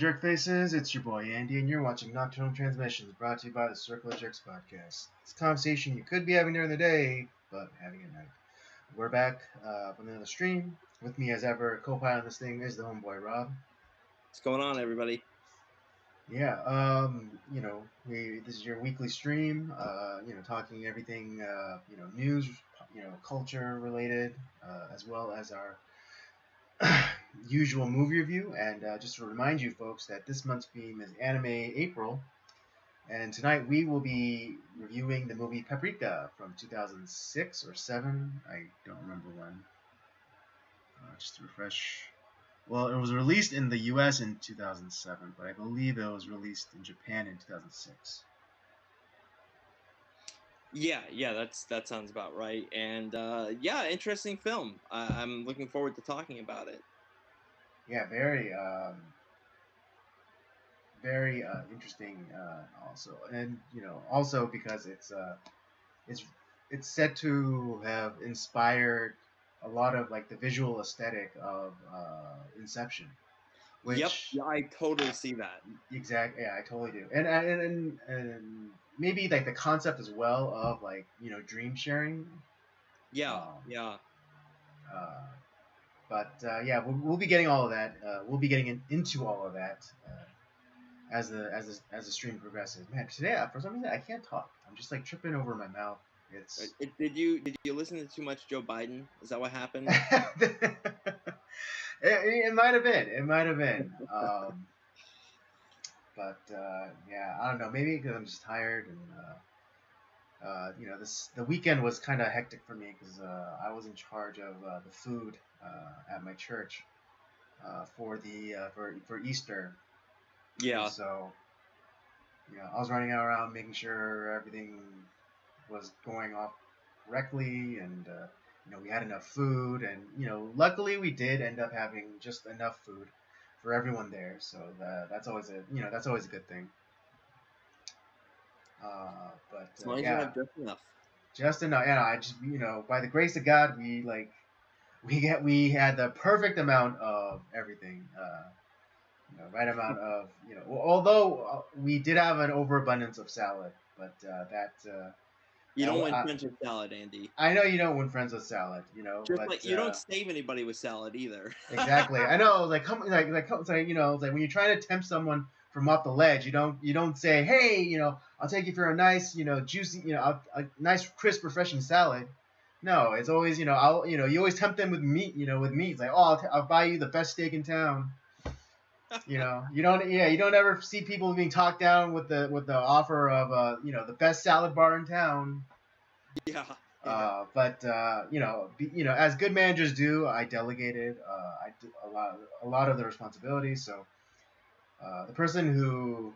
Jerk Faces, it's your boy Andy, and you're watching Nocturnal Transmissions, brought to you by the Circle of Jerks podcast. It's a conversation you could be having during the day, but having at night. We're back with another stream. With me as ever, co-pilot on this thing is the homeboy Rob. What's going on, everybody? Yeah, this is your weekly stream, talking everything, news, culture related, as well as our usual movie review. And just to remind you folks that this month's theme is Anime April, and tonight we will be reviewing the movie Paprika from 2006 or 7. I don't remember when. Just to refresh. Well, it was released in the US in 2007, but I believe it was released in Japan in 2006. Yeah, that sounds about right. And interesting film. I'm looking forward to talking about it. Yeah, very interesting. Also, and also because it's said to have inspired a lot of like the visual aesthetic of Inception. Which, yep, I totally see that. Exactly, yeah, I totally do, and maybe like the concept as well of like dream sharing. Yeah. But we'll be getting all of that. We'll be getting into all of that as the stream progresses. Man, today for some reason I can't talk. I'm just like tripping over my mouth. Did you listen to too much Joe Biden? Is that what happened? It might have been. It might have been. But I don't know. Maybe because I'm just tired, and the weekend was kind of hectic for me because I was in charge of the food at my church for Easter. Yeah. And so I was running around making sure everything was going off correctly, and we had enough food, and luckily we did end up having just enough food for everyone there. So that's always a good thing. But as long as you have just enough. Just enough. Yeah, I just by the grace of God, we had the perfect amount of everything. Right amount of although we did have an overabundance of salad, but you don't win friends with salad, Andy. I know you don't win friends with salad, Just but like you don't save anybody with salad either. Exactly, I know. Like when you're trying to tempt someone from off the ledge, you don't say, hey, I'll take you for a nice, juicy, a nice, crisp, refreshing salad. No, it's always, you always tempt them with meat, with meat. It's like, oh, I'll buy you the best steak in town. You don't ever see people being talked down with the offer of the best salad bar in town. Yeah. But as good managers do, I delegated I did a lot of the responsibilities. So the person who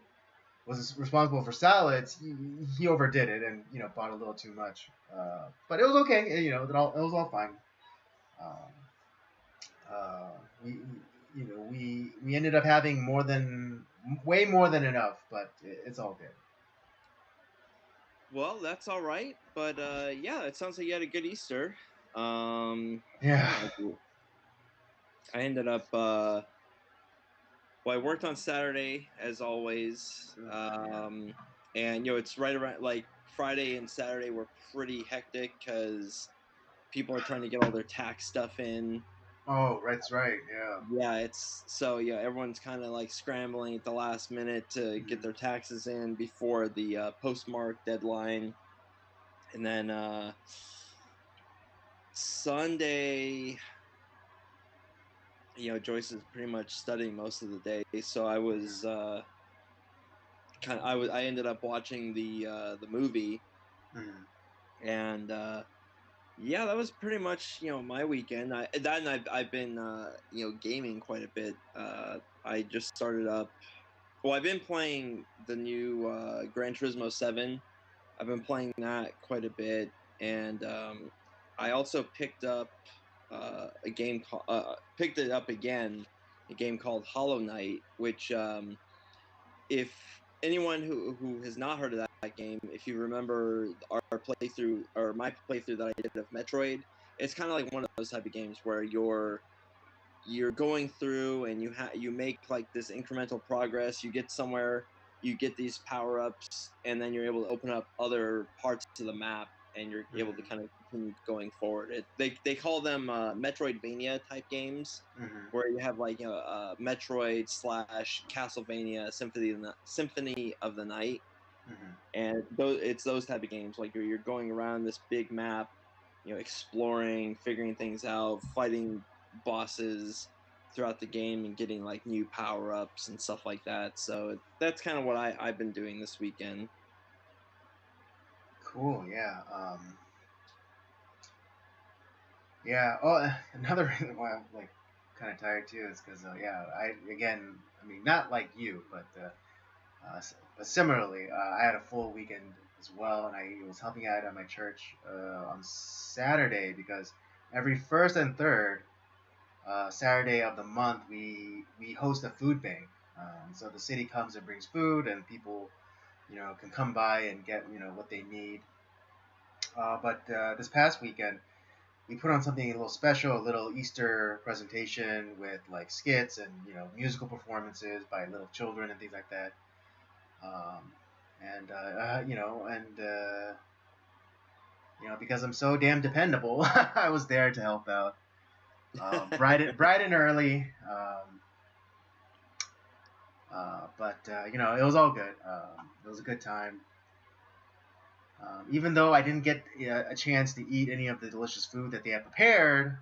was responsible for salads, he overdid it and bought a little too much. But it was okay. It was all fine. We ended up having way more than enough, but it's all good. Well, that's all right, but it sounds like you had a good Easter. Yeah. I ended up. I worked on Saturday as always, and it's right around like Friday and Saturday were pretty hectic because people are trying to get all their tax stuff in. Oh, that's right. Yeah. Yeah, everyone's kind of like scrambling at the last minute to get their taxes in before the postmark deadline, and then Sunday, Joyce is pretty much studying most of the day, so I was I ended up watching the movie, and that was pretty much my weekend. I've been gaming quite a bit. I just started up. Well, I've been playing the new Gran Turismo 7. I've been playing that quite a bit, and I also picked up a game picked it up again, a game called Hollow Knight, which if anyone who has not heard of that game, if you remember our playthrough or my playthrough that I did of Metroid, it's kind of like one of those type of games where you're you're going through and you make like this incremental progress. You get somewhere, you get these power ups, and then you're able to open up other parts of the map, and you're able to kind of continue going forward. They call them Metroidvania type games, where you have like Metroid / Castlevania Symphony of the Night, and it's those type of games. Like you're going around this big map, exploring, figuring things out, fighting bosses throughout the game, and getting like new power ups and stuff like that. So that's kind of what I've been doing this weekend. Cool. Yeah. Yeah. Oh, another reason why I'm like kind of tired too is because I mean, not like you, but similarly, I had a full weekend as well, and I was helping out at my church on Saturday because every first and third Saturday of the month we host a food bank. So the city comes and brings food, and people can come by and get what they need. But this past weekend we put on something a little special, a little Easter presentation with like skits and musical performances by little children and things like that. Um, because I'm so damn dependable, I was there to help out, bright and early. But it was all good. It was a good time. Even though I didn't get a chance to eat any of the delicious food that they had prepared,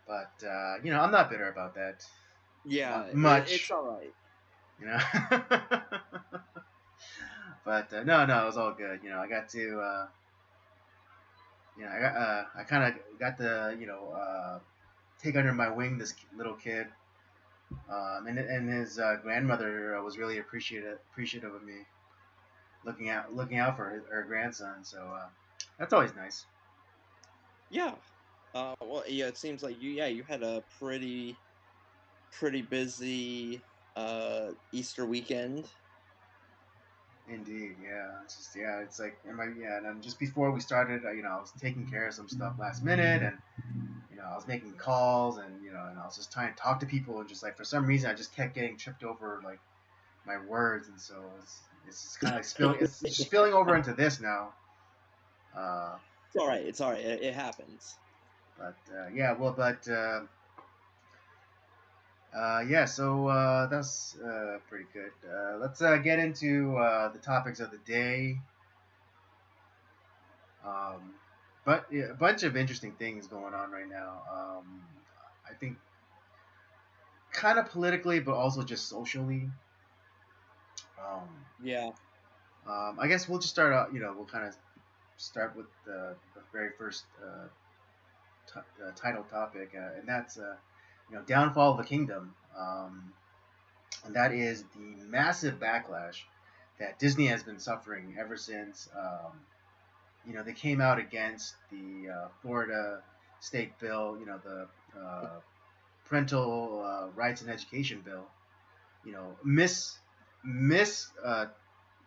but I'm not bitter about that. Yeah, much. It's all right. But no, it was all good. I got to, I kind of got to, take under my wing this little kid, and his grandmother was really appreciative of me looking out for her grandson. So that's always nice. Yeah. Well, yeah. It seems like you had a pretty busy Easter weekend. Indeed, yeah. It's like, and then just before we started, I was taking care of some stuff last minute, and I was making calls, and and I was just trying to talk to people, and just like for some reason, I just kept getting tripped over like my words, and so it's kind of like it's just spilling over into this now. It's all right. It's all right. It happens. But so that's pretty good. Let's get into the topics of the day. But a bunch of interesting things going on right now. I think kind of politically, but also just socially. Yeah. I guess we'll just start out. We'll kind of start with the very first title topic, and that's downfall of the kingdom. And that is the massive backlash that Disney has been suffering ever since they came out against the Florida state bill, the parental rights and education bill,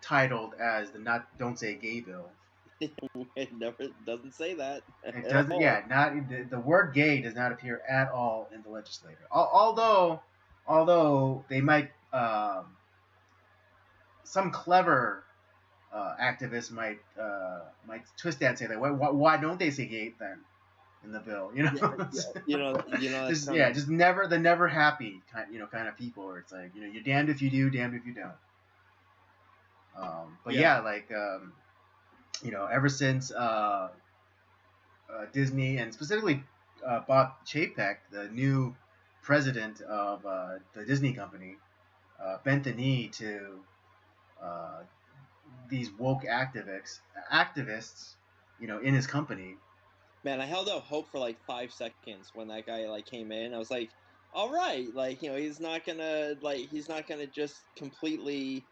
titled as the don't say gay bill. It never doesn't say that. It doesn't. Yeah, not the word gay does not appear at all in the legislature. Although they might, some clever activists might twist that and say that why don't they say gay then in the bill? Just never the never happy kind of people where it's like you're damned if you do, damned if you don't. Ever since Disney and specifically Bob Chapek, the new president of the Disney company, bent the knee to these woke activists, in his company. Man, I held out hope for like 5 seconds when that guy like came in. I was like, all right, like he's not gonna just completely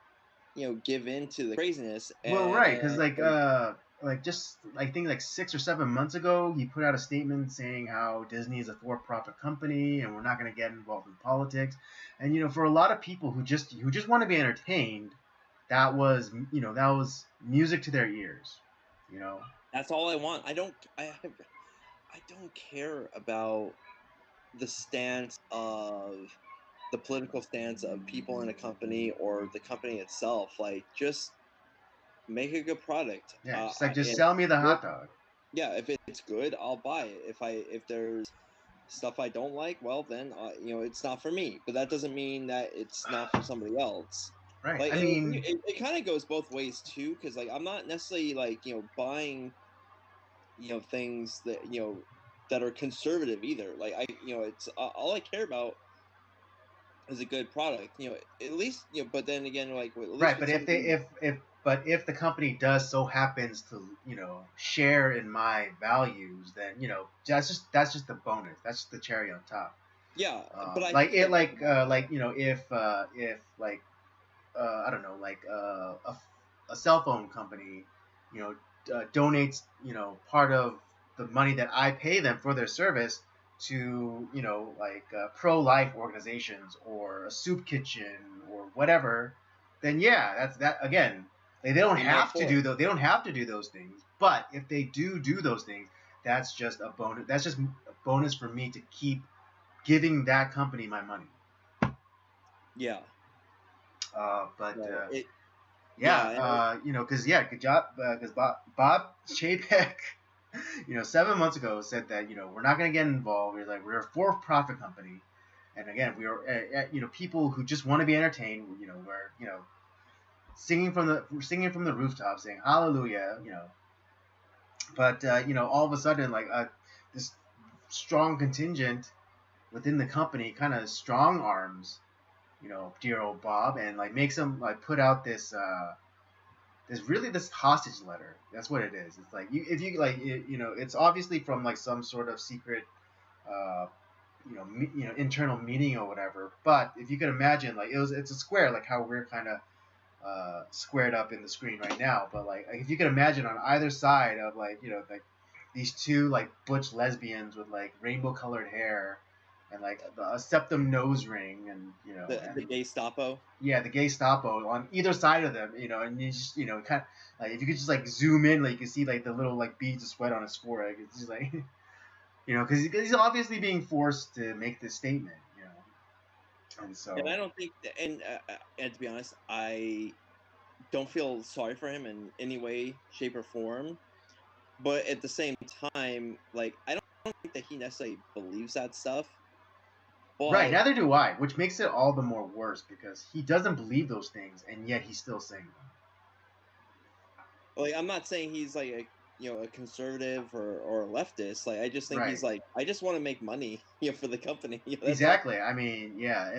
give in to the craziness. Well, right, because I think like 6 or 7 months ago, he put out a statement saying how Disney is a for-profit company and we're not going to get involved in politics. And for a lot of people who just want to be entertained, that was music to their ears. That's all I want. I don't care about the stance of the political stance of people in a company or the company itself. Like, just make a good product. Yeah, just sell me the hot dog. Yeah, if it's good, I'll buy it. If there's stuff I don't like, well then it's not for me. But that doesn't mean that it's not for somebody else. Right. Like, I mean, it kind of goes both ways too, because like I'm not necessarily like buying things that that are conservative either. Like it's all I care about is a good product. At least But then again, like at least right. with But if something. if the company does so happens to share in my values, then that's just the bonus. That's just the cherry on top. Yeah, but I Like feel it like like if like I don't know, like a cell phone company, donates part of the money that I pay them for their service to like pro-life organizations or a soup kitchen or whatever, then yeah, that's that again. They don't I'm all have to for do it. those. They don't have to do those things. But if they do those things, that's just a bonus. That's just a bonus for me to keep giving that company my money. Yeah. But No, yeah, yeah, and because good job, because Bob Chapek, 7 months ago said that we're not gonna get involved. We're a for-profit company, and again we are people who just want to be entertained. We're singing from the rooftops, saying hallelujah. But all of a sudden this strong contingent within the company kind of strong arms dear old Bob, and like makes him like put out this hostage letter. That's what it is. It's like if you like it's obviously from like some sort of secret uh internal meeting or whatever. But if you could imagine, like it's a square, like how we're kind of squared up in the screen right now. But like if you could imagine on either side of like these two like butch lesbians with like rainbow colored hair and like a septum nose ring, and the Gestapo. yeah, the Gestapo on either side of them, and you just kind of like if you could just like zoom in, like you can see like the little like beads of sweat on his forehead. It's just like because he's obviously being forced to make this statement, and so And I don't think, and to be honest, I don't feel sorry for him in any way, shape, or form. But at the same time, like I don't think that he necessarily believes that stuff. right, But neither do I, which makes it all the more worse because he doesn't believe those things and yet he's still saying them. like I'm not saying he's like a conservative or a leftist. Like I just think Right. he's like, I just want to make money for the company. That's all. Exactly. I mean, yeah,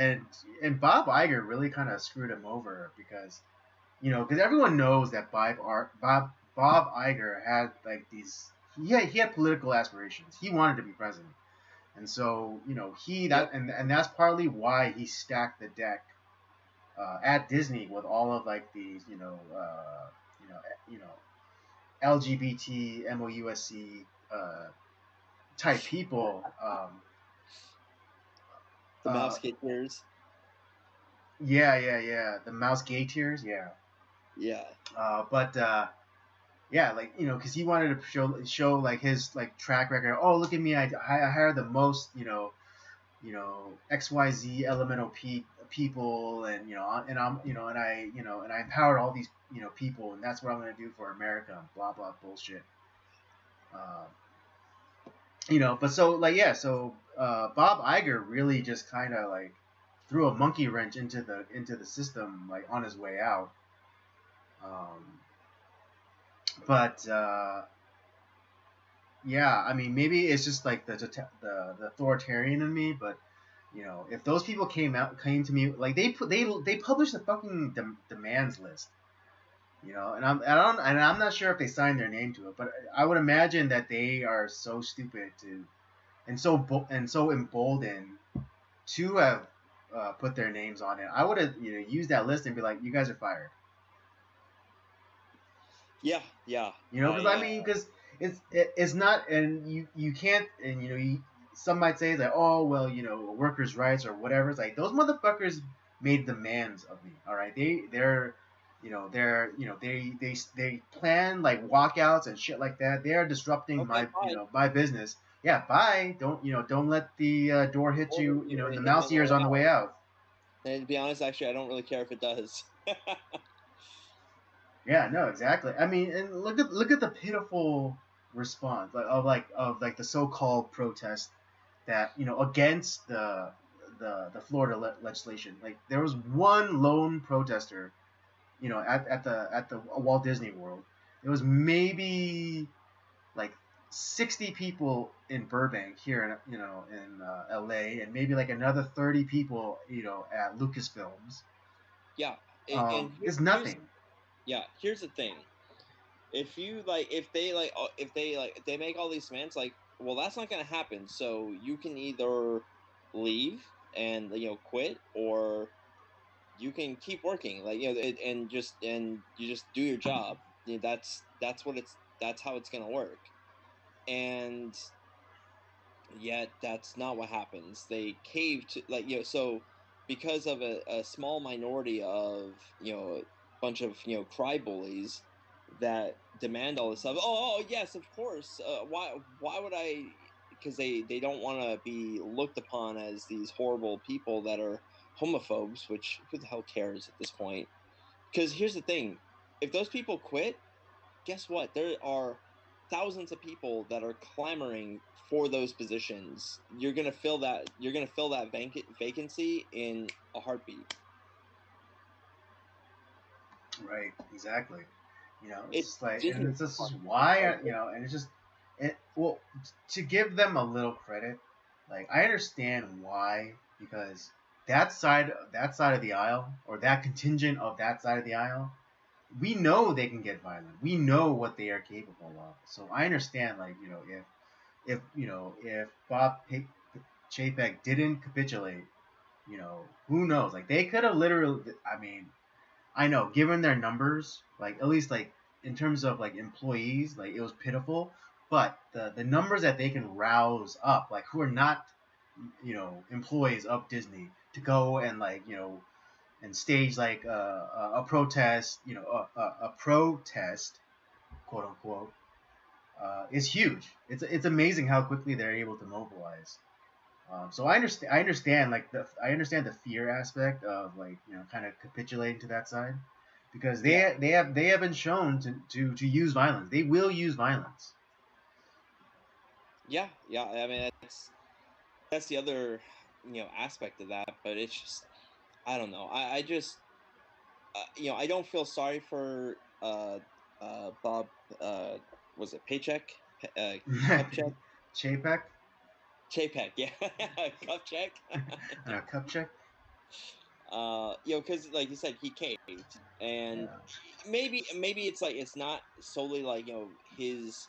and Bob Iger really kind of screwed him over because because everyone knows that Bob Iger had like these he had political aspirations. He wanted to be president, and so Yep. and that's partly why he stacked the deck at Disney with all of like these you know LGBT MOUSC type people. The mouse skaters. Yeah. The mouse gay tears, yeah. Yeah. But yeah, like because he wanted to show like his like track record. Oh, look at me! I hired the most XYZ elemental people, and and I'm and I and I empowered all these people, and that's what I'm gonna do for America. Blah blah bullshit. Uh, but so like yeah, so Bob Iger really just kind of like threw a monkey wrench into the system like on his way out. Um, but yeah, I mean maybe it's just like the authoritarian in me, but if those people came to me like they published the fucking demands list, and I'm not sure if they signed their name to it, but I would imagine that they are so stupid to and so emboldened to have put their names on it. I would have used that list and be like, you guys are fired. Yeah. Yeah. Because I mean, because it's not, and you can't, and some might say it's like, oh well, workers' rights or whatever. It's like those motherfuckers made demands of me. All right, they plan like walkouts and shit like that. They are disrupting Okay. my Fine. my business yeah, bye. Don't let the door hit you. In the mouse ears on the way out. And to be honest, actually, I don't really care if it does. Yeah, no, exactly. I mean, and look at the pitiful response of the so-called protest that against the Florida legislation. Like there was one lone protester, at the Walt Disney World. There was maybe like 60 people in Burbank here in LA, and maybe like another 30 people at Lucasfilms. Yeah, It's nothing. Here's the thing. If you like, if they make all these demands, like, well, that's not gonna happen. So you can either leave and quit, or you can keep working, like and you just do your job. That's how it's gonna work. And yet that's not what happens. They cave to, like, so because of a small minority of a bunch of cry bullies that demand all this stuff. Oh, yes, of course. Why would I? Because they don't want to be looked upon as these horrible people that are homophobes, which who the hell cares at this point? Because here's the thing: if those people quit, guess what? There are thousands of people that are clamoring for those positions. You're gonna fill that. You're gonna fill that vacancy in a heartbeat. Right, exactly. It's It's just like, and Disney. it's just why, and it's just, well, to give them a little credit, like I understand why, because that side of the aisle, or that contingent of that side of the aisle, we know they can get violent. We know what they are capable of. So I understand, like, if Bob Chapek didn't capitulate, who knows? Like they could have literally, I mean, I know, given their numbers, like at least like in terms of like employees, like it was pitiful. But the numbers that they can rouse up, like who are not, employees of Disney, to go and like and stage like a protest, a protest, quote unquote, is huge. It's amazing how quickly they're able to mobilize. So I understand. I understand the fear aspect of like kind of capitulating to that side, because they have been shown to use violence. They will use violence. Yeah, yeah. I mean, that's the other aspect of that. But it's just, I don't know. I just I don't feel sorry for Bob. Was it Paycheck? Cupcheck? Chapek, Chapek, yeah. Cupcheck. Cupcheck. Because like you said, he caved, and Yeah. maybe it's like it's not solely like his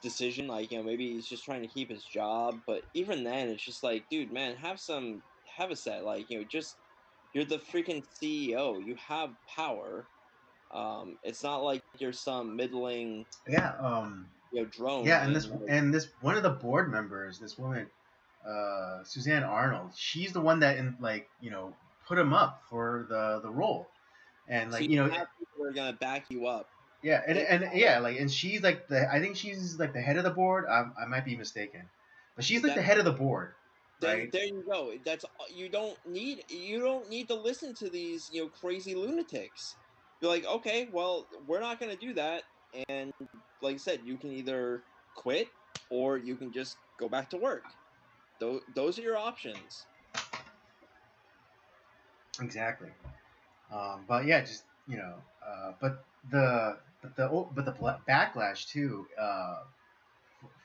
decision. Like maybe he's just trying to keep his job, but even then, it's just like, dude, man, have a set. Like just you're the freaking CEO. You have power. It's not like you're some middling Yeah. drone Yeah, and in this and this one of the board members, this woman, Suzanne Arnold, she's the one that put him up for the role, and so like you have people that are gonna back you up. yeah, and, It, and yeah, like, and she's like I think she's like the head of the board. I might be mistaken, but she's like the that head of the board, then right? there you go. That's you don't need to listen to these crazy lunatics. You're like, okay, well, we're not gonna do that, and like I said, you can either quit or you can just go back to work. Those are your options. Exactly. But yeah, just but the backlash too,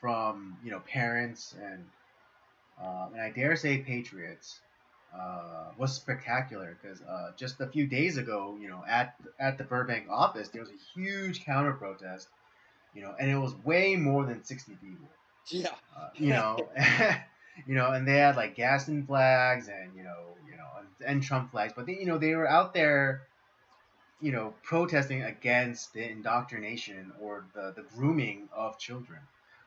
from parents and I dare say patriots, was spectacular, because just a few days ago, at the Burbank office, there was a huge counter protest, and it was way more than 60 people. Yeah. You know, and they had like Gaston flags and and Trump flags, but they were out there, protesting against the indoctrination or the grooming of children,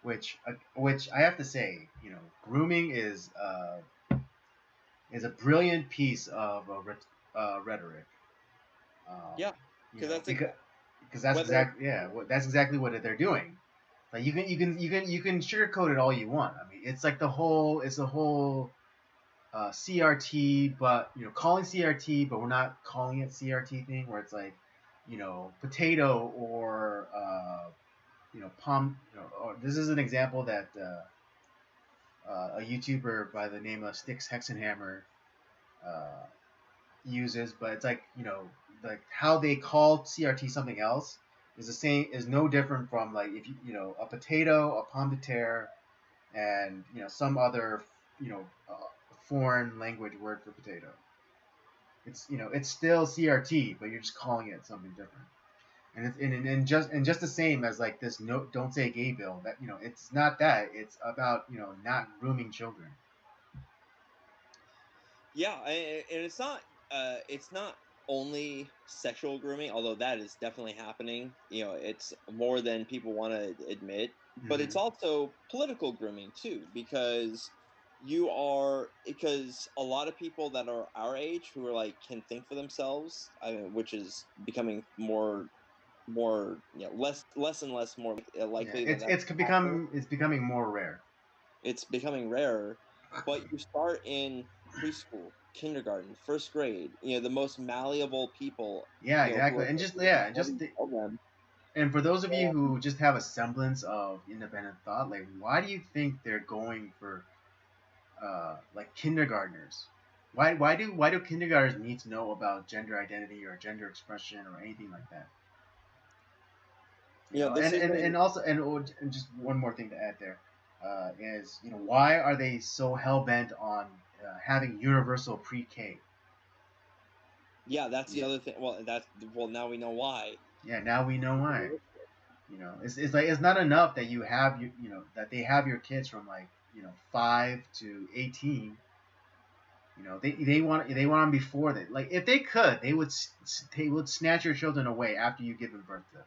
which I have to say, grooming is a brilliant piece of rhetoric. Um, Yeah, because that's because that's whether exactly what they're doing. Like you can sugarcoat it all you want. I mean, it's like the whole CRT, but calling CRT, but we're not calling it CRT thing, where it's like, potato or palm. Or this is an example that a YouTuber by the name of Sticks Hexenhammer uh, uses, but it's like like how they call CRT something else is no different from like if a potato, a pomme de terre, and some other you know uh, foreign language word for potato. It's still CRT, but you're just calling it something different. And it's and just the same as like this no don't say gay bill, that it's not that, it's about not grooming children. Yeah, and it's not only sexual grooming, although that is definitely happening. It's more than people want to admit, but it's Mm-hmm. also political grooming too, because because a lot of people that are our age who are like can think for themselves, which is becoming more less and less more Yeah, likely that it's that's it's happening. become it's becoming more rare. It's becoming rarer, but you start in preschool, kindergarten, first grade, the most malleable people, Yeah, who exactly. are And just you yeah, tell them, and for those of you and who just have a semblance of independent thought, like why do you think they're going for like kindergartners? Why do kindergartners need to know about gender identity or gender expression or anything like that? this is And also and just one more thing to add there is why are they so hell bent on having universal pre-K? yeah, that's Yeah, the other thing. Well, now we know why. yeah. Now we know why. It's like it's not enough that that they have your kids from like 5 to 18. They want them before that. Like if they could, they would snatch your children away after you give them birth to them.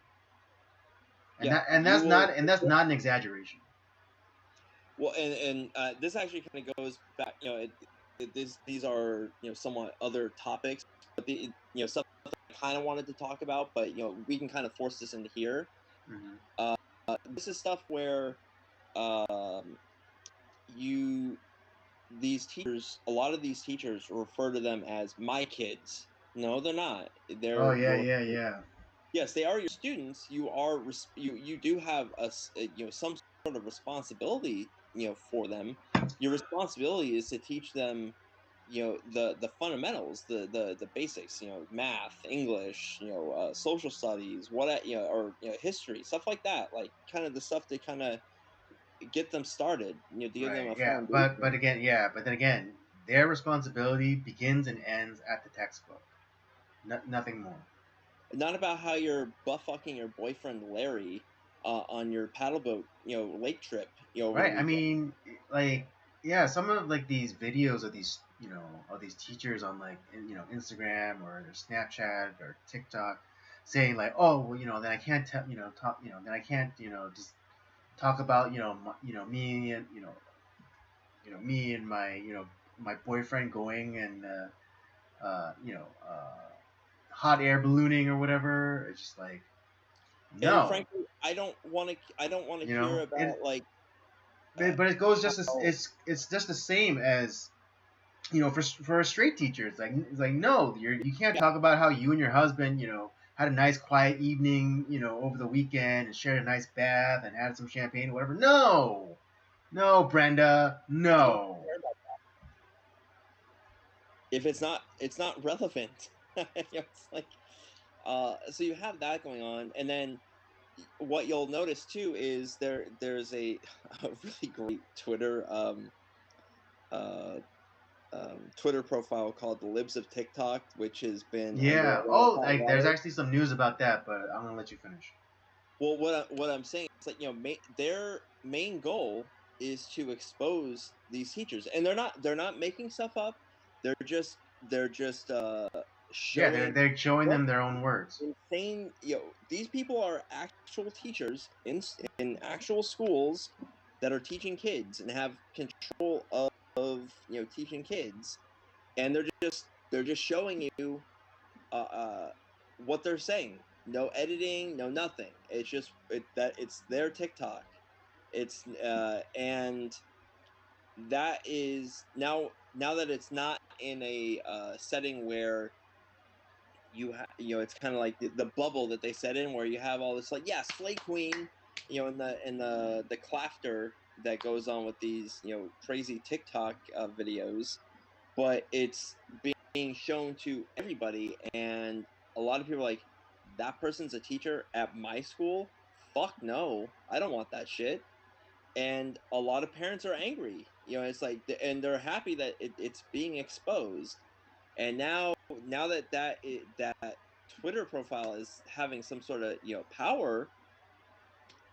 And Yeah, that and you that's will. not and that's not an exaggeration. Well, and this actually kind of goes back. These are somewhat other topics, but stuff I kind of wanted to talk about, but we can kind of force this into here. Mm-hmm. This is stuff where um, you a lot of these teachers refer to them as my kids. No, they're not. Oh They're yeah, your yeah, yeah. Yes, they are your students. You do have some sort of responsibility for them. Your responsibility is to teach them the fundamentals, the basics, math, English, social studies, or history, stuff like that, like kind of the stuff to kind of get them started, to give them Right, a yeah. But foundation. again, yeah. But then again, their responsibility begins and ends at the textbook. Nothing more. Not about how you're butt fucking your boyfriend Larry on your paddle boat, lake trip, over the Right. I weekend. mean, like, yeah, some of like these videos of these, of these teachers on like, Instagram or their Snapchat or TikTok, saying like, oh, well, then I can't tell, talk, then I can't, just talk about, me and, me and my, my boyfriend going and, hot air ballooning or whatever. It's just like, And no, frankly, I don't want to hear it, about like uh, but it goes just as how it's just the same as for a straight teacher, it's like no, you can't yeah, talk about how you and your husband, had a nice quiet evening, over the weekend and shared a nice bath and had some champagne or whatever. No, no, Brenda, I don't no. care about if it's not relevant. It's like so you have that going on, and then what you'll notice too is there's a really great uh, Twitter profile called the Libs of TikTok, which has been under a Yeah. lot of Oh, hot like there's water. actually some news about that, but I'm gonna let you finish. Well, what I'm saying is like their main goal is to expose these teachers, and they're not making stuff up. They're just Yeah, showing they're showing what them their own words. insane. These people are actual teachers in actual schools that are teaching kids and have control of teaching kids, and they're just showing you uh, uh, what they're saying. no editing, no nothing. It's just it's their TikTok. It's and that is now that it's not in a setting where it's kind of like the bubble that they set in where you have all this like Slay Queen, in the clafter that goes on with these crazy TikTok videos, but it's being shown to everybody, and a lot of people are like, that person's a teacher at my school. Fuck no, I don't want that shit. And a lot of parents are angry. It's like, and they're happy that it's being exposed. And now that Twitter profile is having some sort of power,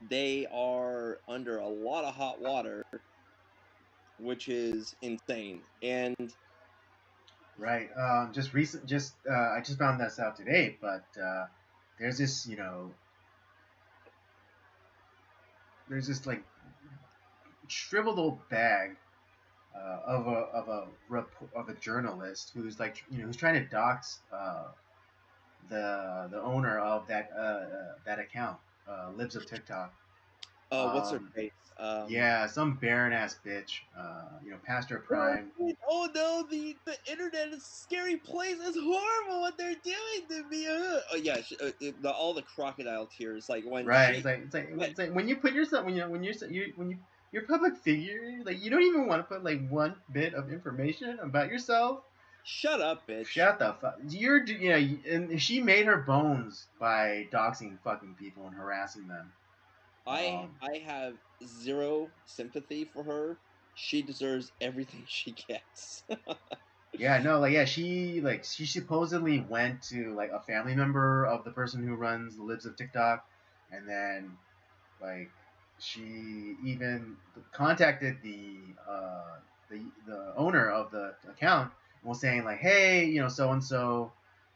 they are under a lot of hot water, which is insane. And Right. I just found this out today, but there's this, there's this like shriveled old bag of a journalist who's like, who's trying to dox the owner of that account, Libs of TikTok. what's her Um, face? yeah, some barren ass bitch. Pastor Prime. Oh no, the internet is a scary place. It's horrible what they're doing to me. Oh yeah, all the crocodile tears, like when Right. she. It's like when you put yourself when you're a public figure, like you don't even want to put like one bit of information about yourself. Shut up, bitch. Shut the fuck. And she made her bones by doxing fucking people and harassing them. I have zero sympathy for her. She deserves everything she gets. Yeah, no, like yeah, she supposedly went to like a family member of the person who runs the Libs of TikTok, and then like she even contacted the owner of the account and was saying like, hey, so and so,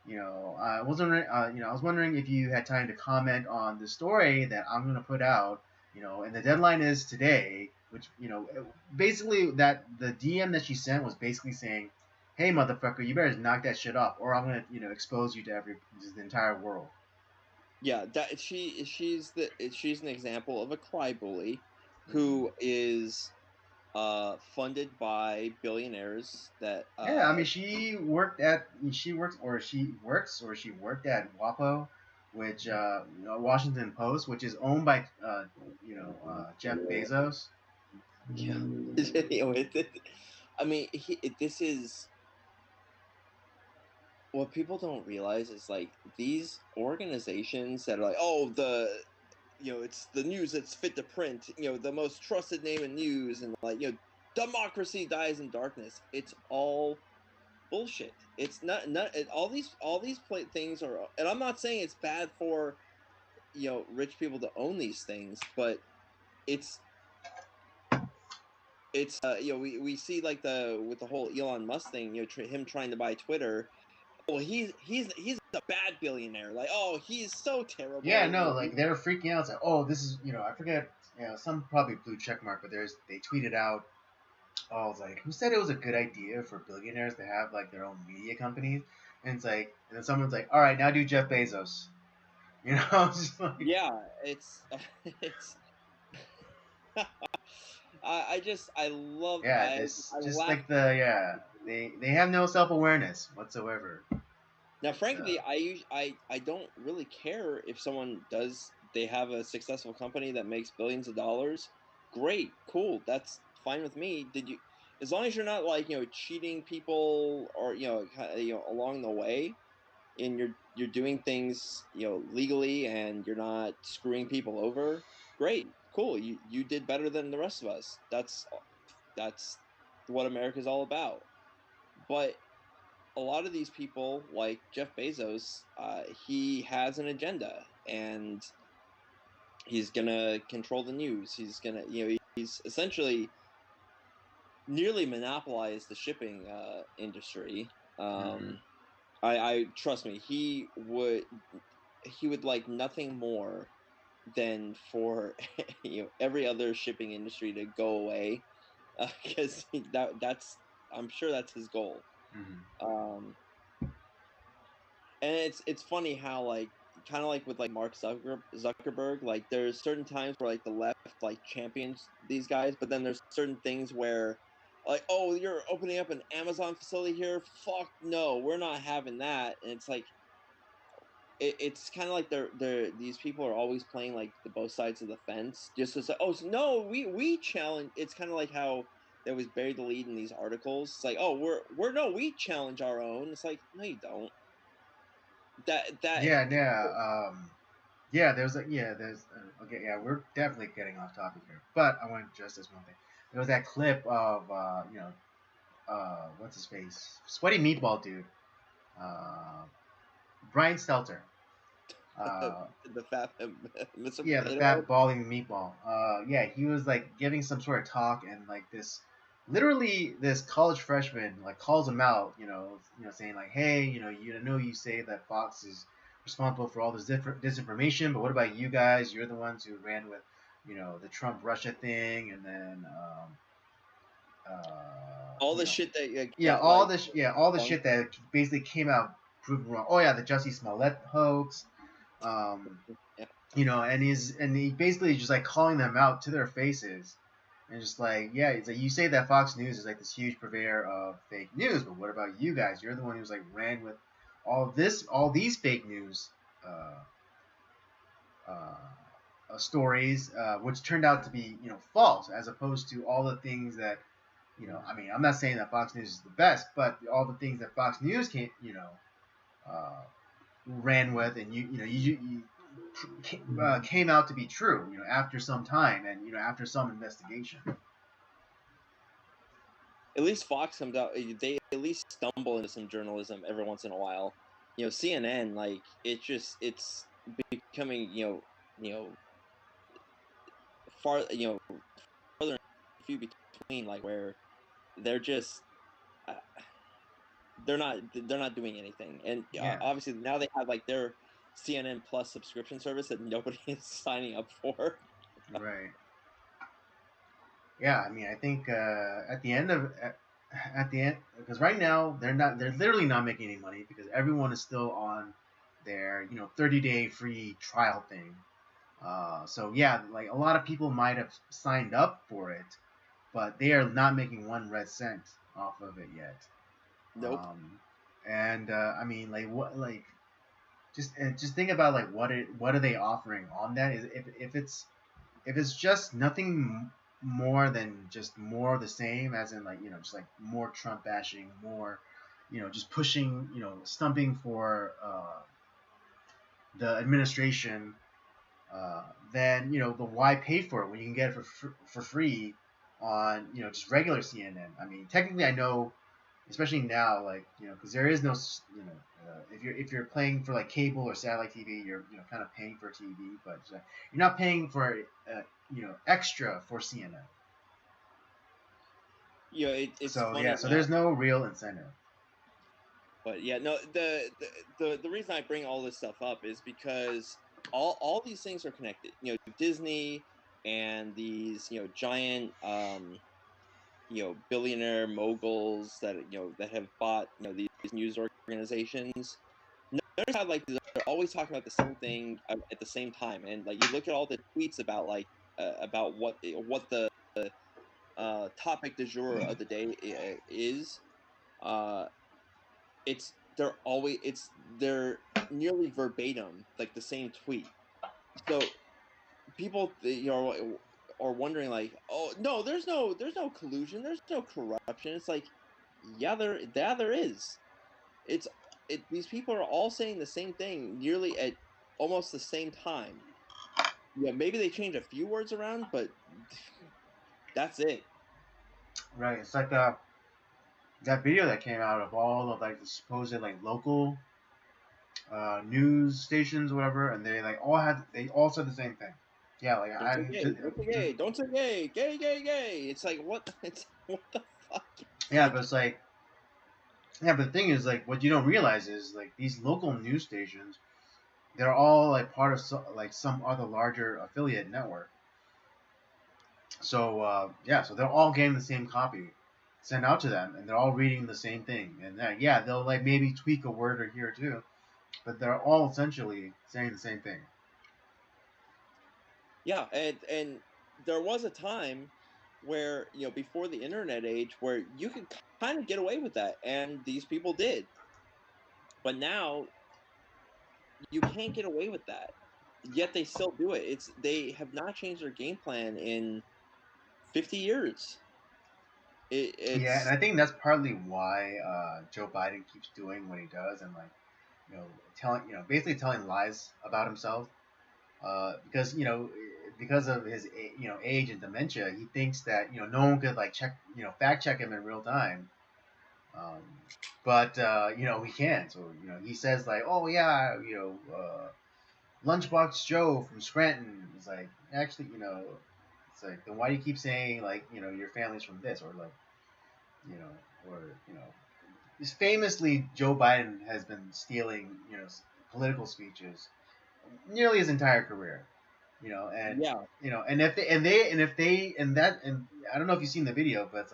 I was wondering if you had time to comment on the story that I'm gonna put out, and the deadline is today, which basically that the DM that she sent was basically saying, hey motherfucker, you better knock that shit off, or I'm gonna expose you to the entire world. Yeah, that she's an example of a crybaby who is funded by billionaires that Yeah, I mean, she worked at WAPO, which Washington Post, which is owned by Jeff Bezos. yeah. I mean, this is what people don't realize is like these organizations that are like, oh, it's the news that's fit to print, the most trusted name in news, and like, democracy dies in darkness. It's all bullshit. It's not all these things are, and I'm not saying it's bad for rich people to own these things, but it's we see like with the whole Elon Musk thing, him trying to buy Twitter. Oh, he's a bad billionaire. Like, oh, he's so Yeah, terrible. no, like they're freaking out. It's like, oh, this is I forget, some probably blue check mark, but they tweeted out. Oh, I was like, who said it was a good idea for billionaires to have like their own media companies? And it's like, and then someone's like, all right, now do Jeff Bezos. Just like, Yeah, it's it's. I love yeah, I just laugh. like they have no self awareness whatsoever. Now, So, frankly, I don't really care if someone does. They have a successful company that makes billions of dollars. Great, cool, that's fine with me. As long as you're not like cheating people or along the way, and you're doing things legally and you're not screwing people over. Great, cool. You did better than the rest of us. That's what America's all about. But a lot of these people, like Jeff Bezos, he has an agenda, and he's gonna control the news. He's gonna, he's essentially nearly monopolized the shipping industry. mm-hmm. I trust me, he would like nothing more than for every other shipping industry to go away, because that's I'm sure that's his goal. Mm-hmm. Um, and it's funny how like kind of like with like Mark Zuckerberg, like there's certain times where like the left like champions these guys, but then there's certain things where like, oh, you're opening up an Amazon facility here, fuck no, we're not having that. And it's like it's kind of like they're these people are always playing like the both sides of the fence, just to say, oh so no, we challenge. It's kind of like how they always bury the lead in these articles. It's like, oh, we're no, we challenge our own. It's like, no, you don't. That Yeah, yeah, yeah. There's okay. Yeah, we're definitely getting off topic here, but I want to just this one thing. There was that clip of what's his face, sweaty meatball dude, uh, Brian Stelter. the fat Mr. Yeah, the Potato. fat balling meatball. Yeah, he was like giving some sort of talk, and like literally this college freshman like calls him out. Saying like, hey, you say that Fox is responsible for all this disinformation, but what about you guys? You're the ones who ran with, the Trump Russia thing, and then All the shit that yeah, got like all the bunk. shit that basically came out proven wrong. Oh yeah, the Jussie Smollett hoax. Um, Yeah. and he basically just like calling them out to their faces, and just like, yeah, it's like, you say that Fox News is like this huge purveyor of fake news, but what about you guys? You're the one who's like ran with all these fake news stories, which turned out to be false, as opposed to all the things that I mean, I'm not saying that Fox News is the best, but all the things that Fox News uh, ran with, and came out to be true, after some time, and after some investigation. At least Fox comes out. They at least stumble into some journalism every once in a while. CNN, like it's becoming far farther and few between, like where they're just uh, they're not doing anything. And Yeah, obviously now they have like their CNN Plus subscription service that nobody is signing up for. right. Yeah, I mean, I think at the end, because right now they're literally not making any money, because everyone is still on their 30-day free trial thing. So yeah, like a lot of people might have signed up for it, but they are not making one red cent off of it yet. Nope. Um, and I mean, like, what, like, just think about like what are they offering on that? Is if it's just nothing more than just more of the same, as in, like, just like more Trump bashing, more, just pushing, stumping for the administration, then the why pay for it when you can get it for free on just regular CNN. I mean, technically, I know, especially now, like, because there is no, if you're paying for like cable or satellite TV, you're kind of paying for TV, but you're not paying for extra for CNN. It's So funny yeah, so now. there's no real incentive. But yeah, no, the reason I bring all this stuff up is because all these things are connected. Disney and these giant billionaire moguls that that have bought these news organizations. Notice how like they're always talking about the same thing at the same time, and like you look at all the tweets about like about what the topic du jour of the day is. Uh, they're nearly verbatim like the same tweet. So people are wondering like, oh no, there's no collusion, there's no corruption. It's like, there is. It's these people are all saying the same thing nearly at almost the same time. Yeah, maybe they change a few words around, but that's it. Right. It's like that video that came out of all of like the supposed like local news stations, whatever, and they all said the same thing. Yeah, like Don't say I'm gay, don't say gay, don't say gay, gay, gay, gay. It's like what? It's what the fuck? It's yeah, like, but it's like, yeah, but the thing is, like, what you don't realize is, like, these local news stations, they're all like part of like some other larger affiliate network. So yeah, so they're all getting the same copy sent out to them, and they're all reading the same thing. And yeah, they'll like maybe tweak a word or here or two, but they're all essentially saying the same thing. Yeah, and there was a time where, before the internet age, where you could kind of get away with that, and these people did. But now you can't get away with that. Yet they still do it. They have not changed their game plan in 50 years. Yeah, and It's I think that's partly why Joe Biden keeps doing what he does, and basically telling lies about himself. Because because of his age and dementia, he thinks that no one could fact check him in real time. Um, but we can. So he says like, oh yeah, Lunchbox Joe from Scranton is like actually it's like, then why do you keep saying like your family's from this, or like or famously Joe Biden has been stealing political speeches nearly his entire career. And yeah, and I don't know if you've seen the video, but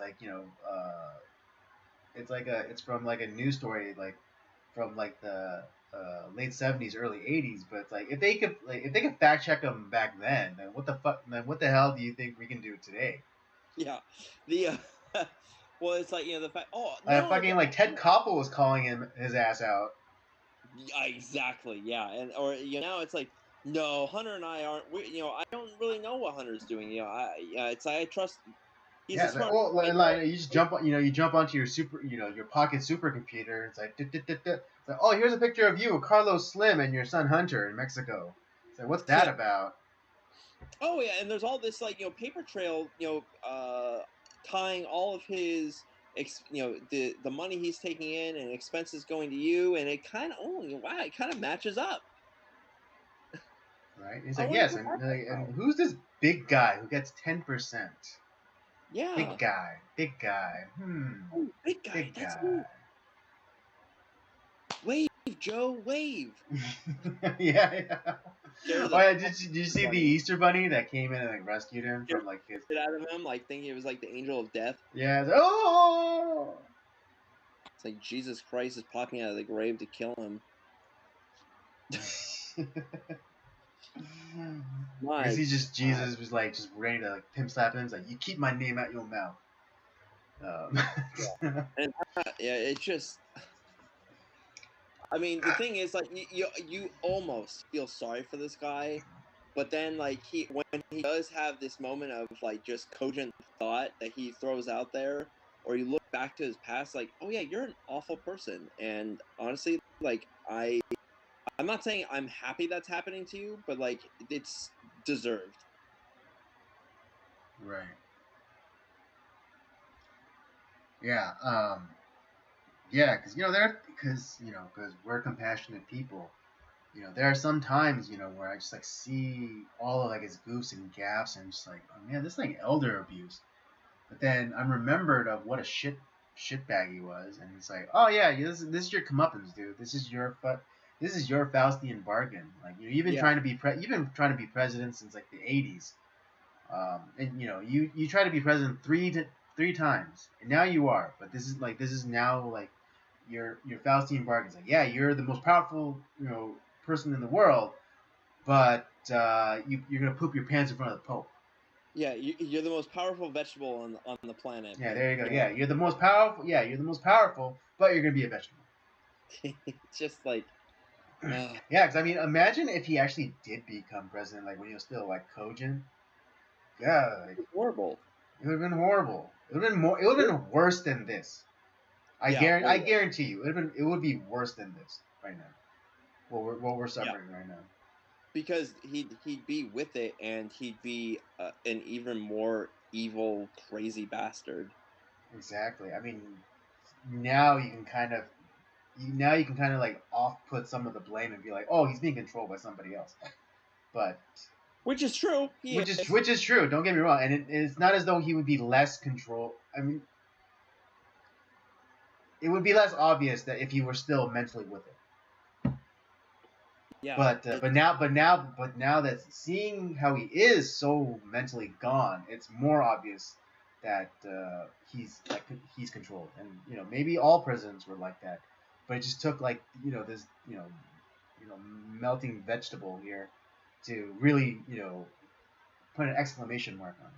it's like it's from like a news story like from like the late '70s, early '80s. But it's like if they could fact check them back then what the hell do you think we can do today? yeah. The well, it's like the fact. Oh no, Fucking like Ted Koppel was calling his ass out. yeah, exactly. Yeah, and or now it's like, no, Hunter and I aren't. I don't really know what Hunter's doing. I trust. He's a Yeah, like, smart oh, guy. like you just you jump onto your your pocket supercomputer. It's like, it's like, oh, here's a picture of you, Carlos Slim, and your son Hunter in Mexico. It's like, what's that about? Oh yeah, and there's all this paper trail, tying all of his the money he's taking in and expenses going to you, and it kind of wow, it kind of matches up. Right? He's I like, wonder yes, what and that's and about. who's this big guy who gets 10%? Yeah. Big guy, big guy. Oh, big guy. Big That's guy. me. Wave, Joe, wave. Yeah. Scare Oh the yeah, did you see the Easter Bunny that came in and like rescued him scare from like his? the shit out of him, like thinking it was like the angel of death. Yeah. It's like, oh. It's like Jesus Christ is popping out of the grave to kill him. I guess My he's just God. Jesus was like just ready to like pimp slap him. He's like, you keep my name out your mouth. And yeah, it's just. I mean, the thing is, like, you almost feel sorry for this guy, but then like when he does have this moment of like just cogent thought that he throws out there, or you look back to his past, like, oh yeah, you're an awful person, and honestly, like I'm not saying I'm happy that's happening to you, but like it's deserved. Right. Yeah. Yeah, because because we're compassionate people. There are some times where I just like see all of like his goofs and gaffes, and just like, oh man, this is like elder abuse. But then I'm remembered of what a shitbag he was, and it's like, oh yeah, this is your comeuppance, dude. This is your Faustian bargain. Like you've been Yeah, trying to be you've been trying to be president since like the '80s, and you try to be president three times, and now you are. But this is now like your Faustian bargain. It's like, yeah, you're the most powerful person in the world, but you're gonna poop your pants in front of the Pope. yeah, you're the most powerful vegetable on the planet, Yeah, but there you go. Yeah, you're the most powerful. Yeah, you're the most powerful, but you're gonna be a vegetable. it's just like, Yeah, because I mean, imagine if he actually did become president, like when he was still like cogent. Yeah, like, horrible. it would have been horrible. It would have been more. It would have been worse than this. Yeah, I guarantee you, it would be worse than this right now. What we're yeah, suffering right now. because he'd be with it, and he'd be an even more evil, crazy bastard. Exactly. I mean, now you can kind of like off put some of the blame and be like, oh, he's being controlled by somebody else. But Which is true. He is. which is true. Don't get me wrong, and it's not as though he would be less control. I mean, it would be less obvious that if he were still mentally with it. Yeah. But now that seeing how he is so mentally gone, it's more obvious that he's controlled. And maybe all presidents were like that, but it just took like this melting vegetable here to really put an exclamation mark on it.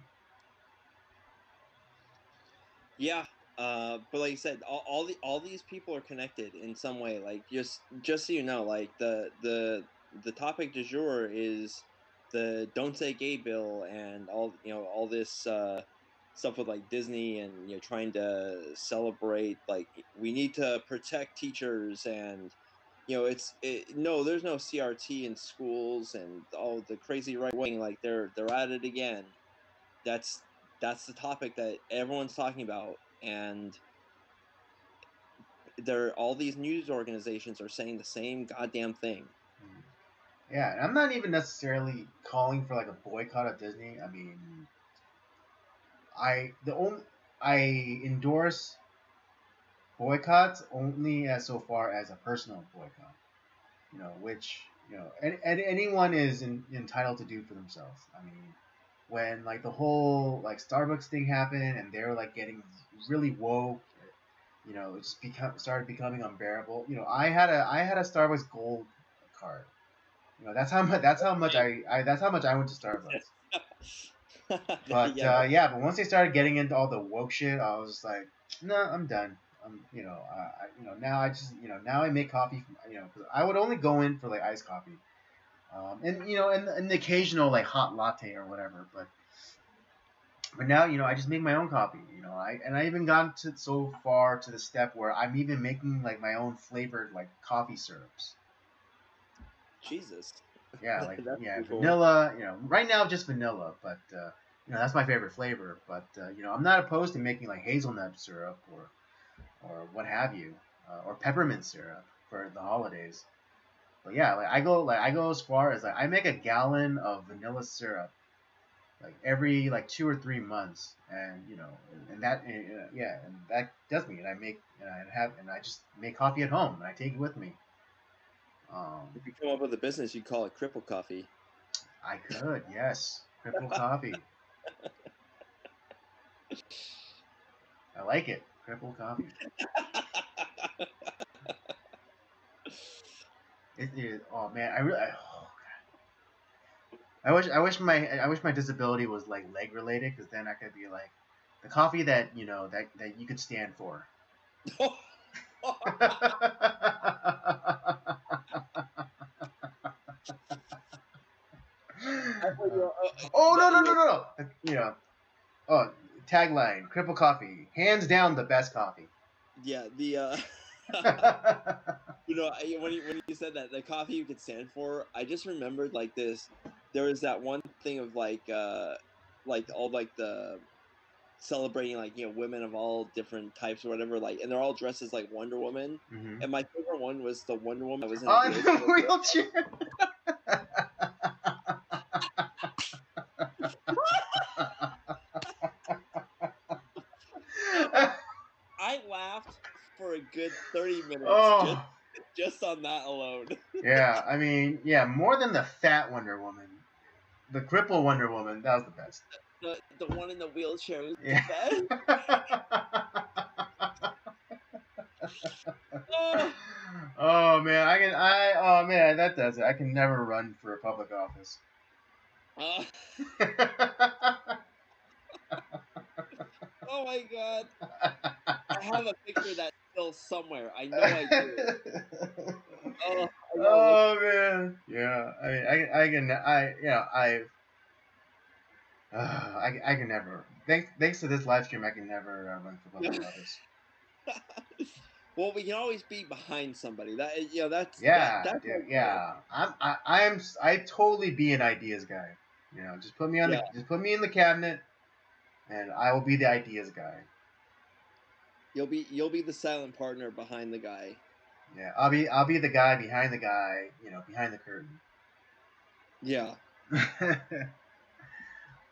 Yeah, but like you said, all these people are connected in some way. Like just so you know, like the topic du jour is the Don't Say Gay bill and all this stuff with like Disney and trying to celebrate like we need to protect teachers and no, there's no CRT in schools and all the crazy right wing, like they're at it again. That's that's the topic that everyone's talking about, and there all these news organizations are saying the same goddamn thing. Yeah, and I'm not even necessarily calling for like a boycott of Disney. I mean, I endorse boycotts only as so far as a personal boycott. Which anyone is entitled to do for themselves. I mean, when like the whole like Starbucks thing happened and they're like getting really woke, it just started becoming unbearable. I had a Starbucks Gold card. That's how much I went to Starbucks. But Yeah, but once they started getting into all the woke shit, I was just like, no, I'm done. Now I just now I make coffee. 'Cause I would only go in for like iced coffee, and the occasional like hot latte or whatever. But now I just make my own coffee. I even gone to so far to the step where I'm even making like my own flavored like coffee syrups. Jesus. Yeah, like That's pretty cool. vanilla. Right now just vanilla, but that's my favorite flavor. But I'm not opposed to making like hazelnut syrup or what have you, or peppermint syrup for the holidays. But yeah, like I go as far as like I make a gallon of vanilla syrup like every like 2 or 3 months, and and that does me, and I just make coffee at home and I take it with me. Um, If you come up with a business, you call it Cripple Coffee. I could, yes, cripple coffee. I like it, cripple coffee. It is. Oh man, I wish my disability was like leg related, because then I could be like the coffee that that you could stand for. Oh, no, no, no, no, no. Oh, tagline: Cripple Coffee, hands down the best coffee. Yeah, when you said that the coffee you could stand for, I just remembered like this. There was that one thing of like all like the celebrating like women of all different types or whatever, like, and they're all dressed as like Wonder Woman. Mm-hmm. And my favorite one was the Wonder Woman that was in a On the wheelchair. wheelchair. I laughed for a good 30 minutes Oh, just on that alone. yeah. I mean, yeah, more than the fat Wonder Woman, the cripple Wonder Woman, that was the best. The one in the wheelchair was Yeah. the best. Oh. Oh man, oh man, that does it. I can never run for a public office. Oh my god. I have a picture of that still somewhere. I know I do. Oh, I gotta look. Oh man, yeah. I mean, I can, I can never. Thanks to this live stream, I can never run for public office. Well, we can always be behind somebody. That's Yeah, that's dude. okay. Yeah, I totally be an ideas guy. Just put me on Yeah. just put me in the cabinet, and I will be the ideas guy. You'll be the silent partner behind the guy. Yeah, I'll be the guy behind the guy. Behind the curtain. Yeah. um,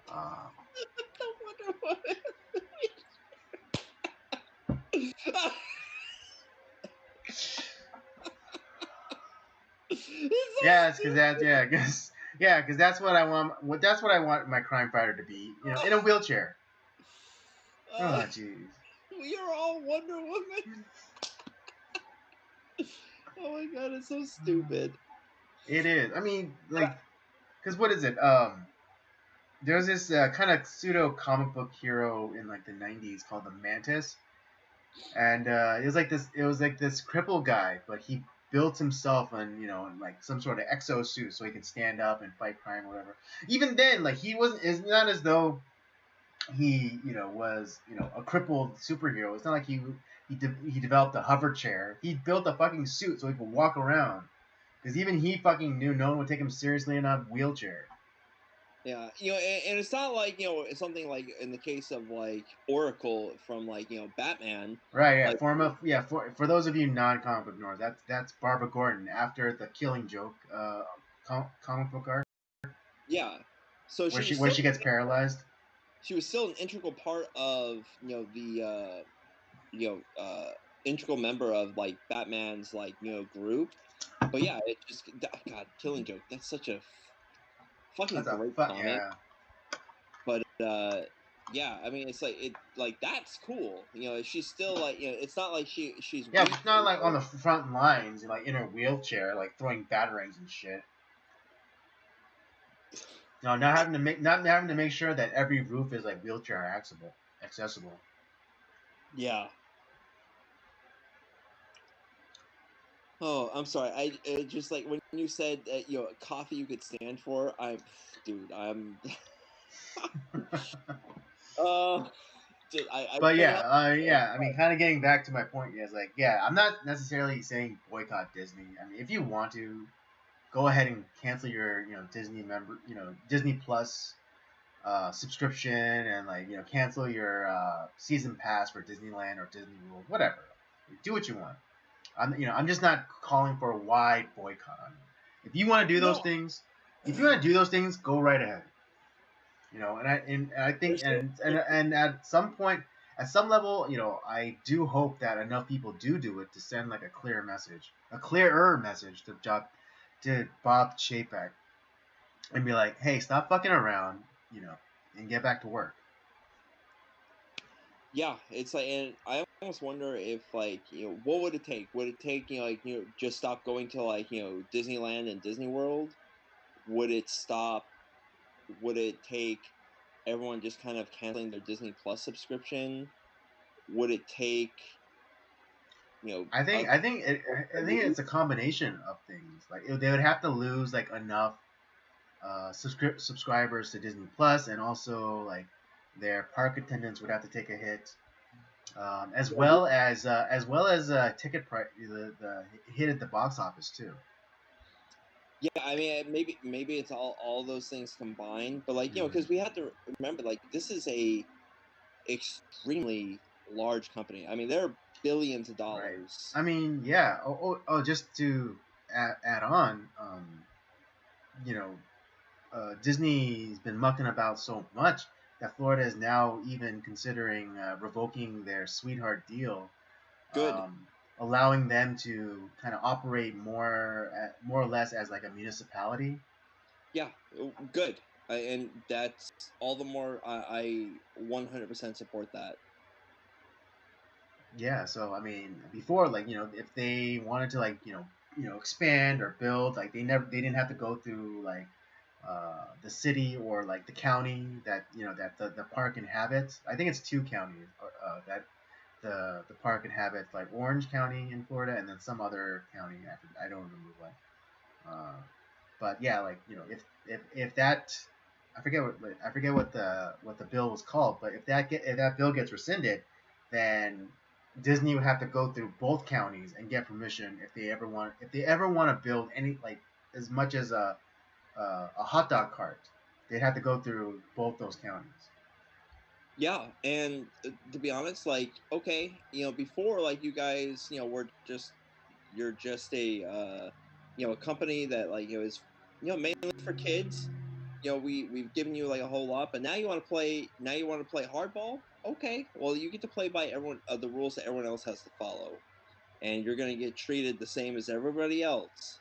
The Wonder Woman. yes, because that's what I want. That's what I want my crime fighter to be. In a wheelchair. Oh, jeez. We are all Wonder Woman. Oh my god, it's so stupid. It is. I mean, like, because what is it? There's this kind of pseudo comic book hero in like the '90s called the Mantis, and it was like this. It was like this crippled guy, but he built himself on like some sort of exosuit so he could stand up and fight crime or whatever. Even then, like he wasn't. It's not as though he was a crippled superhero. It's not like he developed a hover chair. He built a fucking suit so he could walk around. Because even he fucking knew no one would take him seriously in a wheelchair. Yeah, and it's not like it's something like in the case of like Oracle from like Batman. Right, yeah. Like, For those of you non-comic book nerds, that's Barbara Gordon after the Killing Joke comic book arc. Yeah, so where she gets paralyzed. She was still an integral part of the integral member of like Batman's like group. But yeah, it just God, Killing Joke. That's such a fucking great comic. Yeah. But yeah, I mean, it's like that's cool. She's still like it's not like she's yeah, she's not like on the front lines, like in her wheelchair, like throwing batarangs and shit. No, not having to make sure that every roof is like wheelchair accessible. Yeah. Oh, I'm sorry. I just like when you said that coffee you could stand for. I'm but yeah, I mean, kind of getting back to my point, is like, yeah, I'm not necessarily saying boycott Disney. I mean, if you want to, go ahead and cancel your, Disney Disney Plus subscription, and like, cancel your season pass for Disneyland or Disney World, whatever. Do what you want. I'm just not calling for a wide boycott. If you want to do those things, go right ahead. And I think and at some point, at some level, I do hope that enough people do it to send like a clearer message to Bob Chapek, and be like, hey, stop fucking around, and get back to work. Yeah, it's like, and I almost wonder if like what would it take? Would it take just stop going to like Disneyland and Disney World? Would it stop? Would it take everyone just kind of canceling their Disney Plus subscription? Would it take I think it's a combination of things. Like they would have to lose like enough subscribers to Disney Plus, and also like their park attendance would have to take a hit, as well as ticket price, the hit at the box office too. Yeah, I mean, maybe it's all those things combined, but like because we have to remember, like this is a extremely large company. I mean, they're billions of dollars. Right. I mean, yeah. Just to add on, Disney's been mucking about so much that Florida is now even considering revoking their sweetheart deal. Good. Allowing them to kind of operate more or less as like a municipality. Yeah, good. And that's all the more I 100% support that. Yeah, so I mean, before, like, if they wanted to, like, expand or build, like, they didn't have to go through like the city or like the county that that the park inhabits. I think it's two counties that the park inhabits, like Orange County in Florida, and then some other county. I don't remember what. But yeah, like, if that, I forget what the bill was called, but if that bill gets rescinded, then Disney would have to go through both counties and get permission if they ever want to build any, like, as much as a hot dog cart. They'd have to go through both those counties. Yeah, and to be honest, like, okay, before, like, you guys, you're just a a company that like is mainly for kids. We've given you like a whole lot, but now you want to play hardball. Okay, well, you get to play by the rules that everyone else has to follow, and you're gonna get treated the same as everybody else.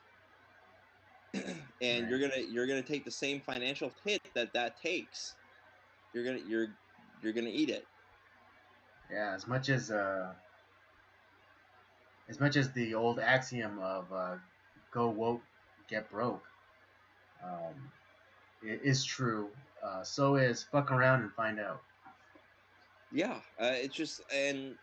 And right. you're gonna take the same financial hit that takes. You're gonna eat it. Yeah, as much as the old axiom of go woke, get broke is true. So is fuck around and find out. Yeah, it's just, and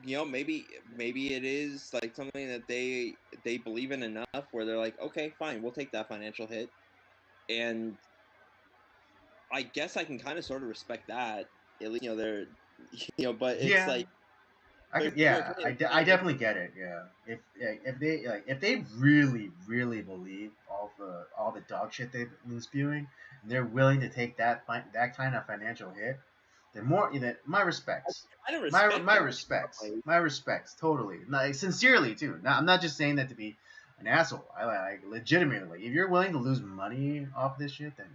maybe it is like something that they believe in enough where they're like, okay, fine, we'll take that financial hit, and I guess I can kind of sort of respect that. At least they're but it's Yeah, like I could. Yeah, I definitely get it. Yeah, if they really believe all the dog shit they've been spewing, and they're willing to take that kind of financial hit, then my respects. I don't My respect it. my respects, totally. Like, sincerely too. Now, I'm not just saying that to be an asshole. I like legitimately. If you're willing to lose money off this shit, then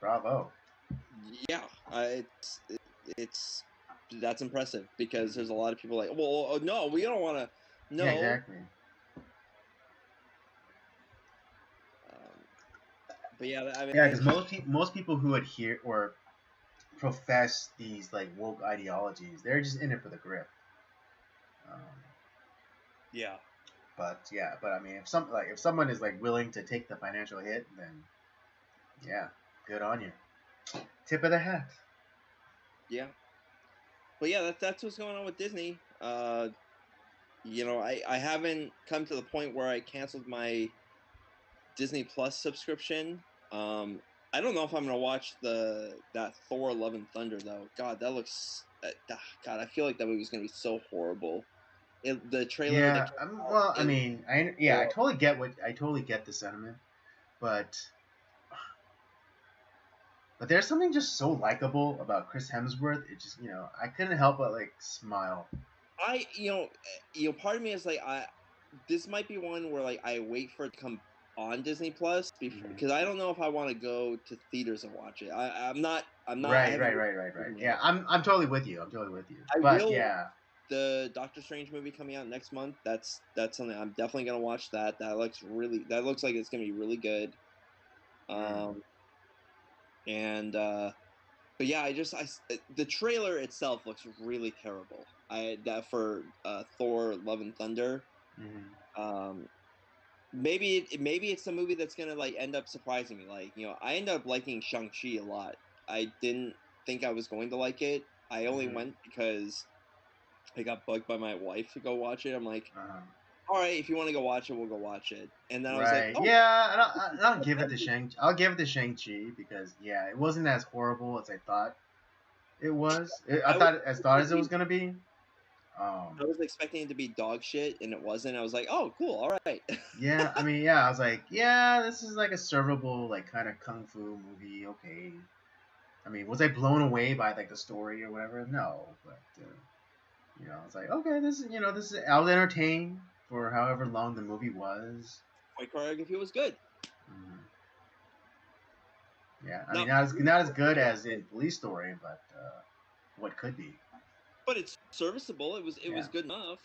bravo. Yeah, it's that's impressive because there's a lot of people like, well, no, we don't want to. No, Yeah, exactly. But yeah, I mean, yeah, because most people who adhere or profess these like woke ideologies, they're just in it for the grip. Yeah. But I mean, if someone is like willing to take the financial hit, then yeah, good on you. Tip of the hat. Yeah. But yeah, that's what's going on with Disney. I haven't come to the point where I canceled my Disney Plus subscription. I don't know if I'm gonna watch that Thor: Love and Thunder though. God, that looks. God, I feel like that movie's gonna be so horrible. The trailer. Yeah, well, I mean, I totally get the sentiment, but there's something just so likable about Chris Hemsworth. It just I couldn't help but like smile. Part of me is like, this might be one where like I wait for it to come on Disney Plus because I don't know if I want to go to theaters and watch it. I'm not. Right. Yeah, I'm totally with you. But yeah, the Doctor Strange movie coming out next month. That's something I'm definitely gonna watch. That looks like it's gonna be really good. And but yeah, the trailer itself looks really terrible. For Thor: Love and Thunder. Maybe it's a movie that's gonna like end up surprising me. Like I ended up liking Shang-Chi a lot. I didn't think I was going to like it. I only went because I got bugged by my wife to go watch it. I'm like, all right, if you want to go watch it, we'll go watch it. And then I was like, oh. Yeah, I'll give it to I'll give it to Shang-Chi because it wasn't as horrible as I thought it was. I thought as it was gonna be. I was expecting it to be dog shit, and it wasn't. I was like, oh, cool, all right. Yeah, I mean, I was like, this is like a servable, like kind of kung fu movie. Okay. I mean, was I blown away by like the story or whatever? No, but I was like, okay, this is I was entertained for however long the movie was. Fight choreography was good. Yeah, I mean, not as good as in Police Story, but what could be. But it's serviceable. It was good enough.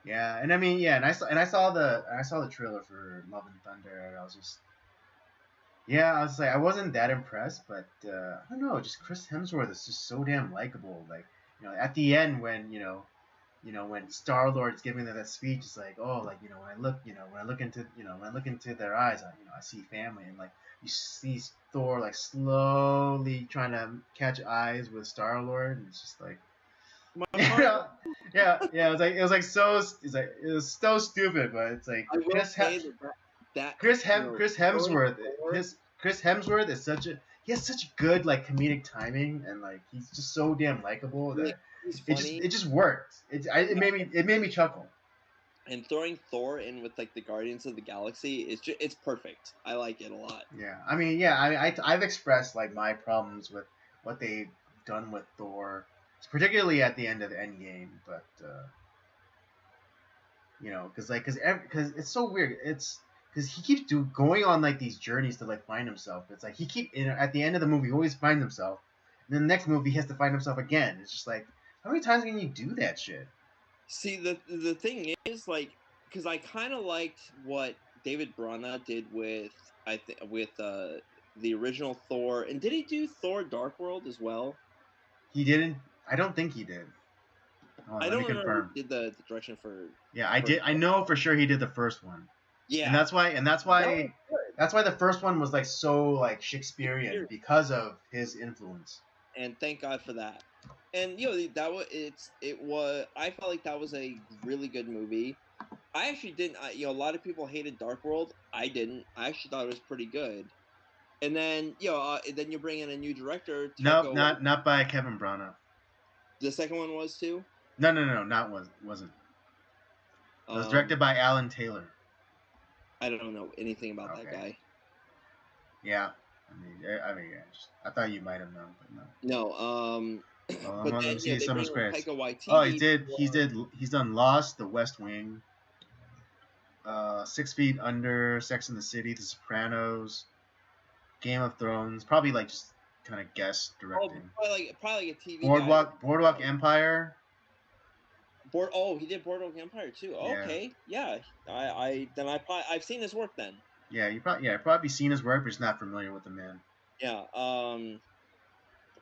Yeah, and I mean, and I saw the trailer for Love and Thunder, and I was just, I was like, I wasn't that impressed, but I don't know, just Chris Hemsworth is just so damn likable. Like, at the end when when Star-Lord's giving that speech, it's like, oh, like when I look into their eyes, I see family, and like you see Thor like slowly trying to catch eyes with Star-Lord, and it's just like. Yeah. It was so stupid, but it's like Chris Hemsworth is he has such good like comedic timing, and like he's just so damn likable that it just worked. It made me chuckle. And throwing Thor in with like the Guardians of the Galaxy it's perfect. I like it a lot. Yeah, I mean, I've expressed like my problems with what they've done with Thor, particularly at the end of the Endgame, but because it's so weird. It's because he keeps going on like these journeys to like find himself. It's like at the end of the movie he always finds himself, and then the next movie he has to find himself again. It's just like, how many times can you do that shit? See, the thing is, like, because I kind of liked what David Brana did with the original Thor, and did he do Thor: Dark World as well? He didn't. I don't think he did. I don't remember if he did the direction for. Yeah, I did. I know for sure he did the first one. Yeah, and that's why the first one was like so like Shakespearean because of his influence. And thank God for that. And that was I felt like that was a really good movie. I actually didn't. A lot of people hated Dark World. I didn't. I actually thought it was pretty good. And then then you bring in a new director. No, not by Kevin Branagh. The second one was too. No, wasn't. It was directed by Alan Taylor. I don't know anything about that guy. Yeah, I thought you might have known, but no. No. But then see some of his credits. Oh, he's done Lost, The West Wing, 6 Feet Under, Sex and the City, The Sopranos, Game of Thrones. Probably like just kind of guest directing. Probably like a TV. Boardwalk Empire. He did Boardwalk Empire too. Okay, yeah. I've seen his work then. Yeah, you probably seen his work, but just not familiar with the man. Yeah.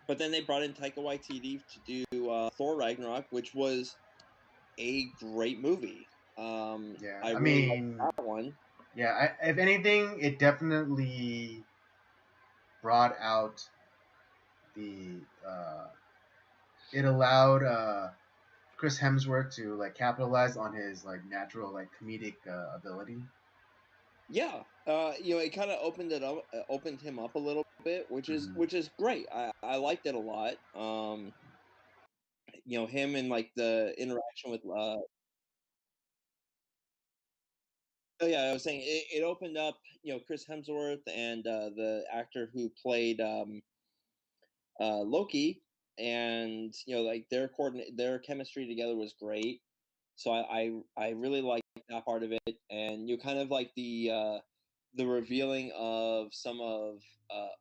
But then they brought in Taika Waititi to do Thor Ragnarok, which was a great movie. I mean liked that one. Yeah, if anything, it definitely brought out the. It allowed Chris Hemsworth to like capitalize on his like natural like comedic ability. Yeah, it kind of opened him up a little bit, which is great. I liked it a lot. Him and like the interaction with. Oh yeah, I was saying it opened up, Chris Hemsworth and the actor who played Loki, and like their chemistry together was great. So I really liked that part of it, and kind of like the revealing of some of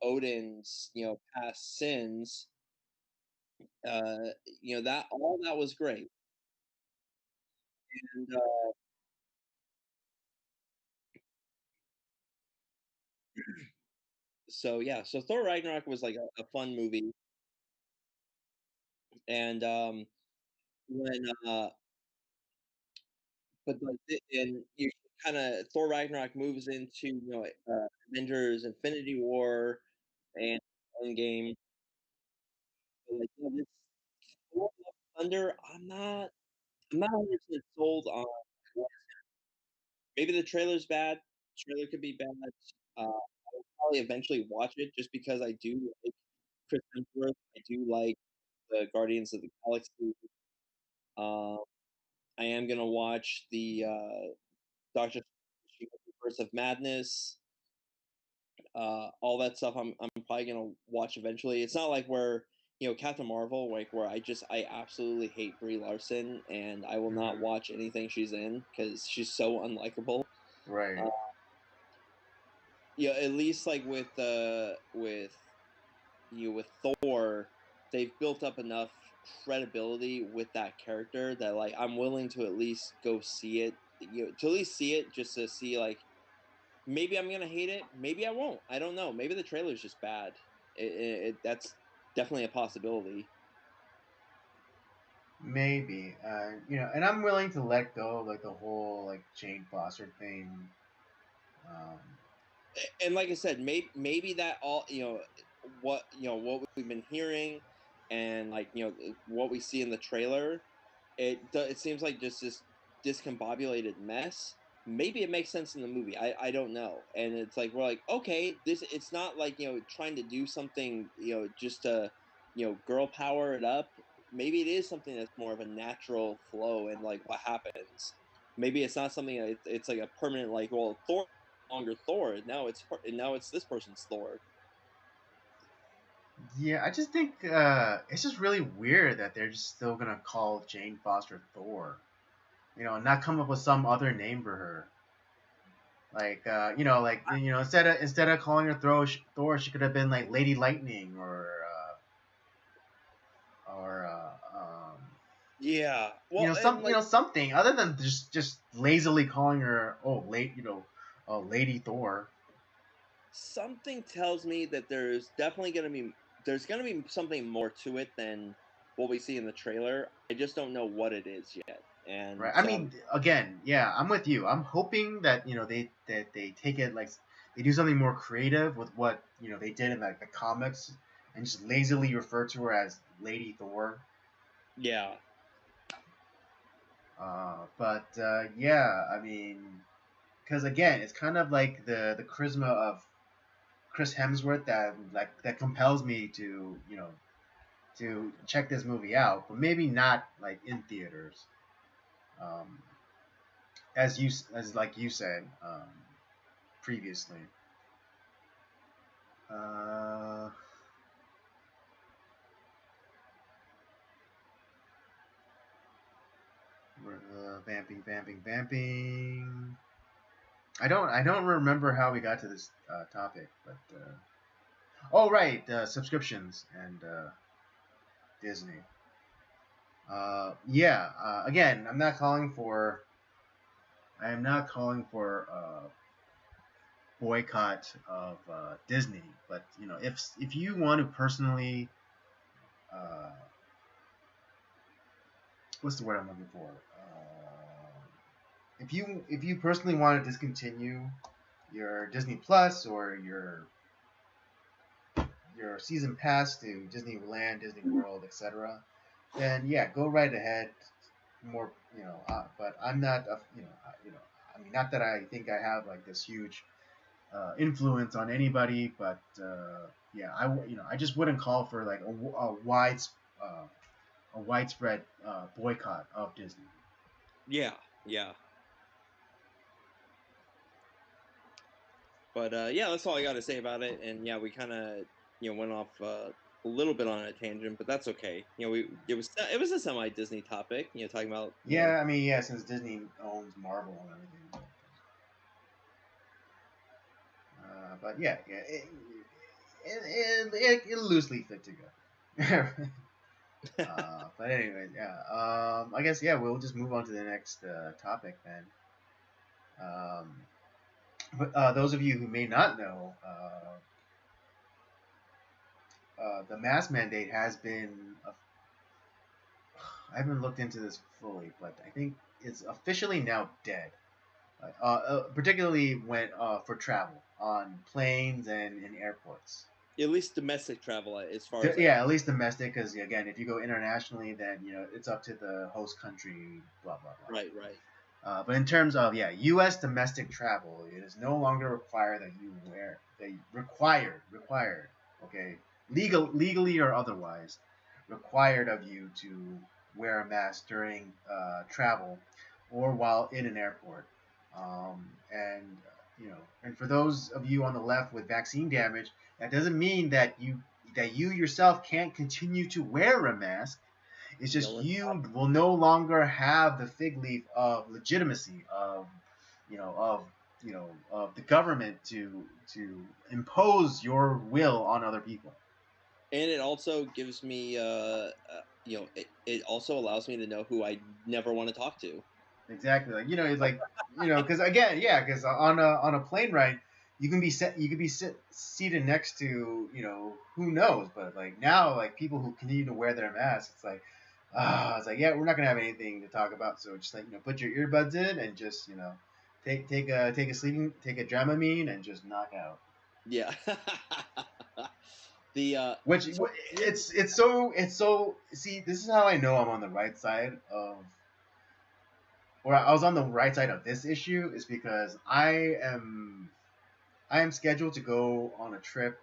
Odin's past sins. That all that was great, and so Thor Ragnarok was like a fun movie, and when but like and you kind of Thor Ragnarok moves into Avengers Infinity War and Endgame. Like this Thor Love and Thunder, I'm not 100% sold on. Maybe the trailer's bad. The trailer could be bad. I will probably eventually watch it just because I do like Chris Hemsworth. I do like the Guardians of the Galaxy. Um, I am gonna watch the Doctor Strange Multiverse of Madness. All that stuff I'm probably gonna watch eventually. It's not like where Captain Marvel, like where I absolutely hate Brie Larson and I will not watch anything she's in because she's so unlikable. Right. At least like with Thor, they've built up enough credibility with that character that like I'm willing to at least go see it. To at least see it just to see like maybe I'm gonna hate it, maybe I won't. I don't know. Maybe the trailer's just bad. That's definitely a possibility. Maybe, and I'm willing to let go of like the whole like Jane Foster thing. And like I said, maybe that all what we've been hearing, and like what we see in the trailer, it seems like just this discombobulated mess. Maybe it makes sense in the movie. I don't know. And it's like we're like, okay, it's not like trying to do something just to girl power it up. Maybe it is something that's more of a natural flow and like what happens. Maybe it's not something that it's like a permanent like Thor longer Thor. Now it's this person's Thor. Yeah, I just think it's just really weird that they're just still gonna call Jane Foster Thor, and not come up with some other name for her. Like instead of calling her Thor, she could have been like Lady Lightning yeah, well, something other than just lazily calling her Lady Thor. Something tells me that there's gonna be something more to it than what we see in the trailer. I just don't know what it is yet, And Right. I mean, again, yeah, I'm with you. I'm hoping that they take it like they do something more creative with what they did in like the comics, and just lazily refer to her as Lady Thor. Yeah. But yeah, I mean, because again, it's kind of like the charisma of Chris Hemsworth that compels me to check this movie out, but maybe not like in theaters. Um, as like you said previously. Uh, vamping. I don't remember how we got to this topic, but oh right, subscriptions and Disney. Yeah. Again, I am not calling for boycott of Disney, but if you want to personally, uh, what's the word I'm looking for? If you personally want to discontinue your Disney Plus or your season pass to Disneyland, Disney World, etc., then yeah, go right ahead. More, but I'm not, I mean, not that I think I have like this huge influence on anybody, but yeah, I just wouldn't call for like uh, a widespread boycott of Disney. Yeah. Yeah. But yeah, that's all I got to say about it. And yeah, we kind of went off a little bit on a tangent, but that's okay. It was a semi Disney topic. Talking about Yeah, I mean, yeah, since Disney owns Marvel and everything. But yeah, it loosely fit together. But anyway, yeah. I guess yeah, we'll just move on to the next topic then. Um, but those of you who may not know, the mask mandate has been. I haven't looked into this fully, but I think it's officially now dead. Particularly when for travel on planes and in airports. at least domestic travel, as far as Yeah, at least domestic, because again, if you go internationally, then it's up to the host country. Blah blah blah. Right, right. But in terms of U.S. domestic travel, it is no longer required that you required, okay, legally or otherwise, required of you to wear a mask during travel or while in an airport. And for those of you on the left with vaccine damage, that doesn't mean that you yourself can't continue to wear a mask. It's just you will no longer have the fig leaf of legitimacy of the government to impose your will on other people. And it also gives me, it also allows me to know who I never want to talk to. Exactly, because again, yeah, because on a plane ride, you can be seated next to who knows, but like now like people who continue to wear their masks, it's like yeah, we're not gonna have anything to talk about, so just put your earbuds in and just take a Dramamine and just knock out. Yeah. Which it's so see, this is how I know I'm on the right side of, or I was on the right side of this issue, is because I am scheduled to go on a trip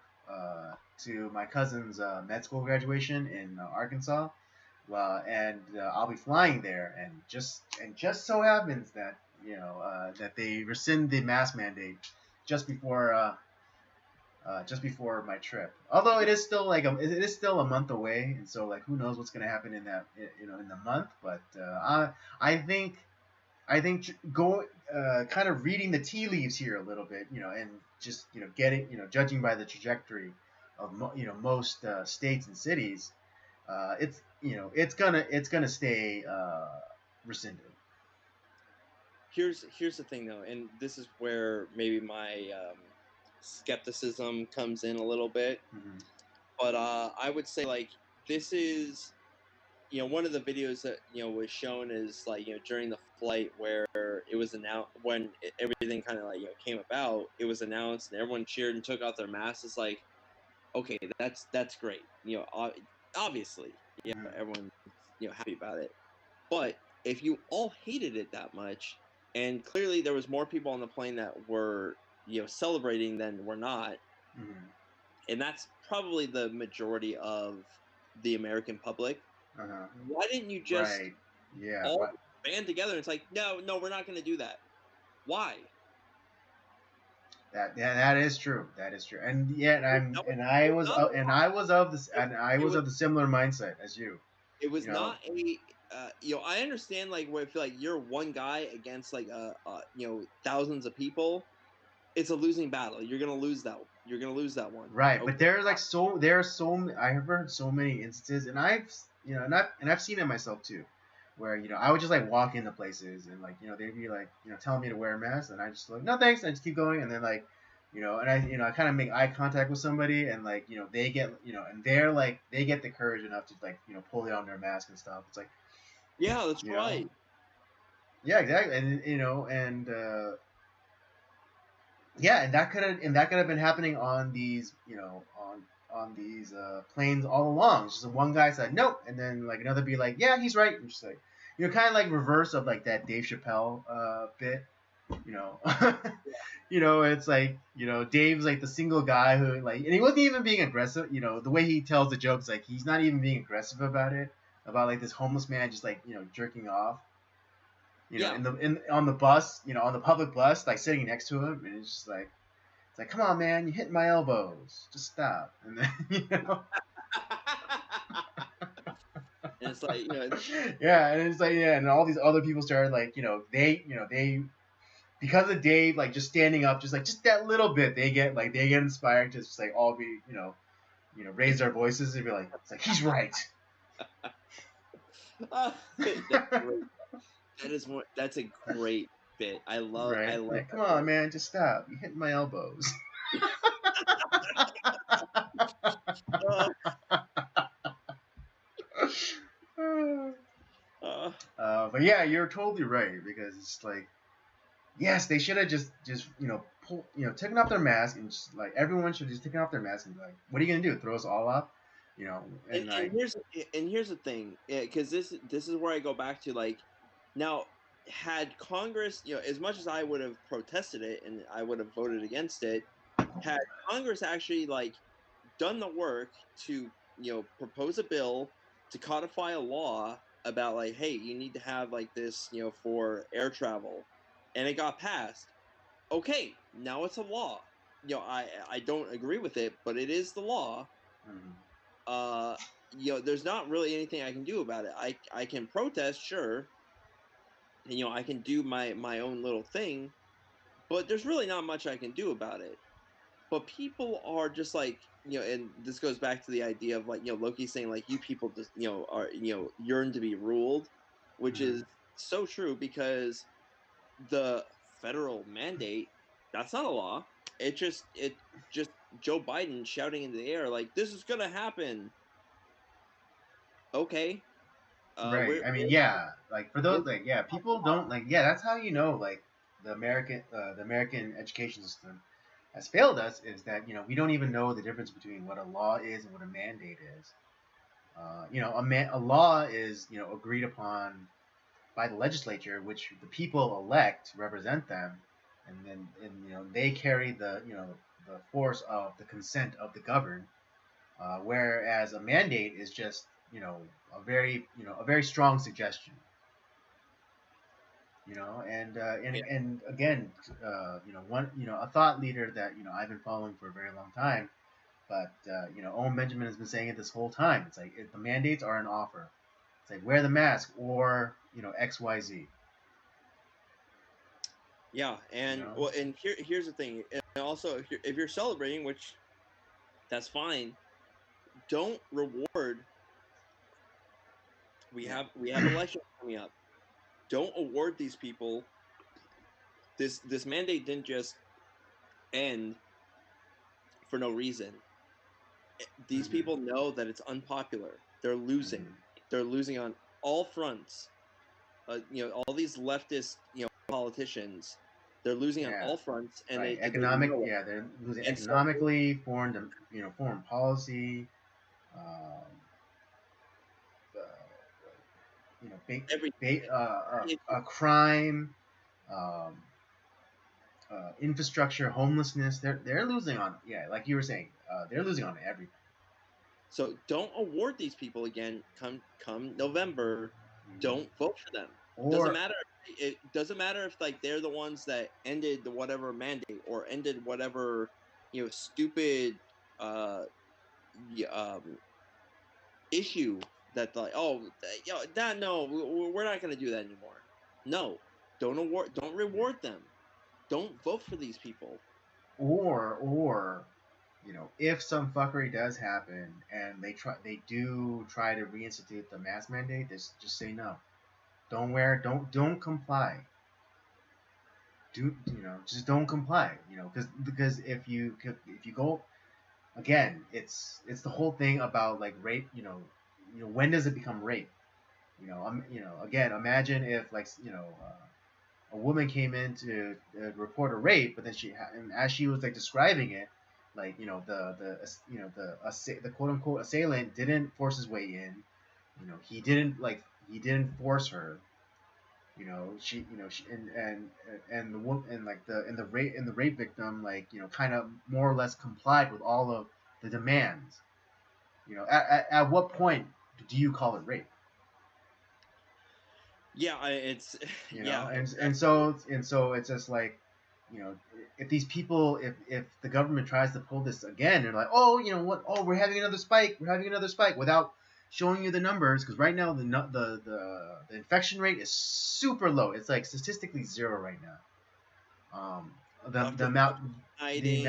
to my cousin's med school graduation in Arkansas. And I'll be flying there, and just so happens that that they rescind the mask mandate just before my trip. Although it is still a month away, and so like who knows what's gonna happen in that in the month. But I think go kind of reading the tea leaves here a little bit, and just getting judging by the trajectory of most states and cities, it's gonna stay rescinded. Here's the thing though, and this is where maybe my skepticism comes in a little bit. Mm-hmm. But I would say like this is one of the videos that was shown is like during the flight where it was announced when everything kind of like came about. It was announced and everyone cheered and took off their masks. It's like, okay, that's great. Obviously, everyone's happy about it. But if you all hated it that much, and clearly there was more people on the plane that were celebrating than were not, and that's probably the majority of the American public. Why didn't you just all band together? It's like, no, we're not going to do that. Why? That is true. That is true. And yet I was of the similar mindset as you. It was not a I understand like where if like you're one guy against like thousands of people, it's a losing battle. You're gonna lose that. You're gonna lose that one. Right, okay. But I have heard so many instances, and I've seen it myself too, where I would just like walk into places and like they'd be like telling me to wear a mask, and I just like no thanks, I just keep going, and then like and I kind of make eye contact with somebody, and like they get and they're like they get the courage enough to like pull down their mask and stuff. It's like yeah, that's right. Yeah, exactly, and yeah, and that could have been happening on these on these planes all along. Just one guy said nope, and then like another be like yeah, he's right, and just like kind of like reverse of like that Dave Chappelle bit. It's like Dave's like the single guy who like, and he wasn't even being aggressive. The way he tells the jokes, like he's not even being aggressive about it. About like this homeless man just like jerking off. On the bus, on the public bus, like sitting next to him, and it's just like, come on, man, you hit my elbows, just stop, and then and it's like yeah, and it's like and all these other people started like they because of Dave like just standing up, just that little bit, they get inspired to just like all be raise their voices and be like, it's like he's right. That's a great bit. I love. Right. I love. Like, come on, man, just stop. You hitting my elbows. But yeah, you're totally right, because it's like, yes, they should have just taken off their mask, and just like everyone should just taken off their mask and be like, what are you gonna do? Throw us all up? And here's the thing, because this is where I go back to like, now, had Congress, as much as I would have protested it and I would have voted against it, had Congress actually like done the work to propose a bill to codify a law about like, hey, you need to have like this for air travel, and it got passed. Okay, now it's a law. I don't agree with it, but it is the law. There's not really anything I can do about it. I can protest, sure, and I can do my own little thing, but there's really not much I can do about it. But people are just like, and this goes back to the idea of like, Loki saying like, you people just are yearn to be ruled, which is so true, because the federal mandate, that's not a law. It just Joe Biden shouting in the air like, this is gonna happen. Okay. Right. I mean, yeah. Like for those, like, yeah, people don't like. Yeah, that's how like the American education system has failed us, is that we don't even know the difference between what a law is and what a mandate is. A law is agreed upon by the legislature, which the people elect to represent them, and then they carry the the force of the consent of the governed. Whereas a mandate is just a very strong suggestion. And again, a thought leader that I've been following for a very long time, but Owen Benjamin has been saying it this whole time. It's like the mandates are an offer. It's like wear the mask or XYZ. Yeah, and well, and here's the thing. And also, if you're celebrating, which that's fine, don't reward. We have elections coming up. Don't award these people. This mandate didn't just end for no reason. These people know that it's unpopular. They're losing. They're losing on all fronts. All these leftist, politicians, they're losing on all fronts, and right. they don't know it. They're losing And so, economically, foreign policy, um, uh, everything. crime, um, infrastructure, homelessness. They're losing on, like you were saying, they're losing on everything. So don't award these people again. Come November, don't vote for them. Doesn't matter. It doesn't matter if like they're the ones that ended the whatever mandate or ended whatever stupid issue that like we're not going to do that anymore. No, don't reward them. Don't vote for these people. Or if some fuckery does happen and they do try to reinstitute the mask mandate, just say no. Don't comply. Just don't comply. Because if you go again, it's the whole thing about like rape. When does it become rape? Again, imagine if like a woman came in to report a rape, but then and as she was like describing it, like the quote unquote assailant didn't force his way in. He didn't force her. She and the woman and like the rape victim kind of more or less complied with all of the demands. At what point do you call it rape? Yeah, it's and so it's just like, if these people, if the government tries to pull this again, they're like, oh, what, oh, we're having another spike, without showing you the numbers, because right now the infection rate is super low. It's like statistically zero right now. The amount the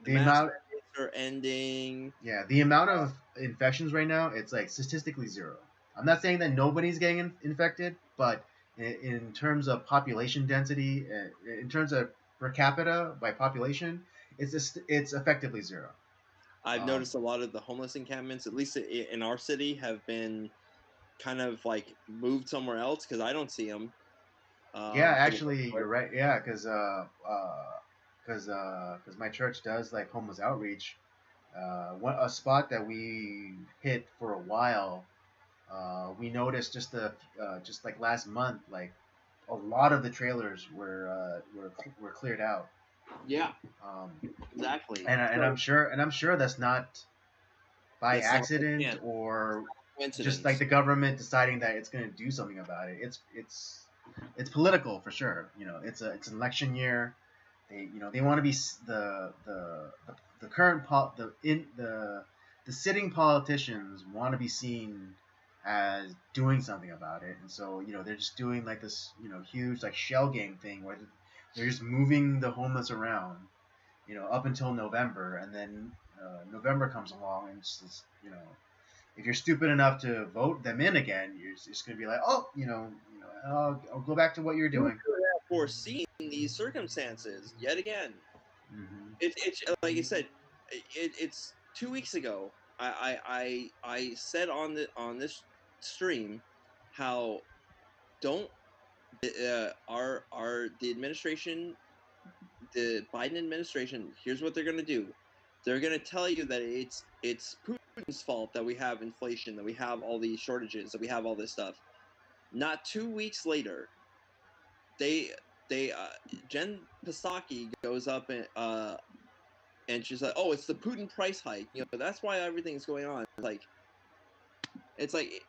amount are ending. Yeah, the amount of infections right now, it's like statistically zero. I'm not saying that nobody's getting infected, but in terms of population density, in terms of per capita by population, it's effectively zero. I've noticed a lot of the homeless encampments, at least in our city, have been kind of like moved somewhere else because I don't see them. Yeah, actually, you're right. Yeah, because my church does like homeless outreach. A spot that we hit for a while, we noticed just like last month, like a lot of the trailers were cleared out. Yeah, exactly. And I'm sure that's not by accident or just like the government deciding that it's going to do something about it. It's political for sure. It's an election year. They want to be the current the sitting politicians want to be seen as doing something about it, and so they're just doing like this huge like shell game thing where they're just moving the homeless around up until November, and then November comes along, and it's just, if you're stupid enough to vote them in again, you're just going to be like, oh, I'll go back to what you're doing. Foreseeing these circumstances yet again. Mm-hmm. It's like I said, it's 2 weeks ago. I said on this stream how the administration, the Biden administration, here's what they're going to do. They're going to tell you that it's Putin's fault that we have inflation, that we have all these shortages, that we have all this stuff. Not 2 weeks later, Jen Psaki goes up and she's like, "Oh, it's the Putin price hike. That's why everything's going on." It's like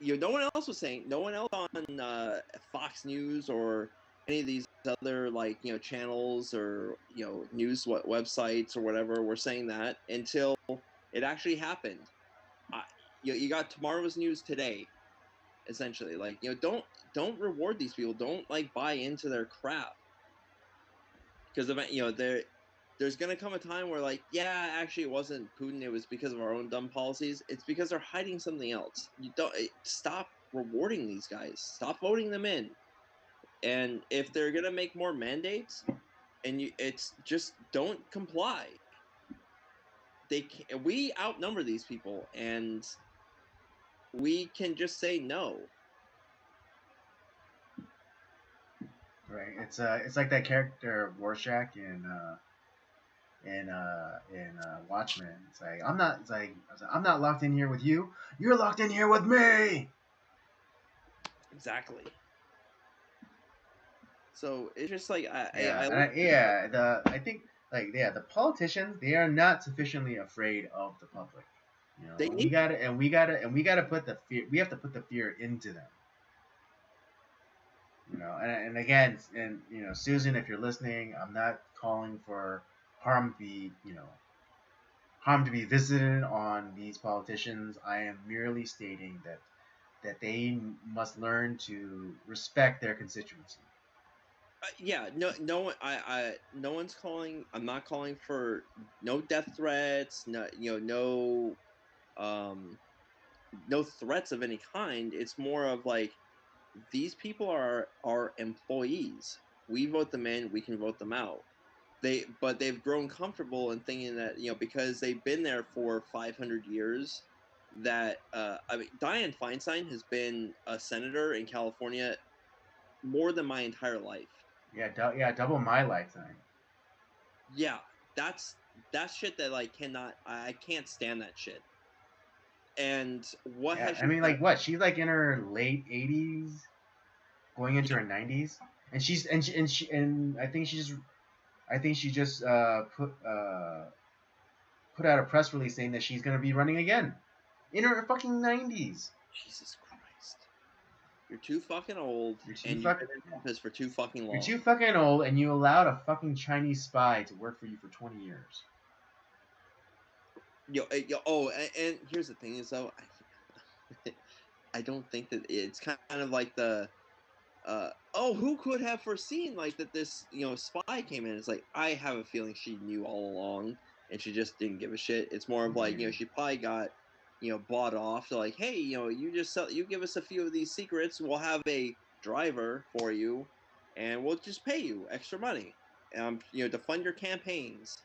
no one else was saying. No one else on Fox News or any of these other channels or news websites or whatever were saying that until it actually happened. You got tomorrow's news today. Essentially, don't reward these people. Don't buy into their crap, because there's gonna come a time where actually it wasn't Putin, it was because of our own dumb policies. It's because they're hiding something else. You don't stop rewarding these guys. Stop voting them in. And if they're gonna make more mandates, it's just don't comply. we outnumber these people, and we can just say no. Right. It's like that character Rorschach in Watchmen. It's like I'm not locked in here with you. You're locked in here with me. Exactly. So it's just like I think the politicians, they are not sufficiently afraid of the public. You know, we gotta put the fear. We have to put the fear into them. You know, and again, and you know, Susan, if you're listening, I'm not calling for harm to be visited on these politicians. I am merely stating that they must learn to respect their constituency. No one's calling. I'm not calling for no death threats. No threats of any kind. It's more of like, these people are our employees. We vote them in. We can vote them out. But they've grown comfortable in thinking that, because they've been there for 500 years. That I mean, Dianne Feinstein has been a senator in California more than my entire life. Yeah, double my lifetime. Yeah, that's shit that like I can't stand that shit. And what has she done? Like what? She's like in her late 80s, going into her 90s, and I think she just put out a press release saying that she's gonna be running again in her fucking 90s. Jesus Christ. You're too fucking old, You've been in office for too fucking long. You're too fucking old, and you allowed a fucking Chinese spy to work for you for 20 years. And here's the thing is, though, I don't think that it's kind of like the, who could have foreseen, like, that this, spy came in? It's like, I have a feeling she knew all along, and she just didn't give a shit. It's more of like, she probably got, bought off to like, hey, you give us a few of these secrets, we'll have a driver for you, and we'll just pay you extra money, to fund your campaigns.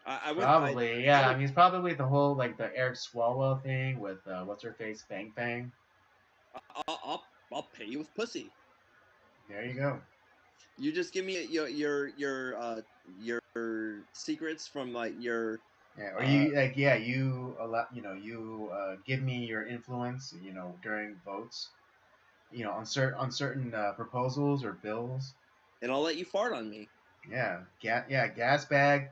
Probably, yeah. I mean, it's probably the whole like the Eric Swalwell thing with what's her face, Bang Bang. I'll pay you with pussy. There you go. You just give me your secrets from like your. Yeah, or you give me your influence, during votes, on certain proposals or bills. And I'll let you fart on me. Yeah, gas bag,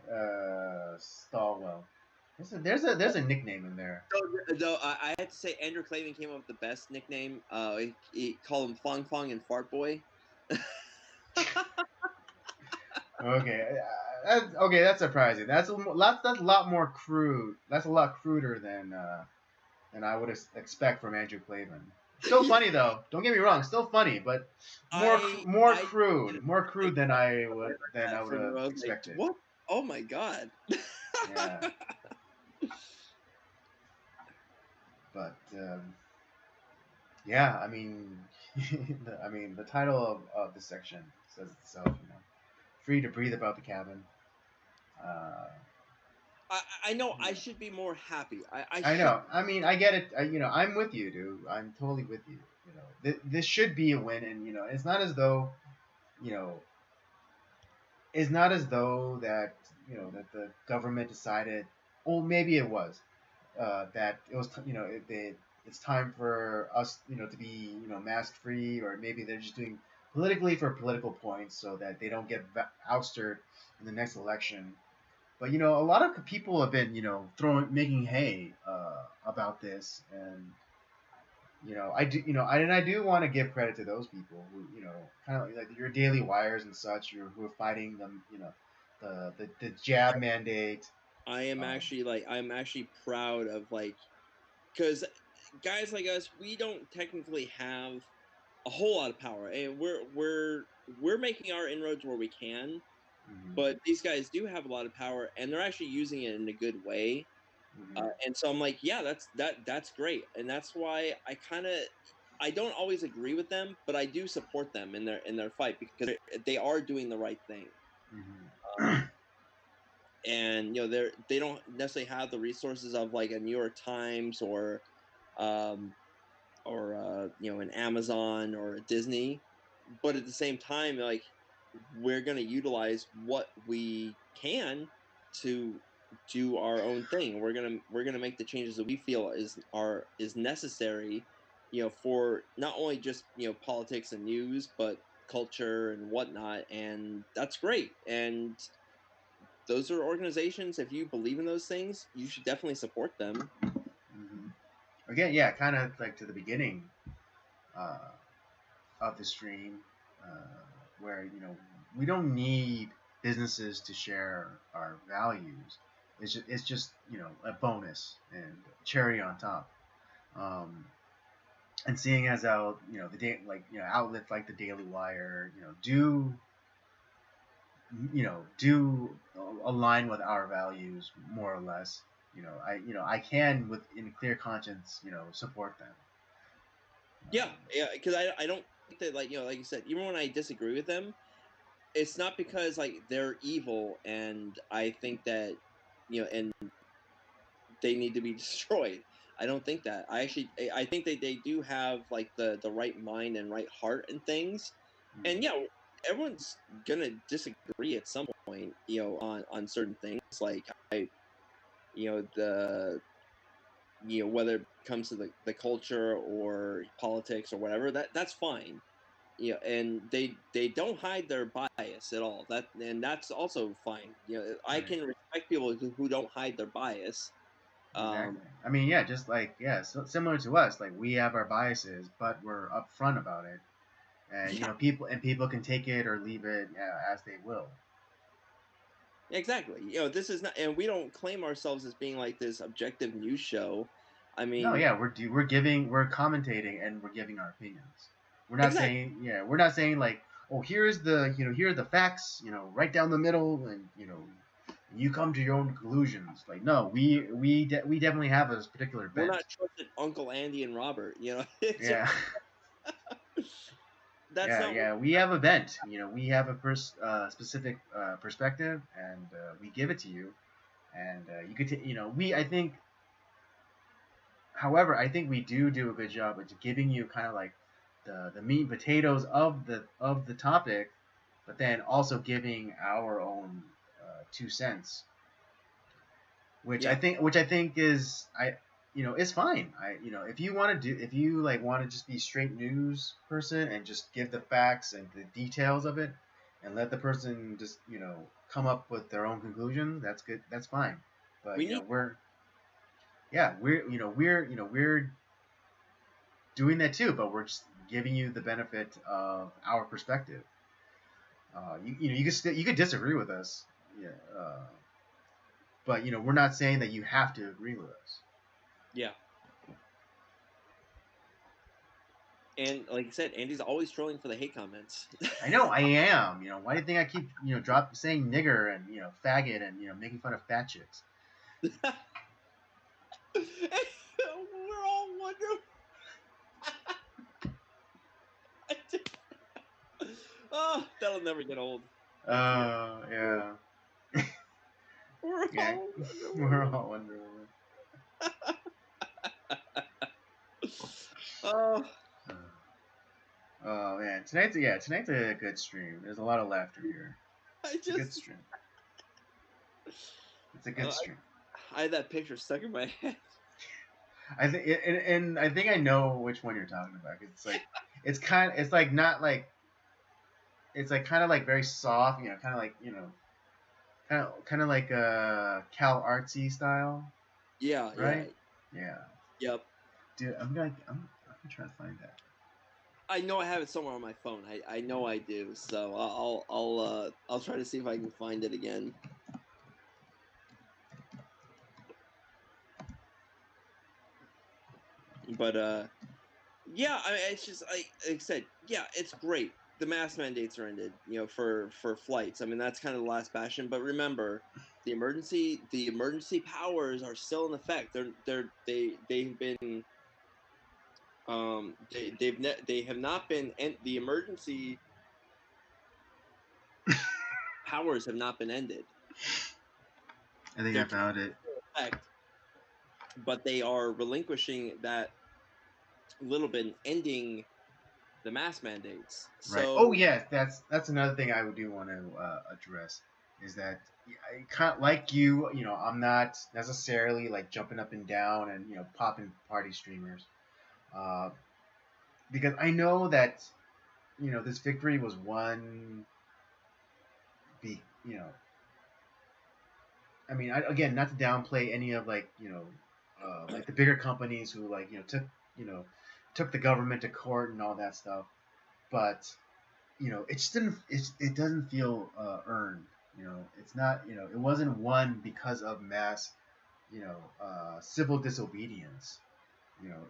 Stallwell. There's a nickname in there. Though I had to say, Andrew Clavin came up with the best nickname. He called him Fong Fong and Fart Boy. Okay, that's surprising. That's a lot more crude. That's a lot cruder than I would expect from Andrew Clavin. Still funny though. Don't get me wrong. Still funny, but more crude than I would have expected. What? Oh my god. Yeah. But yeah, I mean, the title of this section says itself. Free to breathe about the cabin. I know I should be more happy. I know. I mean, I get it. I'm with you, dude. I'm totally with you. This should be a win, and it's not as though, it's not as though that that the government decided. Well, maybe it was that it was. It's time for us, to be mask free, or maybe they're just doing politically for political points so that they don't get ousted in the next election. But a lot of people have been making hay about this, and I do want to give credit to those people who kind of like your Daily Wires and such who are fighting them, the jab mandate. I'm actually proud of, like, because guys like us, we don't technically have a whole lot of power, and we're making our inroads where we can. Mm-hmm. But these guys do have a lot of power, and they're actually using it in a good way. Mm-hmm. And so I'm like, yeah, that's great, and that's why I don't always agree with them, but I do support them in their fight because they are doing the right thing. Mm-hmm. and they don't necessarily have the resources of like a New York Times or an Amazon or a Disney, but at the same time, like, we're going to utilize what we can to do our own thing. We're going to make the changes that we feel is necessary, for not only just, politics and news, but culture and whatnot. And that's great. And those are organizations, if you believe in those things, you should definitely support them. Mm-hmm. Again, yeah, kind of like to the beginning of the stream, where we don't need businesses to share our values. It's just a bonus and cherry on top. Um, and seeing as how the day like outlets like the Daily Wire do align with our values more or less. I can with in clear conscience support them. Yeah, because I don't think that, like, like you said, even when I disagree with them, it's not because like they're evil and I think that, and they need to be destroyed. I don't think that. I think that they do have like the right mind and right heart and things. And yeah, everyone's gonna disagree at some point, on certain things. Like the whether it comes to the culture or politics or whatever, that's fine. And they don't hide their bias at all. That's also fine. I Right. can respect people who don't hide their bias. Exactly. I mean, yeah, just like so similar to us, like we have our biases, but we're upfront about it, and Yeah, people can take it or leave it as they will. exactly. This is not, and we don't claim ourselves as being like this objective news show. I No, mean, yeah, we're commentating and we're giving our opinions. exactly. We're not saying like, oh, here's the here are the facts, right down the middle, and you come to your own conclusions. Like, no, we definitely have a particular We're bent. not trusting Uncle Andy and Robert. It's Yeah. that's Yeah, not what. yeah, we have a bent. We have a specific perspective, and we give it to you. And you could, I think, however, I think we do a good job of giving you kind of like the meat and potatoes of the topic, but then also giving our own 2 cents, Yeah, which I think is is fine. If you like want to just be straight news person and just give the facts and the details of it, and let the person just come up with their own conclusion, that's good. That's fine. But we need. we're doing that too, but we're just giving you the benefit of our perspective. You could disagree with us, yeah, but we're not saying that you have to agree with us. Yeah. And like I said, Andy's always trolling for the hate comments. I know I am. Why do you think I keep saying nigger and faggot and making fun of fat chicks? We're all wondering. Oh, that'll never get old. Yeah. We're Yeah. all We're all Wonder Woman. Oh. Oh man, tonight's a good stream. There's a lot of laughter here. It's a good stream. It's a good stream. I had that picture stuck in my head. I think, and I think I know which one you're talking about. It's like, it's like not like, it's like kind of like very soft, kind of like kind of like a Cal artsy style. Yeah, right? Yeah. Yep. Dude, I'm gonna try to find that. I know I have it somewhere on my phone. I know I do. So I'll try to see if I can find it again. But yeah, I mean, it's just like I said, yeah, it's great. The mask mandates are ended, for flights. I mean, that's kind of the last bastion. But remember, the emergency powers are still in effect. They've been they have not been, and the emergency powers have not been ended. I think I found it. Effect, but they are relinquishing that little bit and ending the mask mandates. Right. So Oh yeah, that's another thing I do want to address is that I can't like you know I'm not necessarily like jumping up and down and popping party streamers, uh, because I know that this victory was won. Be I mean again, not to downplay any of like like the bigger companies who like you know took the government to court and all that stuff, but it just didn't. It doesn't feel earned. It's not. It wasn't won because of mass. Civil disobedience.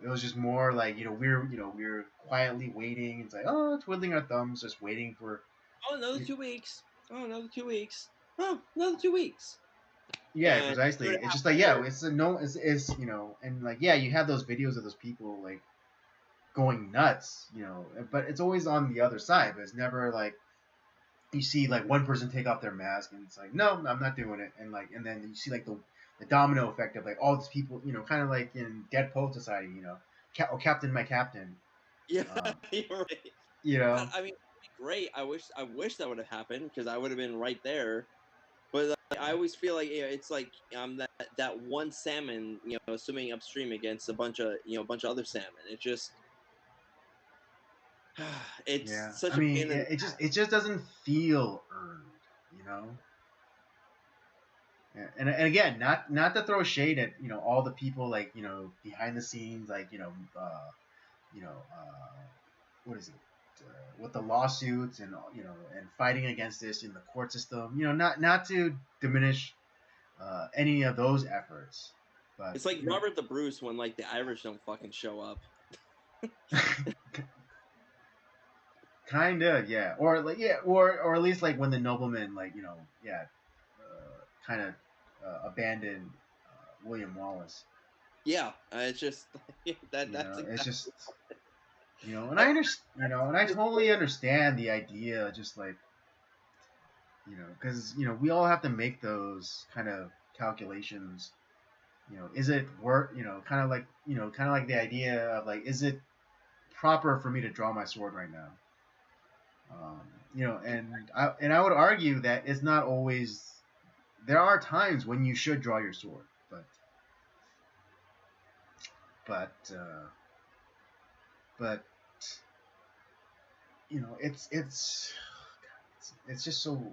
It was just more like we're quietly waiting. It's like twiddling our thumbs, just waiting for. another 2 weeks. Oh, another 2 weeks. Oh, another 2 weeks. Yeah, And precisely. It's just like it's a no. It's and like you have those videos of those people like going nuts. But it's always on the other side. But it's never like you see like one person take off their mask and it's like no, I'm not doing it, and then you see like the domino effect of like all these people, kind of like in Dead Poet Society, Captain my Captain. Yeah, you're right. You know. I mean, great. I wish that would have happened because I would have been right there. But I always feel like it's like that one salmon, swimming upstream against a bunch of other salmon. It just it's Yeah, such I a mean, pain in the it just doesn't feel earned. Yeah. And again, not to throw shade at all the people like behind the scenes like you know what is it with the lawsuits and and fighting against this in the court system. Not to diminish any of those efforts, but It's like Robert the Bruce when like the Irish don't fucking show up. kind of, yeah, or like or at least like when the nobleman like kind of abandoned William Wallace. Yeah, it's just that's It's exactly. just and I understand, and I totally understand the idea, just like because we all have to make those kind of calculations. Is it worth? Kind of like the idea of like, is it proper for me to draw my sword right now? And I would argue that it's not always. There are times when you should draw your sword, but but it's just so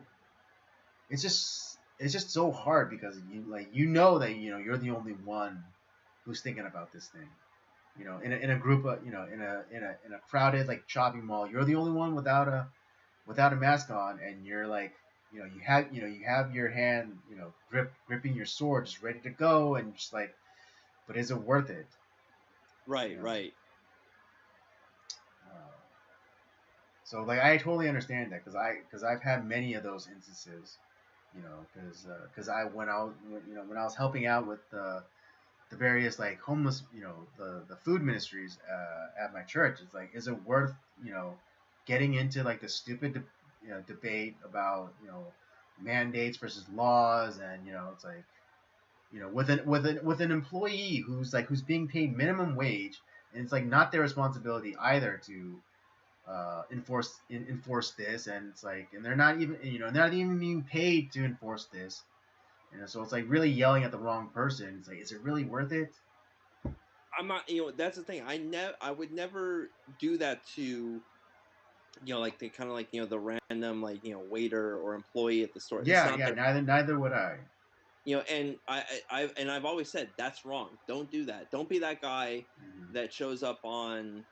it's just so hard because that you're the only one who's thinking about this thing. In a group of in a crowded like shopping mall, you're the only one without a mask on, and you're like you have your hand gripping your sword, just ready to go, and just like, but is it worth it? Right, right. Uh, so like I totally understand that because I've had many of those instances, because I when I was helping out with the various like homeless the food ministries at my church. It's like, is it worth getting into like the stupid debate about mandates versus laws, and it's like with an employee who's being paid minimum wage, and it's like not their responsibility either to enforce this, and it's like, and they're not even not even being paid to enforce this. So it's like really yelling at the wrong person. It's like, is it really worth it? I'm not. That's the thing. I would never do that to like the kind of like the random like waiter or employee at the store. It's Yeah, not yeah. their. Neither would I. And I've always said that's wrong. Don't do that. Don't be that guy that shows up on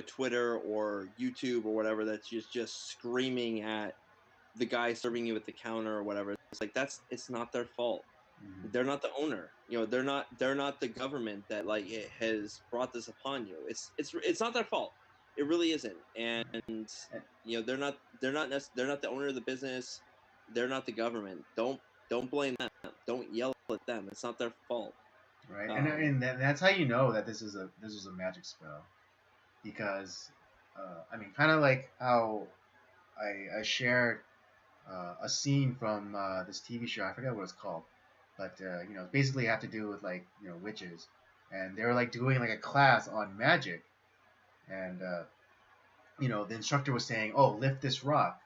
Twitter or YouTube or whatever that's just screaming at the guy serving you at the counter or whatever. It's like it's not their fault. They're not the owner. They're not the government that like it has brought this upon you. It's not their fault. It really isn't. And they're not the owner of the business. They're not the government. Don't blame them. Don't yell at them. It's not their fault. Right, and that's how you know that this is a magic spell, because I mean, kind of like how I shared a scene from this TV show. I forget what it's called. but basically have to do with like witches, and they were like doing like a class on magic, and the instructor was saying, "Oh, lift this rock,"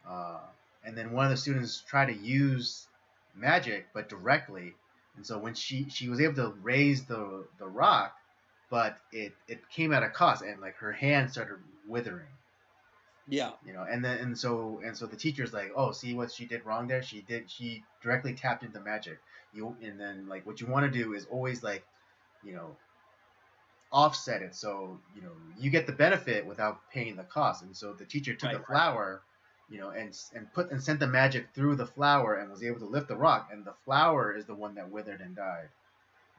uh, and then one of the students tried to use magic, but directly, and so when she was able to raise the rock, but it came at a cost, and like her hand started withering. Yeah. And so the teacher's like, oh, see what she did wrong there? She directly tapped into magic. And then like what you want to do is always like, you know, offset it so you get the benefit without paying the cost. And so the teacher took a flower, and sent the magic through the flower and was able to lift the rock, and the flower is the one that withered and died.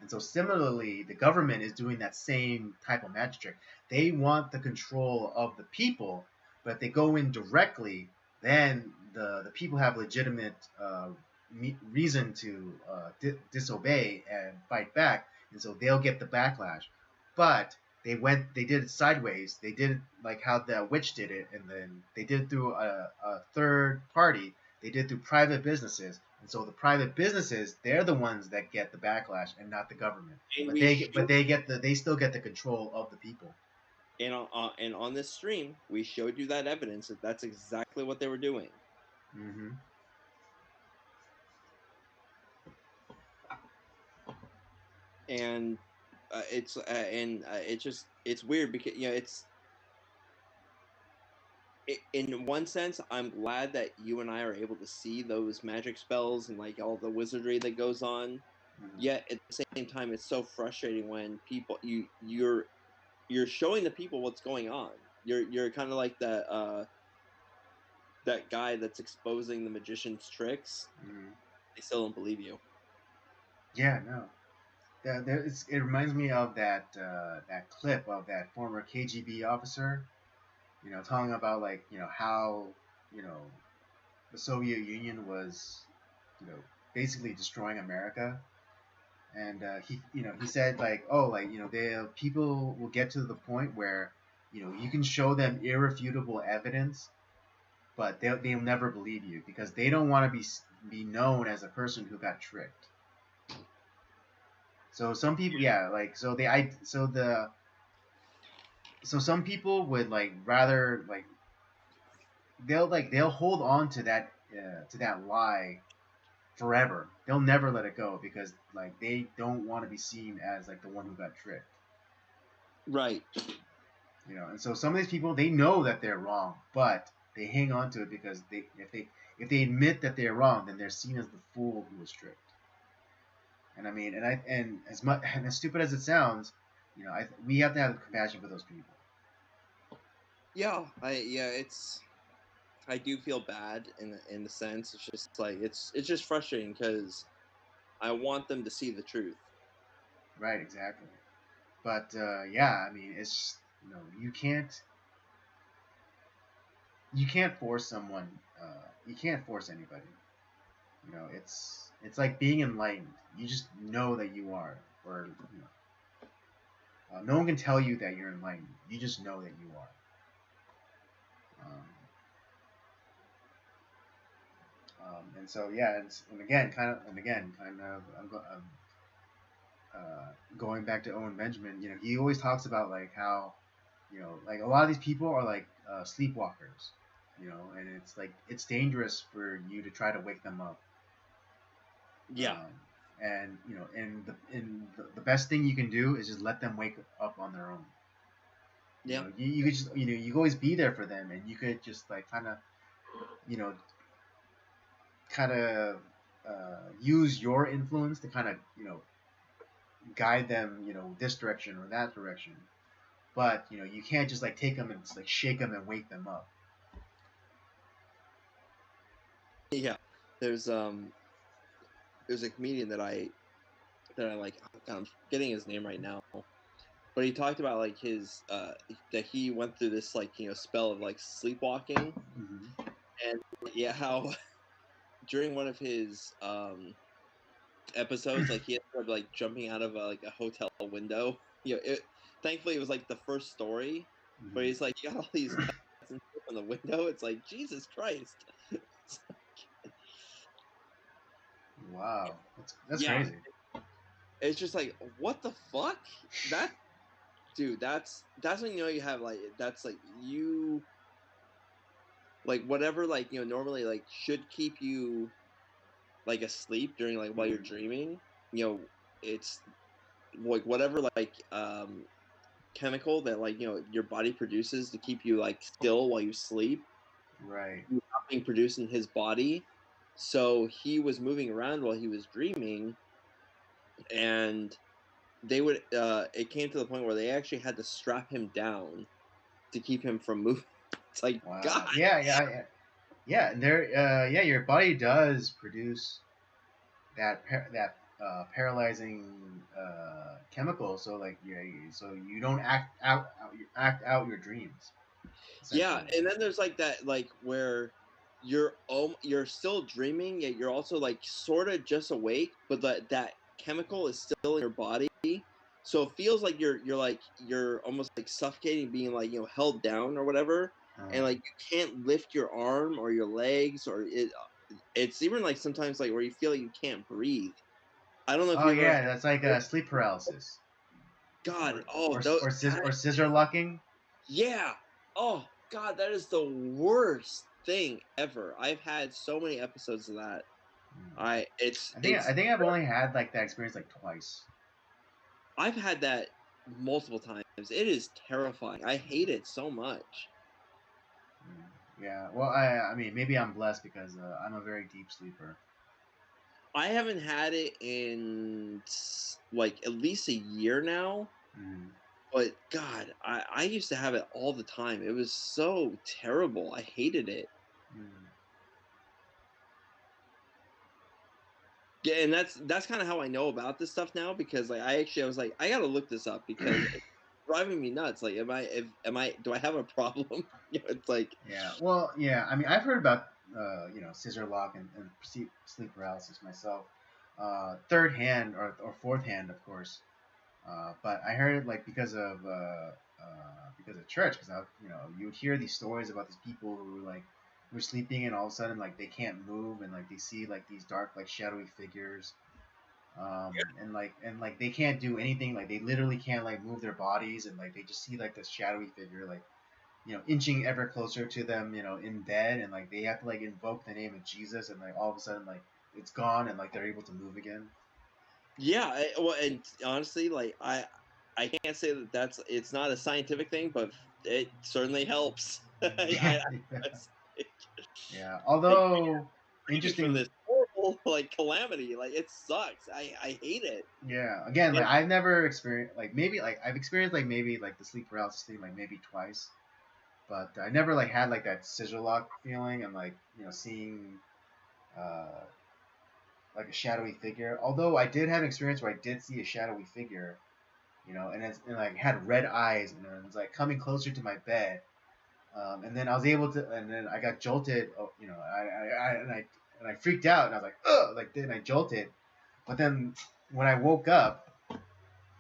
And so similarly, the government is doing that same type of magic trick. They want the control of the people, but if they go in directly, then the people have legitimate reason to disobey and fight back, and so they'll get the backlash. But they did it sideways. They did it like how the witch did it, and then they did it through a third party. They did it through private businesses. And so the private businesses, they're the ones that get the backlash and not the government. They still get the control of the people. And on this stream, we showed you that evidence that that's exactly what they were doing. Mm-hmm. And it's weird because in one sense, I'm glad that you and I are able to see those magic spells and like all the wizardry that goes on. Mm-hmm. Yet at the same time, it's so frustrating when people you're showing the people what's going on. You're kind of like that guy that's exposing the magician's tricks. Mm-hmm. They still don't believe you. Yeah, no. It reminds me of that clip of that former KGB officer, talking about like how the Soviet Union was basically destroying America, and he said like, oh, like the people will get to the point where you can show them irrefutable evidence, but they'll never believe you because they don't want to be known as a person who got tricked. So some people, yeah, like so some people would like rather like they'll hold on to that lie forever. They'll never let it go because like they don't want to be seen as like the one who got tricked. Right. And so some of these people, they know that they're wrong, but they hang on to it because if they admit that they're wrong, then they're seen as the fool who was tricked. And I mean, and as stupid as it sounds, we have to have compassion for those people. Yeah, I do feel bad in the sense. It's just like it's just frustrating because I want them to see the truth. Right, exactly. But yeah, I mean, it's you can't force someone. You can't force anybody. It's like being enlightened. You just know that you are, or no one can tell you that you're enlightened. You just know that you are. And so yeah, and again, I'm going back to Owen Benjamin. He always talks about like how, like a lot of these people are like sleepwalkers, and it's like it's dangerous for you to try to wake them up. Yeah. And the best thing you can do is just let them wake up on their own. Yeah. You could just you could always be there for them, and you could just like kind of use your influence to kind of guide them this direction or that direction. But you can't just like take them and just, like shake them and wake them up. Yeah, there's a comedian that I like. I'm getting his name right now, but he talked about like his that he went through this like spell of like sleepwalking, mm-hmm. And yeah, how during one of his episodes, like he ended up like jumping out of a hotel window. Thankfully it was like the first story, mm-hmm. But he's like, you got all these cuts and stuff on the window. It's like Jesus Christ. Wow, that's Yeah, crazy. it's just like, what the fuck? That dude, that's when you know you have like that's like you like whatever like normally like should keep you like asleep during like while you're dreaming. It's like whatever like chemical that like your body produces to keep you like still while you sleep. Right. Not being produced in his body, so he was moving around while he was dreaming, and they would it came to the point where they actually had to strap him down to keep him from moving. It's like, Wow. God. Yeah. There. Yeah. Your body does produce that paralyzing chemical. So like, yeah. So you don't act out your dreams. Yeah, Essentially. and then there's like that like where you're still dreaming, yet you're also like sort of just awake, but that chemical is still in your body. So it feels like you're almost like suffocating, being like held down or whatever, and like you can't lift your arm or your legs, or it's even like sometimes like where you feel like you can't breathe. I don't know if Oh you've ever yeah, that's like sleep paralysis, God, or or that, or scissor locking. yeah. Oh God, that is the worst thing ever. I've had so many episodes of that. I it's I it's think I've only had like that experience like twice. I've had that multiple times. It is terrifying. I hate it so much. Yeah. Well, I mean maybe I'm blessed because I'm a very deep sleeper. I haven't had it in like at least a year now. Mm. But God, I used to have it all the time. It was so terrible. I hated it. Mm. Yeah, and that's kind of how I know about this stuff now, because like I was like I gotta look this up because it's driving me nuts. Like, am I do I have a problem? It's like Yeah. Well, yeah. I mean, I've heard about scissor lock and sleep paralysis myself, third hand or fourth hand, of course. But I heard it like because of church, because you would hear these stories about these people who were sleeping and all of a sudden like they can't move and like they see like these dark like shadowy figures, and like they can't do anything, like they literally can't like move their bodies, and like they just see like this shadowy figure like inching ever closer to them, in bed, and like they have to like invoke the name of Jesus, and like all of a sudden like it's gone, and like they're able to move again. yeah. Well, and honestly, like I can't say that it's not a scientific thing, but it certainly helps. Yeah. Like Although saving from interesting. this horrible like calamity. Like it sucks. I hate it. Yeah. Again, like It I've never experienced like maybe like I've experienced like maybe like the sleep paralysis thing like maybe twice, but I never like had like that scissor lock feeling and like seeing uh like a shadowy figure. Although I did have an experience where I did see a shadowy figure, and like had red eyes, and it was like coming closer to my bed. And then I was able to, and then I got jolted. And I freaked out, and I was like, ugh, like then I jolted. But then when I woke up,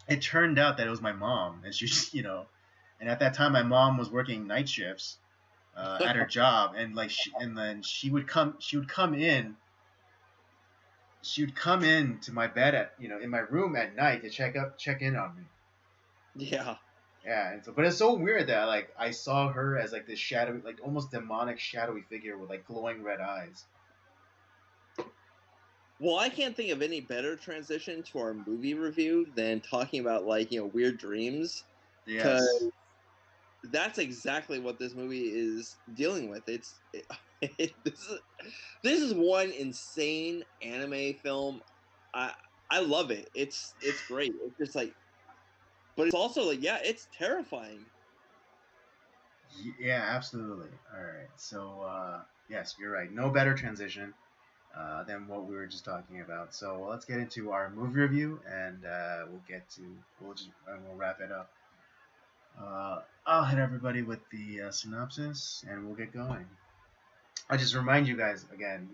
it turned out that it was my mom, and she, and at that time my mom was working night shifts at her job, and and then she would come in to my bed at, in my room at night to check in on me. yeah. Yeah, but it's so weird that like I saw her as like this shadowy, like almost demonic shadowy figure with like glowing red eyes. Well, I can't think of any better transition to our movie review than talking about like weird dreams, because Yes. that's exactly what this movie is dealing with. This is one insane anime film. I I love it. It's great. It's just like, but it's also like, yeah, it's terrifying. Yeah, absolutely. All right. So yes, you're right. No better transition than what we were just talking about. So let's get into our movie review, and we'll wrap it up. I'll hit everybody with the synopsis, and we'll get going. I just remind you guys again,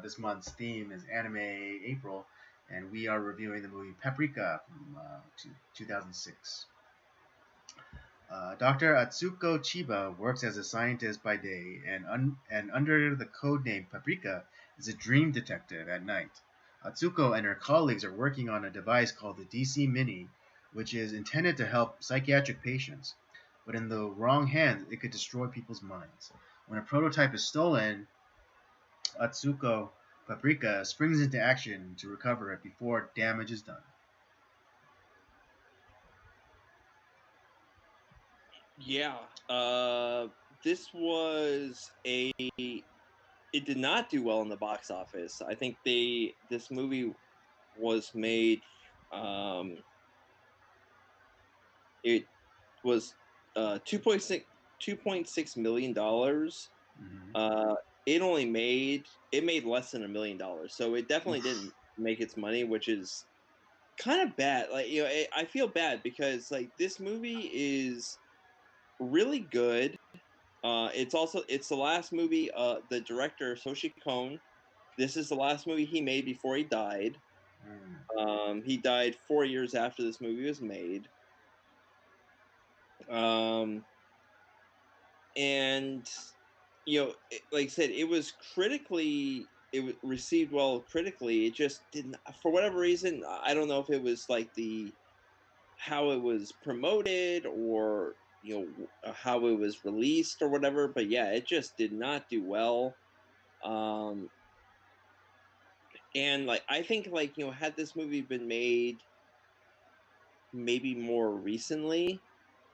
this month's theme is Anime April, and we are reviewing the movie Paprika from 2006. Dr. Atsuko Chiba works as a scientist by day, and under the code name Paprika is a dream detective at night. Atsuko and her colleagues are working on a device called the DC Mini, which is intended to help psychiatric patients. But in the wrong hands, it could destroy people's minds. When a prototype is stolen, Atsuko Paprika springs into action to recover it before damage is done. Yeah. This was a. It did not do well in the box office. I think this movie was made. It was 2.6 million dollars. Mm-hmm. It made less than $1 million, so it definitely didn't make its money, which is kind of bad. Like, I feel bad because like this movie is really good. It's the last movie. The director Soshi Kon. This is the last movie he made before he died. He died 4 years after this movie was made. And like I said, it received well critically. It just didn't, for whatever reason. I don't know if it was like how it was promoted, or how it was released or whatever. But yeah, it just did not do well. And like I think, like, had this movie been made maybe more recently,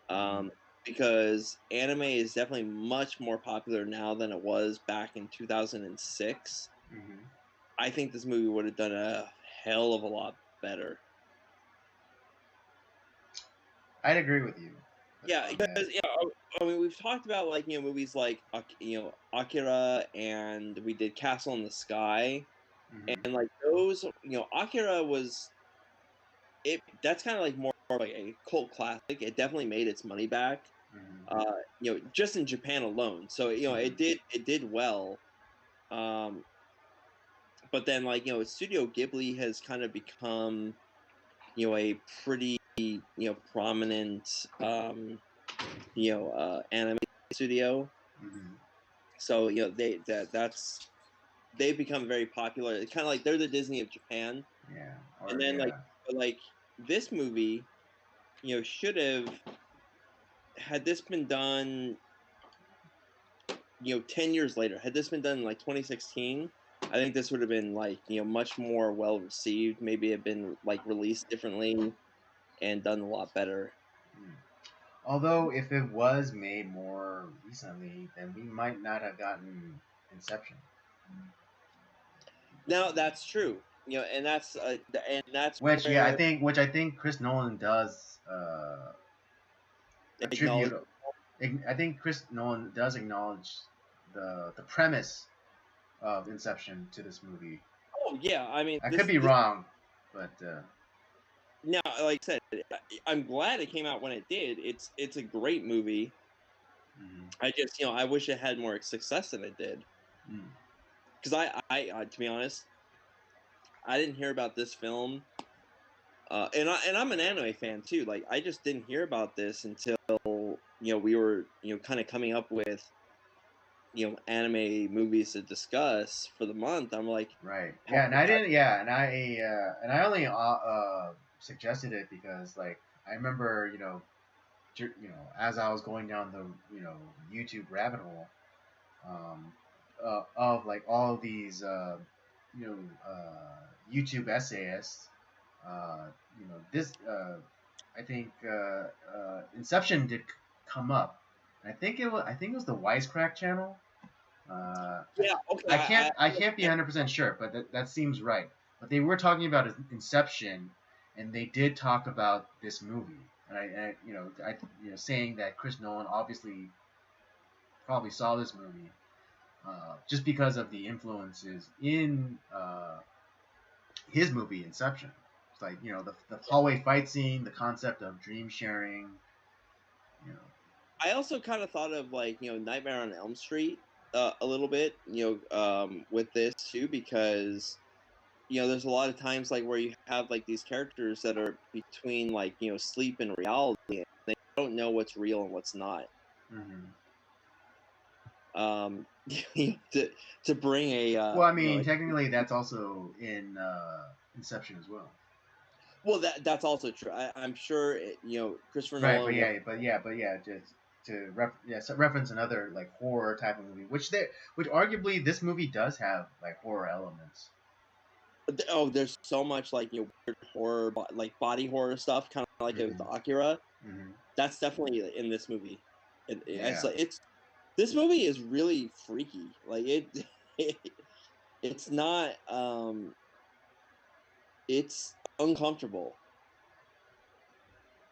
Mm-hmm. because anime is definitely much more popular now than it was back in 2006. Mm-hmm. I think this movie would have done a hell of a lot better. I'd agree with you. Yeah, On that. because I mean, we've talked about, like, movies like Akira, and we did Castle in the Sky, Mm-hmm. and like those, Akira was it. That's kind of like more like a cult classic. It definitely made its money back. Mm-hmm. Just in Japan alone. So Mm-hmm. it did well. But then, like, Studio Ghibli has kind of become a pretty prominent anime studio. Mm-hmm. So they've become very popular. It's kind of like they're the Disney of Japan. Yeah. And Or then, yeah. like this movie, should have, had this been done 10 years later, had this been done in like 2016, I think this would have been like much more well received. Maybe have been like released differently and done a lot better. Although, if it was made more recently, then we might not have gotten Inception. Now that's true, and that's Which, yeah, where which I think Chris Nolan does acknowledge. attribute. I think Chris Nolan does acknowledge the premise of Inception to this movie. Oh yeah, I mean I could this be this wrong, but now, like I said, I'm glad it came out when it did. It's a great movie. mm-hmm. I just I wish it had more success than it did. Mm. Because I to be honest, I didn't hear about this film. And I'm an anime fan too. Like, I just didn't hear about this until we were kind of coming up with anime movies to discuss for the month. I'm like, Right. Yeah, and I didn't. Yeah, and I only suggested it because, like, I remember, as I was going down the YouTube rabbit hole, um, of like all these you know YouTube essayists. This I think Inception did come up. And I think it was the Wisecrack channel. Uh, yeah, okay, I can't be 100% sure, but that seems right. But they were talking about Inception, and they did talk about this movie. And saying that Chris Nolan obviously probably saw this movie just because of the influences in his movie Inception. It's like the hallway fight scene, the concept of dream sharing. You know, I also kind of thought of, like, Nightmare on Elm Street a little bit, with this too, because there's a lot of times, like, where you have like these characters that are between, like, sleep and reality, and they don't know what's real and what's not. mm-hmm. to bring a well, I mean, technically that's also in Inception as well. Well, that's also true. I'm sure Christopher Right, Nolan. but yeah, just to reference another like horror type of movie, which arguably this movie does have like horror elements. Oh, there's so much like weird horror, like body horror stuff, kind of like with Akira. Mm-hmm. That's definitely in this movie. Yeah. It's this movie is really freaky. Like it's not it's uncomfortable.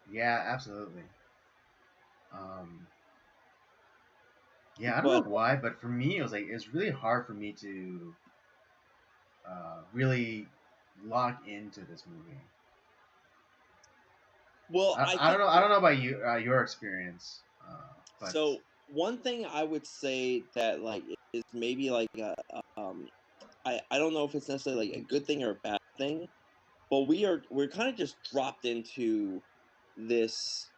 Yeah, absolutely. Yeah, I don't know But why, but for me, it's really hard for me to really lock into this movie. well, I don't know. I don't know about you, your experience, but so one thing I would say that like is maybe like I don't know if it's necessarily like a good thing or a bad thing, but we're kind of just dropped this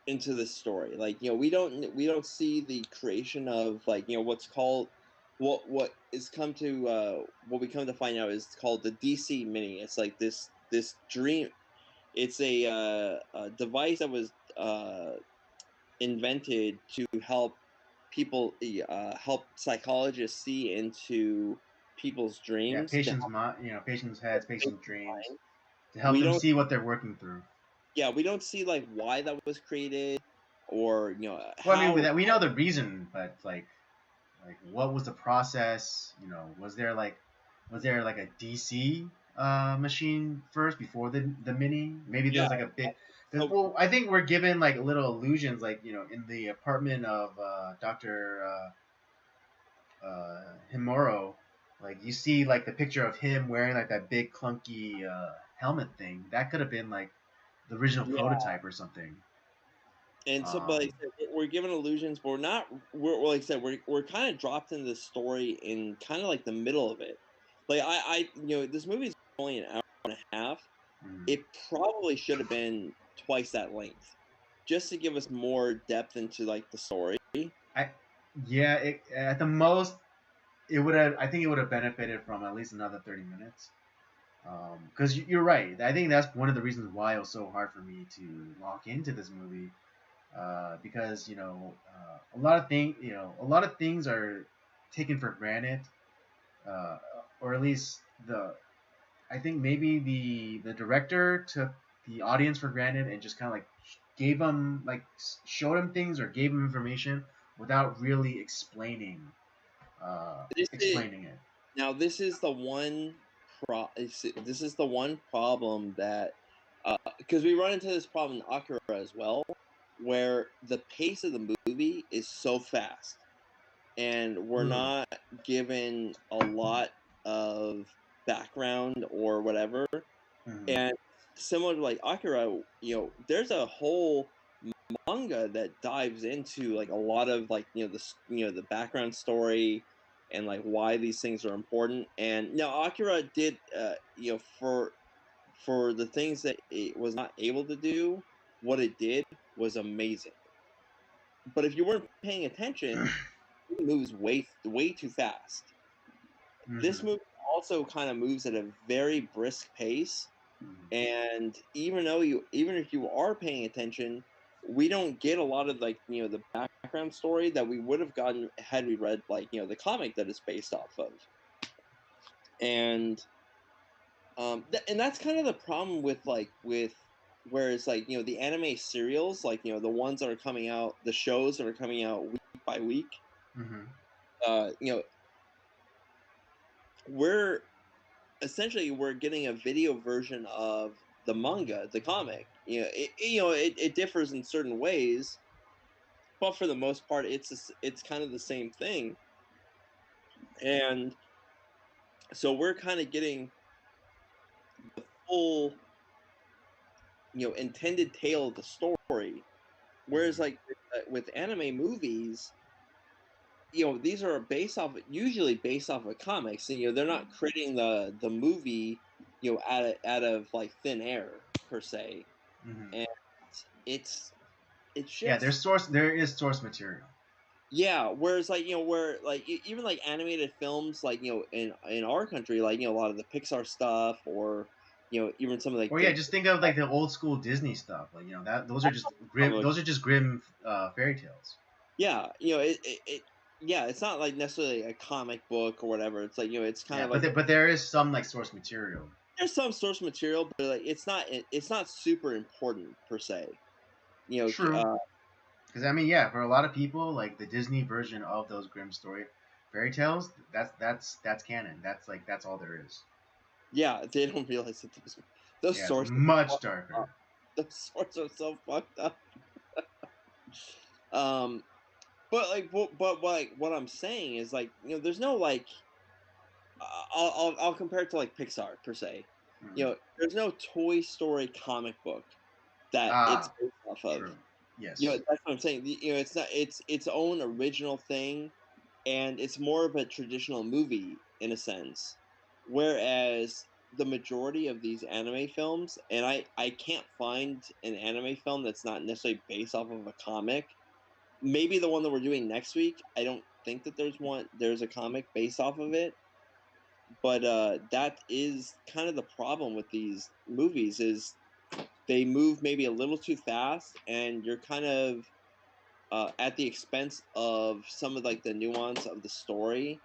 into this story. Like we don't see the creation of like what's called what is come to what we come to find out is called the DC Mini. It's like this dream. It's a device that was invented to help people help psychologists see into people's yeah, dreams to patients' help patients' heads, patients' dreams, mind. to help We them don't see what they're working through. Yeah, we don't see like why that was created or Well, I mean, how. we know the reason, but like what was the process? Was there like a DC machine first before the mini? Maybe Yeah, there's like a big. so Well, I think we're given like little illusions, like in the apartment of Doctor Himuro, like you see like the picture of him wearing like that big clunky helmet thing. That could have been like the original yeah, prototype or something. and so but Um, like I said, we're given illusions, but we're not. Like I said, we're kind of dropped into the story in kind of like the middle of it. Like this movie is only an hour and a half. mm, It probably should have been twice that length, just to give us more depth into like the story. I yeah, at the most it would have. I think it would have benefited from at least another 30 minutes. Because you're right. I think that's one of the reasons why it was so hard for me to lock into this movie. Because a lot of things are taken for granted, uh, or at least the. I think maybe the director took the audience for granted and just kind of like gave them like showed them things or gave them information without really This is explaining it. Now this is the one this is the one problem that because we run into this problem in Akira as well, where the pace of the movie is so fast, and we're Mm. not given a lot of background or whatever. Mm-hmm. And similar to like Akira, there's a whole manga that dives into like a lot of like the background story and like why these things are important. And now Akira did for the things that it was not able to do, what it did was amazing. But if you weren't paying attention, it moves way too fast. This Mm-hmm. movie also kind of moves at a very brisk pace, Mm-hmm. and even if you are paying attention, we don't get a lot of like the background story that we would have gotten had we read like the comic that it's based off of. And and that's kind of the problem with whereas like the anime serials, like the ones that are coming out, the shows that are coming out week by week, Mm-hmm. uh you know we're essentially we're getting a video version of the manga, the comic. It differs in certain ways, but for the most part, it's kind of the same thing. And so we're kind of getting the full, intended tale of the story. Whereas, like with anime movies, these are usually based off of comics, and they're not creating the movie, out of like thin air per se. Mm-hmm. And it's it's Yeah, just there is source material. Yeah, whereas like where like even like animated films like in our country like a lot of the Pixar stuff or even some of like Or yeah, just think of like the old school Disney stuff. Like that those are just grim. Those are just grim fairy tales. Yeah, yeah, it's not like necessarily a comic book or whatever. It's like it's kind Yeah, of like but there is some like source material. there's some source material, but like it's not super important per se. True. Because I mean, yeah, for a lot of people, like the Disney version of those grim story fairy tales, that's canon. That's all there is. Yeah, they don't realize that those Yeah, it's sources much are darker. up. Those sources are so fucked up. Um, but like what I'm saying is like there's no like I'll compare it to like Pixar per se. Mm. There's no Toy Story comic book that it's Ah, based off of. true. Yes. That's what I'm saying. It's not its own original thing, and it's more of a traditional movie in a sense. Whereas the majority of these anime films, and I can't find an anime film that's not necessarily based off of a comic. Maybe the one that we're doing next week, I don't think that there's a comic based off of it, but that is kind of the problem with these movies is they move maybe a little too fast, and you're kind of at the expense of some of like the nuance of the story.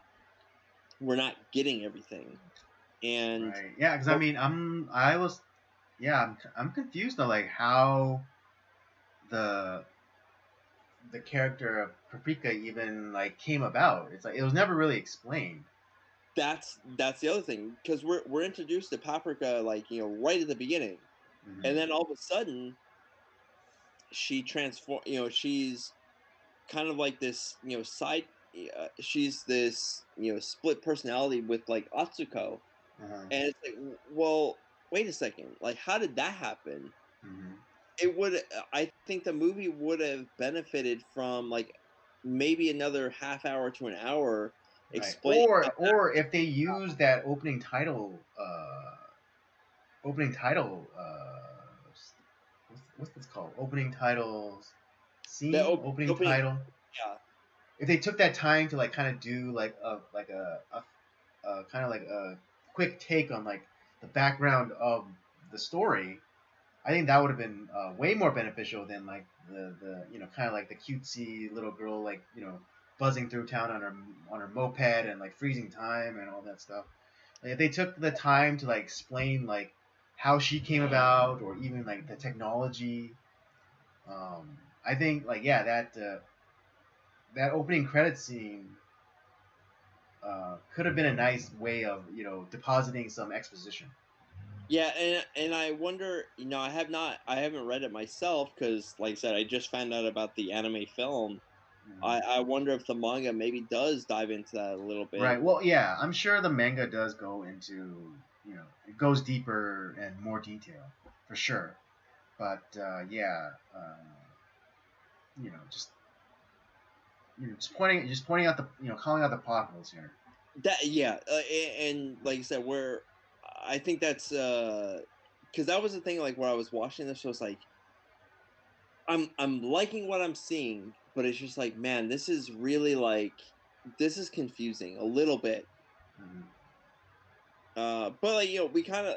We're not getting everything, and Right. Yeah, because I well, mean, I'm confused on like how the the character of Paprika even like came about. It's like it was never really explained. that's the other thing because we're introduced to Paprika like right at the beginning, Hmm. and then all of a sudden she transform. She's kind of like this side. She's this split personality with like Atsuko, Uh-huh. and it's like, well, wait a second, like how did that happen? Hmm. It would I think the movie would have benefited from like maybe another half hour to an hour Right. explaining how Or if they use that opening title what's this called? Opening title that scene, opening opening. title. Yeah, If they took that time to like kind of do a kind of like a quick take on like the background of the story, I think that would have been way more beneficial than like the kind of like the cutesy little girl like buzzing through town on her moped and like freezing time and all that stuff. Like, if they took the time to like explain like how she came about or even like the technology, I think like yeah that opening credit scene could have been a nice way of depositing some exposition. yeah, and I wonder, I haven't read it myself because, like I said, I just found out about the anime film. Mhm. I wonder if the manga maybe does dive into that a little bit. Right. Well, yeah, I'm sure the manga does go into it goes deeper and more detail for sure. But yeah, just just pointing out the calling out the potholes here. That yeah, and like I said, where I think that's because that was the thing. Like where I was watching this, was like I'm liking what I'm seeing, but it's just like, man, this is really like this is confusing a little bit. Hmm. But like we kind of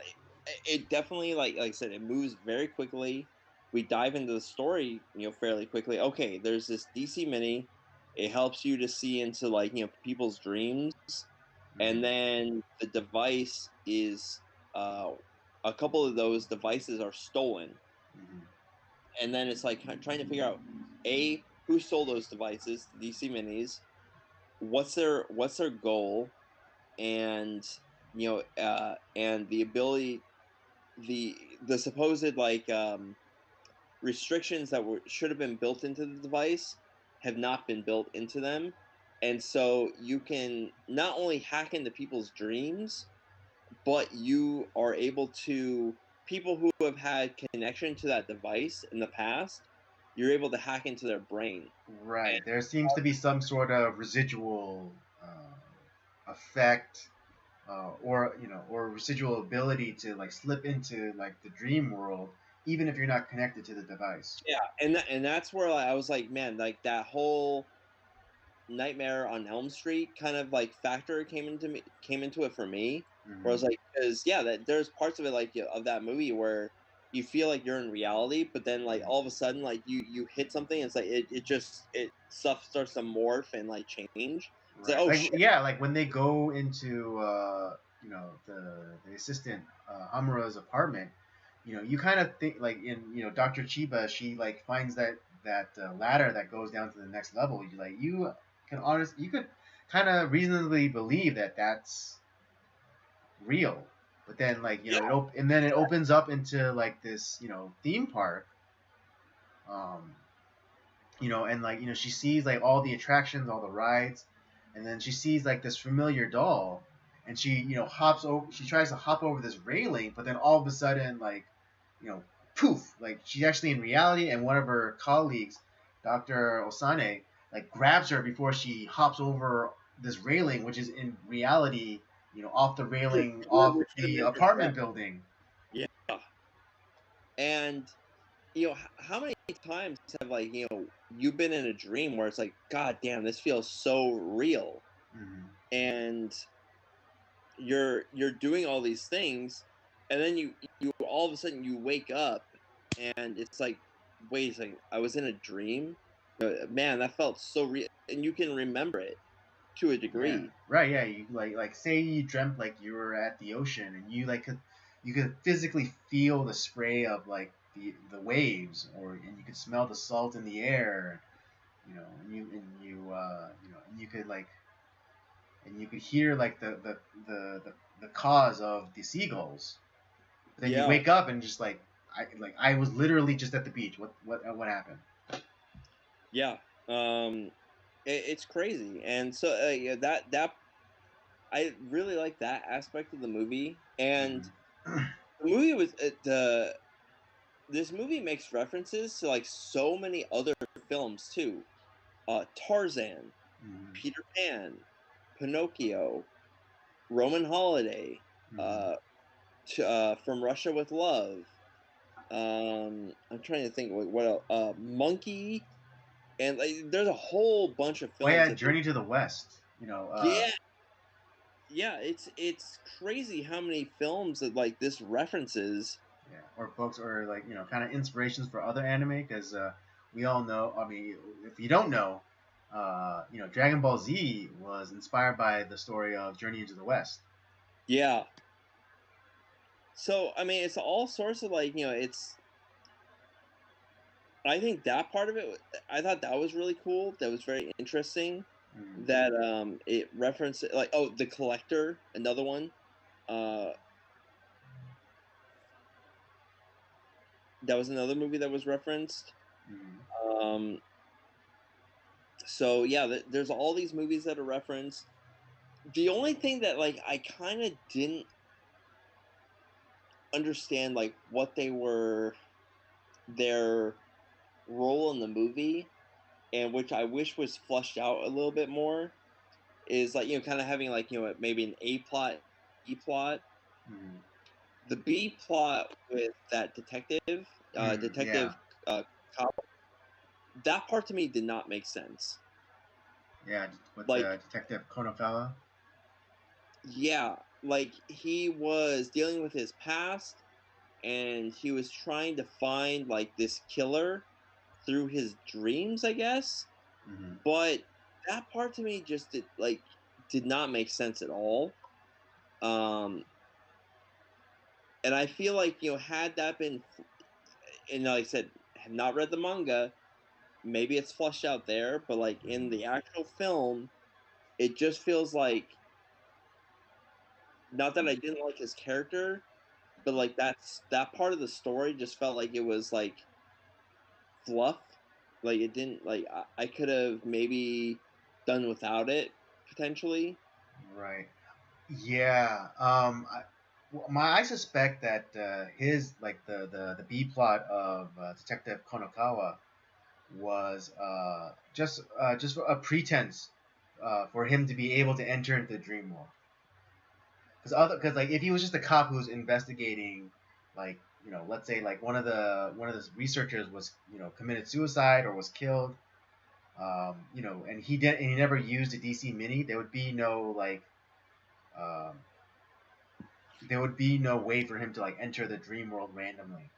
it definitely like I said, it moves very quickly. We dive into the story, fairly quickly. Okay, there's this DC mini. It helps you to see into like people's dreams, and Hmm. then the device is uh, a couple of those devices are stolen, Hmm. and then it's like trying to figure out a who stole those devices, the DC minis, what's their goal, and and the ability the supposed like restrictions that should have been built into the device have not been built into them, and so you can not only hack into people's dreams, but you are able to people who have had connection to that device in the past, you're able to hack into their brain. Right. There seems to be some sort of residual effect, or or residual ability to like slip into like the dream world, even if you're not connected to the device. Yeah, and that's where I was like, man, like that whole Nightmare on Elm Street kind of like factor came into it for me. Where I was Mm-hmm. like, because yeah, that there's parts of it like of that movie where you feel like you're in reality, but then like all of a sudden like you hit something, and it's like it stuff starts to morph and like change. It's like, Right. oh Like shit. yeah, like when they go into the assistant Amura's apartment, you kind of think like in Dr. Chiba, she like finds that ladder that goes down to the next level. You could kind of reasonably believe that that's real. But then like Yeah, and then it opens up into like this theme park. Um, and like she sees like all the attractions, all the rides, and then she sees like this familiar doll, and she hops over. She tries to hop over this railing, but then all of a sudden like you know poof, like she's actually in reality, and one of her colleagues, Dr. Osane, like grabs her before she hops over this railing, which is in reality off the railing off which would have the been her apartment friend. building. Yeah, and how many times have like you've been in a dream where it's like, God damn, this feels so real, Mm-hmm. and you're doing all these things, and then you all of a sudden you wake up, and it's like, wait a second, I was in a dream. Man, that felt so real, and you can remember it to a Yeah. degree. Right. Yeah. You like say you dreamt like you were at the ocean and you could physically feel the spray of like the waves, and you could smell the salt in the air. And you could like and you could hear like the cause of the seagulls. But then you Yeah, wake up and just I was literally just at the beach. What happened? yeah. It's crazy, and so yeah, that I really like that aspect of the movie, and Mm-hmm. the movie was the this movie makes references to like so many other films too. Tarzan, Mm-hmm. Peter Pan, Pinocchio, Roman Holiday, Mm-hmm. uh, From Russia with Love. I'm trying to think what else. Monkey, and like there's a whole bunch of Oh films yeah, that they. Journey to the West. Yeah, yeah. It's crazy how many films that like this references. Yeah, or books, or like kind of inspirations for other anime, because we all know. I mean, if you don't know, Dragon Ball Z was inspired by the story of Journey into the West. Yeah. So I mean, it's all sorts of like it's. I think that part of it, I thought that was really cool. That was very interesting. Mm. That it referenced like, oh, The Collector, another one. Uh, that was another movie that was referenced. Mm. Um, so yeah, there's all these movies that are referenced. The only thing that like I kind of didn't understand like what they were their role in the movie, and which I wish was flushed out a little bit more, is like kind of having like maybe an A plot, B plot. Mm. The B plot with that detective, Mm. Yeah, detective uh, cop, that part to me did not make sense. yeah, with Like, Detective Konokawa. yeah, like he was dealing with his past, and he was trying to find like this killer through his dreams, I guess. Mm-hmm. But that part to me just did not make sense at all. Um, and I feel like had that been, and like I said, have not read the manga, maybe it's flushed out there, but like in Mm-hmm. the actual film, it just feels like, not that I didn't like his character, but like that part of the story just felt like it was like fluff. Like it didn't like I could have maybe done without it potentially. Right. Yeah. I suspect that his like the B plot of Detective Konokawa was just a pretense for him to be able to enter into the dream world. Because like if he was just a cop who's investigating, like let's say like one of the researchers was committed suicide or was killed, You know, and he never used a DC Mini. There would be no like, um, there would be no way for him to like enter the dream world randomly.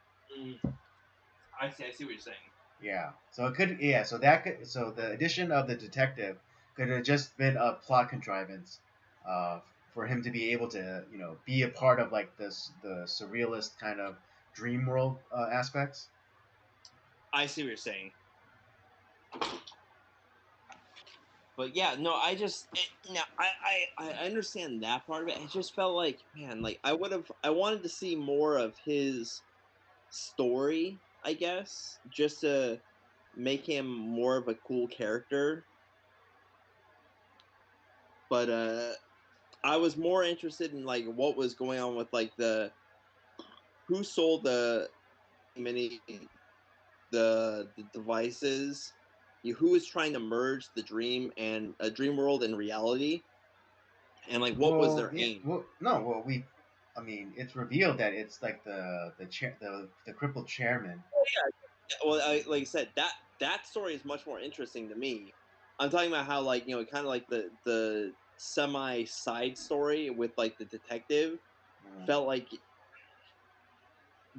I see. I see what you're saying. Yeah. So it could. Yeah. So that could. So the addition of the detective could have just been a plot contrivance, uh, for him to be able to, you know, be a part of like the surrealist kind of dream world aspects. I see what you're saying. But yeah, no, I understand that part of it. It just felt like, man, like I wanted to see more of his story, I guess, just to make him more of a cool character. But I was more interested in like what was going on with like the who sold the mini the devices, who was trying to merge the dream and a dream world and reality, and like what was Well, their yeah. aim. Well, no. Well, I mean, it's revealed that it's like the crippled chairman. Well, like I said, that story is much more interesting to me. I'm talking about how like kind of like the semi side story with like the detective Mm. felt like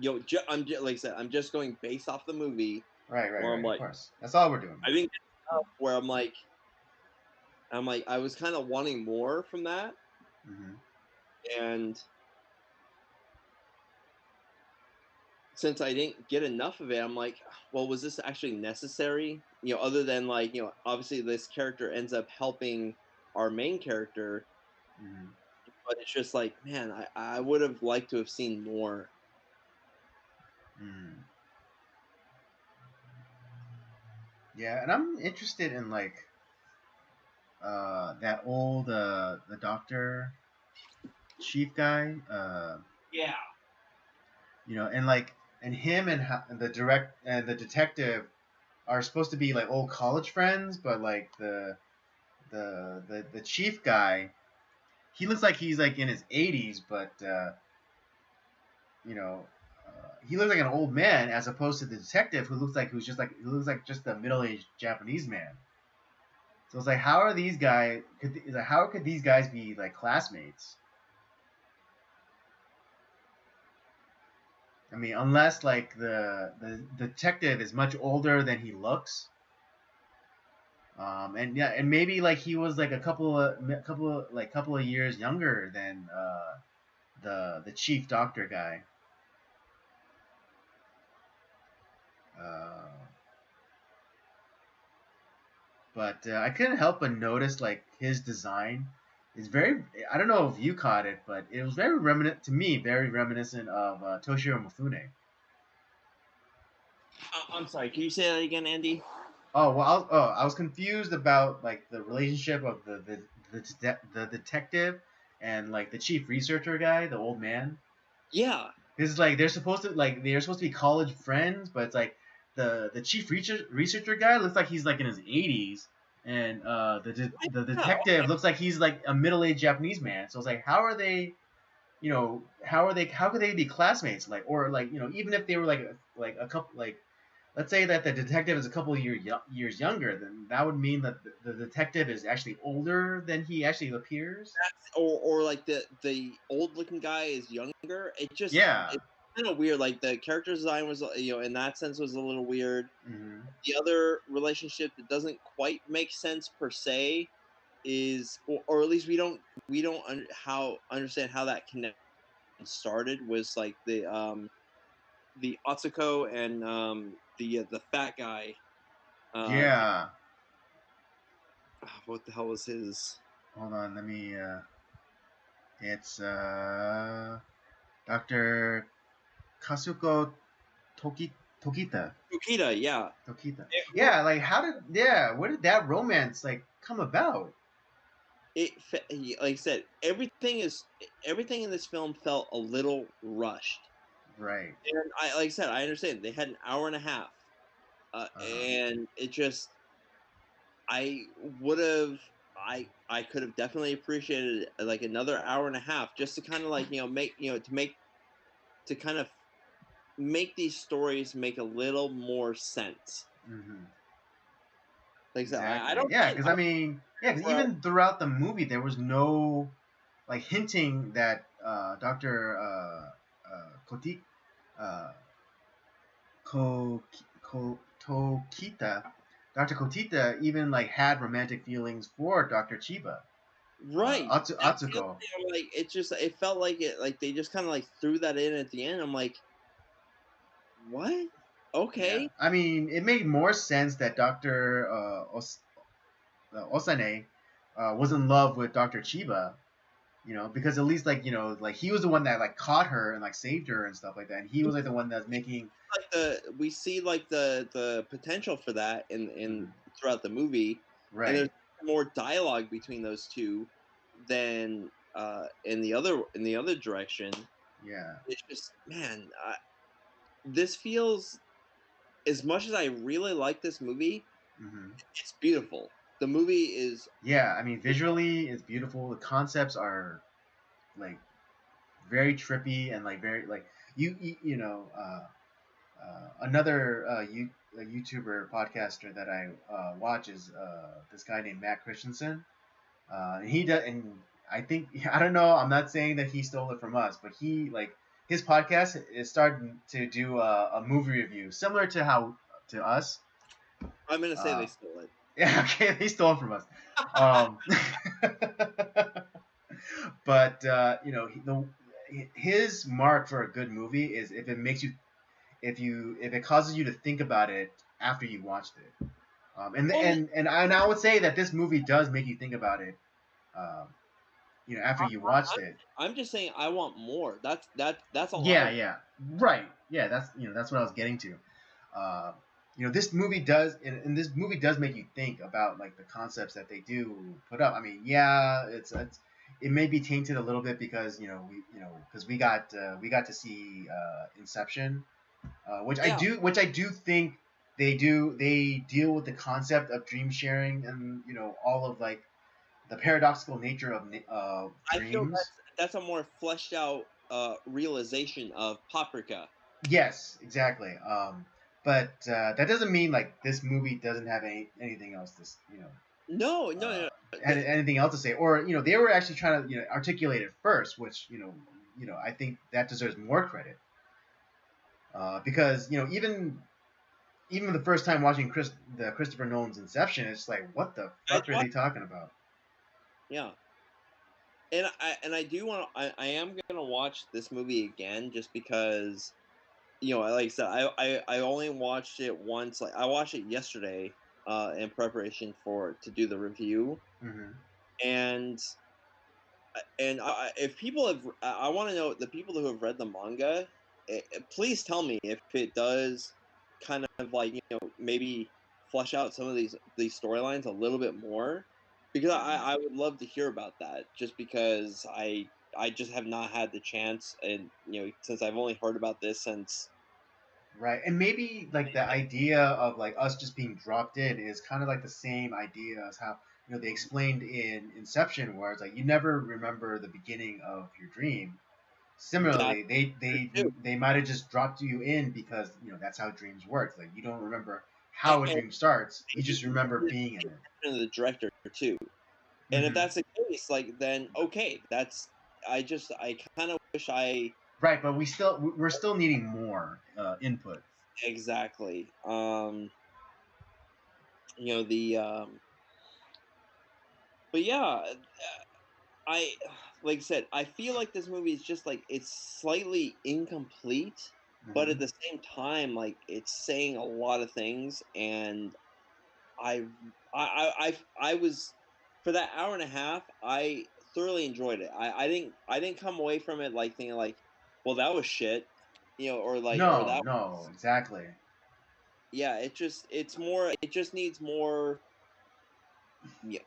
like I said, I'm just going based off the movie Right, right, where I'm right. Of like, course, that's all we're doing. I think where I'm like I was kind of wanting more from that, Hmm. and since I didn't get enough of it, I'm like, well, was this actually necessary? Other than like, obviously this character ends up helping our main character, Hmm. but it's just like, man, I would have liked to have seen more. Mm. Yeah, and I'm interested in like that old the doctor chief guy, Yeah. you know, and like and him and the direct and the detective are supposed to be like old college friends, but like the chief guy, he looks like he's like in his 80s, but you know, he looks like an old man as opposed to the detective who looks like just a middle-aged Japanese man. So it's like, how are these guys? How could these guys be like classmates? I mean, unless like the detective is much older than he looks, and yeah, and maybe like he was like a couple of years younger than the chief doctor guy. Uh, but I couldn't help but notice like his design is very. I don't know if you caught it, but it was very reminiscent to me, very reminiscent of Toshiro Mifune. I'm sorry. Can you say that again, Andy? Oh well, I was confused about like the relationship of the detective and like the chief researcher guy, the old man. Yeah. Because like they're supposed to be college friends, but it's like the chief researcher guy looks like he's like in his 80s, and the Yeah. detective looks like he's like a middle aged Japanese man. So it's like, how are they? You know, how could they be classmates? Like, or like, you know, even if they were like a couple like, let's say that the detective is a couple of years younger, then that would mean that the detective is actually older than he actually appears. Or like the old looking guy is younger. Yeah. It's kind of weird. Like the character design was in that sense was a little weird. Hmm. The other relationship that doesn't quite make sense per se is, or at least how understand how that connection started was like the Atsuko and the fat guy. Uh, Yeah. what the hell was his? Hold on, let me. It's Dr. Kasuko Tokita. Yukita, yeah. Tokita. Yeah, like where did that romance like come about? Like I said, everything in this film felt a little rushed. Right. And like I said, I understand they had an hour and a half, Uh-huh. and it just I would have I could have definitely appreciated like another hour and a half just to kind of like make to kind of make these stories make a little more sense. Hmm. Like I said, I Exactly. don't Yeah, mind. because I mean, yeah, because Well, even throughout the movie, there was no like hinting that Doctor Koti uh, Ko, Tokita, Doctor Kotita even like had romantic feelings for Doctor Chiba, right. That's the other Atsuko. thing. I'm like, it felt like it, like they just kind of like threw that in at the end. I'm like, what? Yeah, Okay. I mean, it made more sense that Doctor Osane was in love with Doctor Chiba, because at least like like he was the one that like caught her and like saved her and stuff like that, and he was like the one that's making. Like we see like the potential for that in Mhm. throughout the movie, and Right. there's more dialogue between those two than in the other direction. Yeah. It's just, man, this feels, as much as I really like this movie, Hmm. it's beautiful. The movie is Yeah, I mean, visually it's beautiful. The concepts are like very trippy and like very like another YouTuber podcaster that I watch is this guy named Matt Christensen. And he does, and I think I don't know. I'm not saying that he stole it from us, but he like his podcast is starting to do a movie review similar to how to us. I'm gonna say Uh, they stole it. yeah, okay, he stole it from us. Um, but his mark for a good movie is if it makes you if it causes you to think about it after you watched it. Well, And I would say that this movie does make you think about it. Um, after you watched it. I'm just saying I want more. That's all I Yeah, want. yeah, right. Yeah, that's what I was getting to. Uh, this movie does, and this movie does make you think about like the concepts that they do put up. I mean, yeah, it may be tainted a little bit because because we got to see Inception, Yeah, which I do think they deal with the concept of dream sharing and all of like the paradoxical nature of I feel dreams. that's a more fleshed out realization of Paprika. Yes, exactly. But that doesn't mean like this movie doesn't have anything else to No, no, uh, no. The, anything else to say, or they were actually trying to articulate it first, which I think that deserves more credit because even the first time watching the Christopher Nolan's Inception, it's like what the I fuck are watch, they talking about? yeah, and I do want to. I am gonna watch this movie again just because, like I said, I only watched it once. Like I watched it yesterday, in preparation for to do the review, Hmm. and if people have, I want to know the people who have read the manga. Please tell me if it does kind of like maybe flesh out some of these storylines a little bit more, because I would love to hear about that. Just because I just have not had the chance, and since I've only heard about this since. Right, and maybe like the idea of like us just being dropped in is kind of like the same idea as how they explained in Inception, where it's like you never remember the beginning of your dream. That's Similarly, true too. they might have just dropped you in because that's how dreams work. Like you don't remember And, how a and dream starts; you maybe just remember being in it. the director too. And if Hmm. that's the case, like then okay, that's I kind of wish I Right, but we're still needing more input. exactly. The but yeah, I like I said, I feel like this movie is just like it's slightly incomplete, but at Hmm. the same time, like it's saying a lot of things, and I I was, for that hour and a half, I thoroughly enjoyed it. I didn't come away from it like thinking like, well, that was shit, or like, or No, that, no, exactly. yeah, it just needs more. Yeah,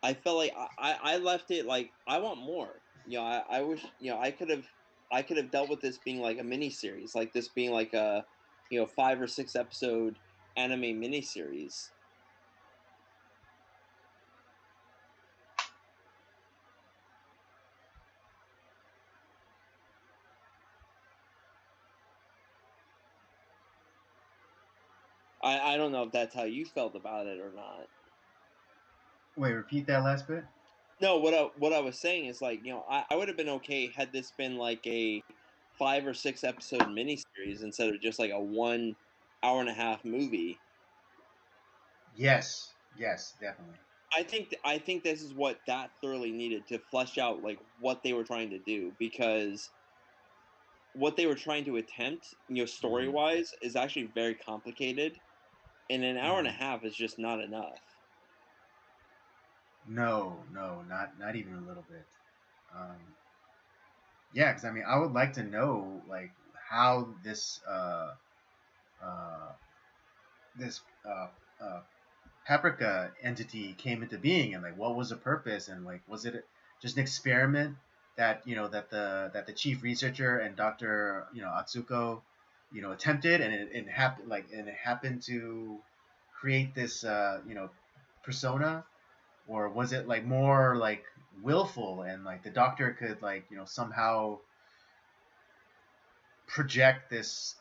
I felt like I left it like I want more. I wish I could have dealt with this being like a mini series, like this being like a 5 or 6 episode anime mini series. I don't know if that's how you felt about it or not. Wait, repeat that last bit. No, what I was saying is like, I would have been okay had this been like a 5 or 6 episode miniseries instead of just like a 1 hour and a half movie. Yes, definitely. I think this is what that thoroughly needed to flesh out like what they were trying to do, because what they were trying to attempt, story wise, is actually very complicated, and an hour and a half is just not enough. No, not even a little bit. Yeah, because I mean, I would like to know like how uh, this Paprika entity came into being, and like what was the purpose, and like was it just an experiment that that the chief researcher and Dr. Atsuko attempted, and it happened and it happened to create this persona, or was it like more like willful, and like the doctor could like somehow project this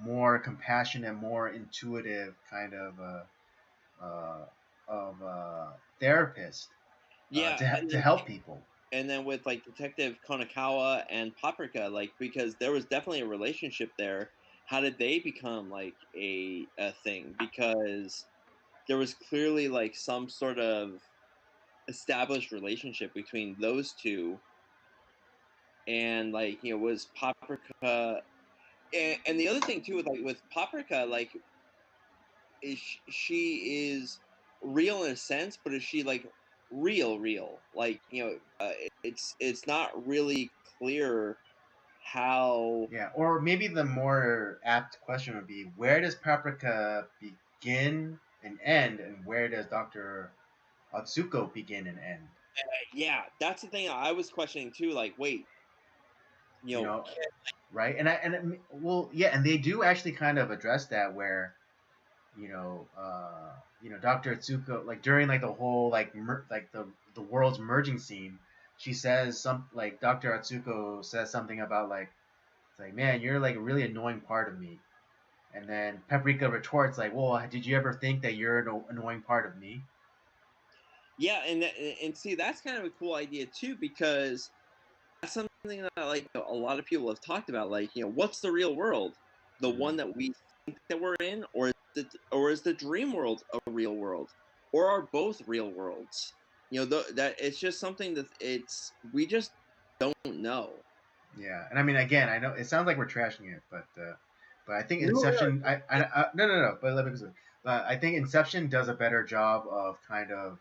more compassionate, more intuitive kind uh, therapist Yeah, to help people. and then with like Detective Konakawa and Paprika, like, because there was definitely a relationship there. How did they become like a thing? Because there was clearly like some sort of established relationship between those two, and like was Paprika, and the other thing too with Paprika, like, she is real in a sense, but is she like real? Like, it's not really clear how. Yeah, or maybe the more apt question would be, where does Paprika begin and end, and where does Dr. Atsuko begin and end? Yeah, that's the thing I was questioning too. Like, wait, You know, right? Well, yeah, and they do actually kind of address that, where Dr. Atsuko, like during like the whole like the world's merging scene, she says like Dr. Atsuko says something about like, it's like, man, you're like a really annoying part of me. And then Paprika retorts like, well, did you ever think that you're an annoying part of me? Yeah, and see, that's kind of a cool idea too, because that's something that like a lot of people have talked about. Like, what's the real world? The one that we think that we're in, or is the dream world a real world, or are both real worlds? That it's just something that we just don't know. Yeah, and I mean, again, I know it sounds like we're trashing it, but I think No, Inception. No. But let me. But I think Inception does a better job of kind of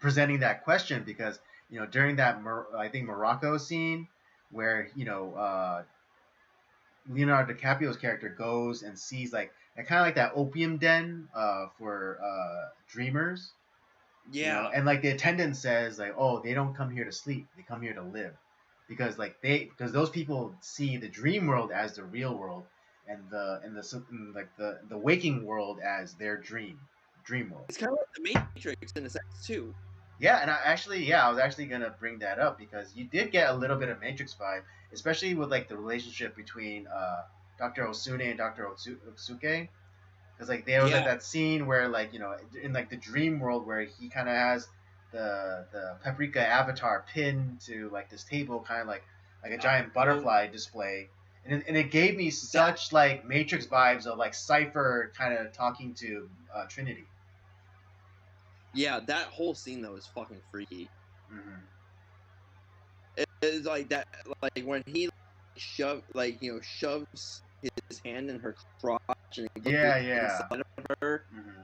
presenting that question, because during that I think Morocco scene, where Leonardo DiCaprio's character goes and sees like kind of like that opium den for dreamers, yeah, and like the attendant says like, oh, they don't come here to sleep, they come here to live, because those people see the dream world as the real world, and like the waking world as their dream world. it's kind of like the Matrix in a sense too. Yeah, and I was actually gonna bring that up, because you did get a little bit of Matrix vibe, especially with like the relationship between Dr. Osune and Dr. Otsuke, because like there was Yeah, that scene where like in like the dream world, where he kind of has the Paprika avatar pinned to like this table, kind of like a giant butterfly display, and it gave me such like Matrix vibes of like Cypher kind of talking to Trinity. yeah, that whole scene though is fucking freaky. Mm-hmm. It's like that, like when he shoves his hand in her crotch and it Yeah, goes yeah. inside of her, Mm-hmm.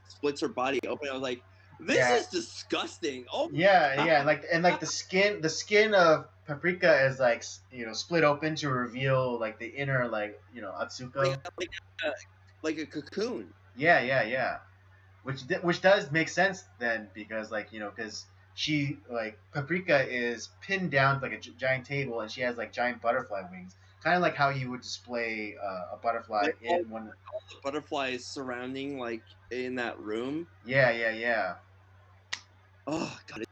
splits her body open. I was like, this Yeah, is disgusting. Oh yeah, my yeah. god. Like the skin of Paprika is like split open to reveal like the inner like like Atsuko. like a, like a cocoon. Yeah. Which does make sense then, because like because she like Paprika is pinned down to like a giant table, and she has like giant butterfly wings, kind of like how you would display a butterfly Like in one. all the butterflies surrounding like in that room. Yeah. Oh god,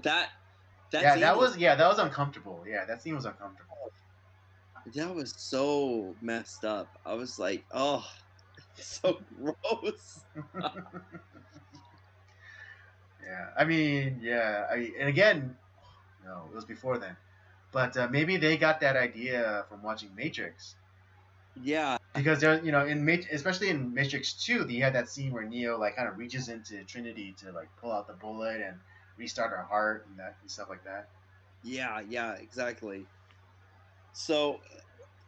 that Yeah, scene was that was uncomfortable. Yeah, that scene was uncomfortable. that was so messed up. I was like, oh. So gross. Yeah, I mean, yeah, and again, no, it was before then. But maybe they got that idea from watching Matrix. Yeah. Because there, especially in Matrix 2, you had that scene where Neo like kind of reaches into Trinity to like pull out the bullet and restart her heart and stuff like that. Yeah, exactly. So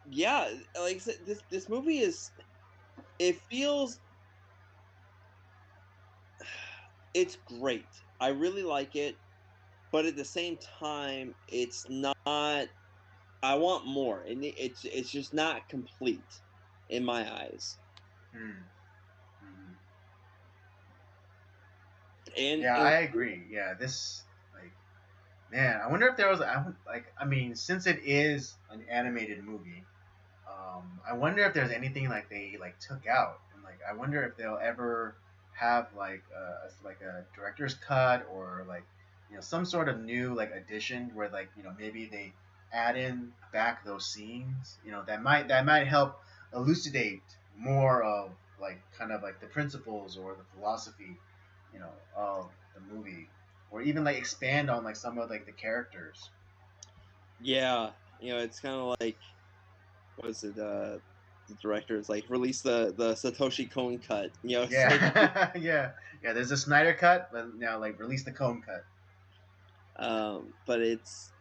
yeah, like I said, this movie is, it feels, it's great. I really like it, but at the same time, it's not. I want more, and it's just not complete in my eyes. Hmm. Hmm. Yeah, And I agree. Yeah, this like man, I wonder if there was I mean, since it is an animated movie, I wonder if there's anything like they like took out, and like I wonder if they'll ever have like a director's cut or like some sort of new like addition where like maybe they add in back those scenes that might help elucidate more of like kind of like the principles or the philosophy of the movie, or even like expand on like some of like the characters. yeah, it's kind of like, what is it? The director is like, release the Satoshi Kon cut. It's like, Yeah, yeah. There's a Snyder cut, but now like release the Cone cut. but it's,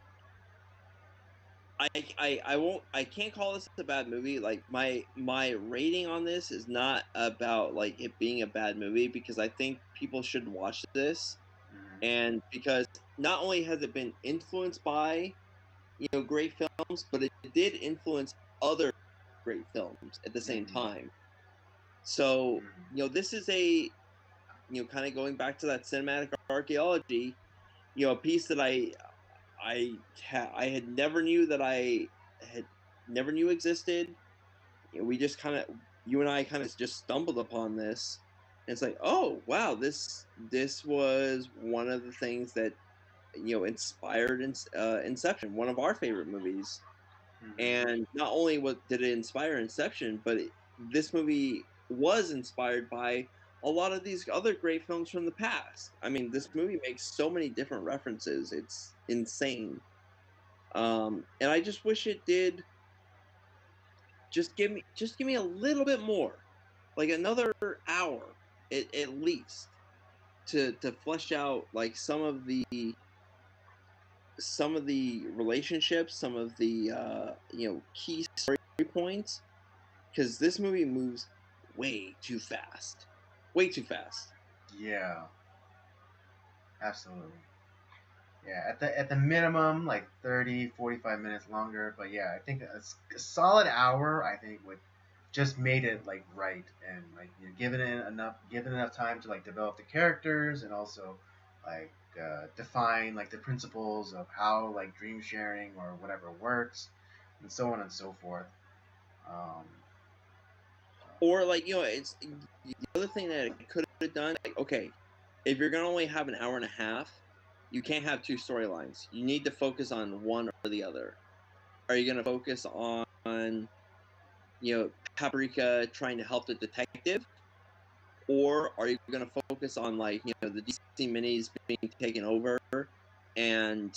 I can't call this a bad movie. Like, my rating on this is not about like it being a bad movie, because I think people should watch this, Mhm. and because not only has it been influenced by great films, but it did influence other great films at the same Mhm. time. So Mhm. this is a, kind of going back to that cinematic archaeology, a piece that I had never knew that I had never knew existed. We just kind of, you and I kind of just stumbled upon this. And it's like, oh wow, this was one of the things that inspired Inception, one of our favorite movies. Mhm. And not only did it inspire Inception, but this movie was inspired by a lot of these other great films from the past. I mean, this movie makes so many different references. It's insane. And I just wish it did just give me a little bit more, like another hour at least, to flesh out like some of the relationships, some of the key story points, because this movie moves way too fast, way too fast. Yeah, absolutely. Yeah, at the minimum, like 30, 45 minutes longer. But yeah, I think a solid hour, I think, would just made it like right, and like given enough time to like develop the characters and also like define like the principles of how like dream sharing or whatever works, and so on and so forth. Um, Or like, it's the other thing that it could have done. Like, okay, if you're gonna only have an hour and a half, you can't have two storylines. You need to focus on one or the other. Are you gonna focus on Paprika trying to help the detective, or are you going to focus on like the DC minis being taken over, and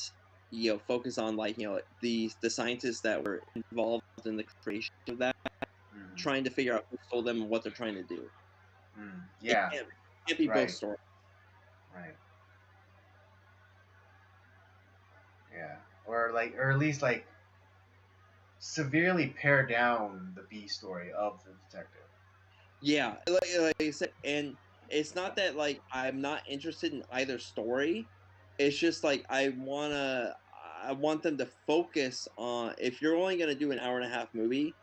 focus on like the scientists that were involved in the creation of that, mm, trying to figure out who stole them and what they're trying to do. It yeah, can't be both right, stories. right, yeah, or at least like severely pare down the B story of the detective. Yeah, like I said, and it's not that like I'm not interested in either story. It's just like I want them to focus on, if you're only gonna do an hour and a half movie,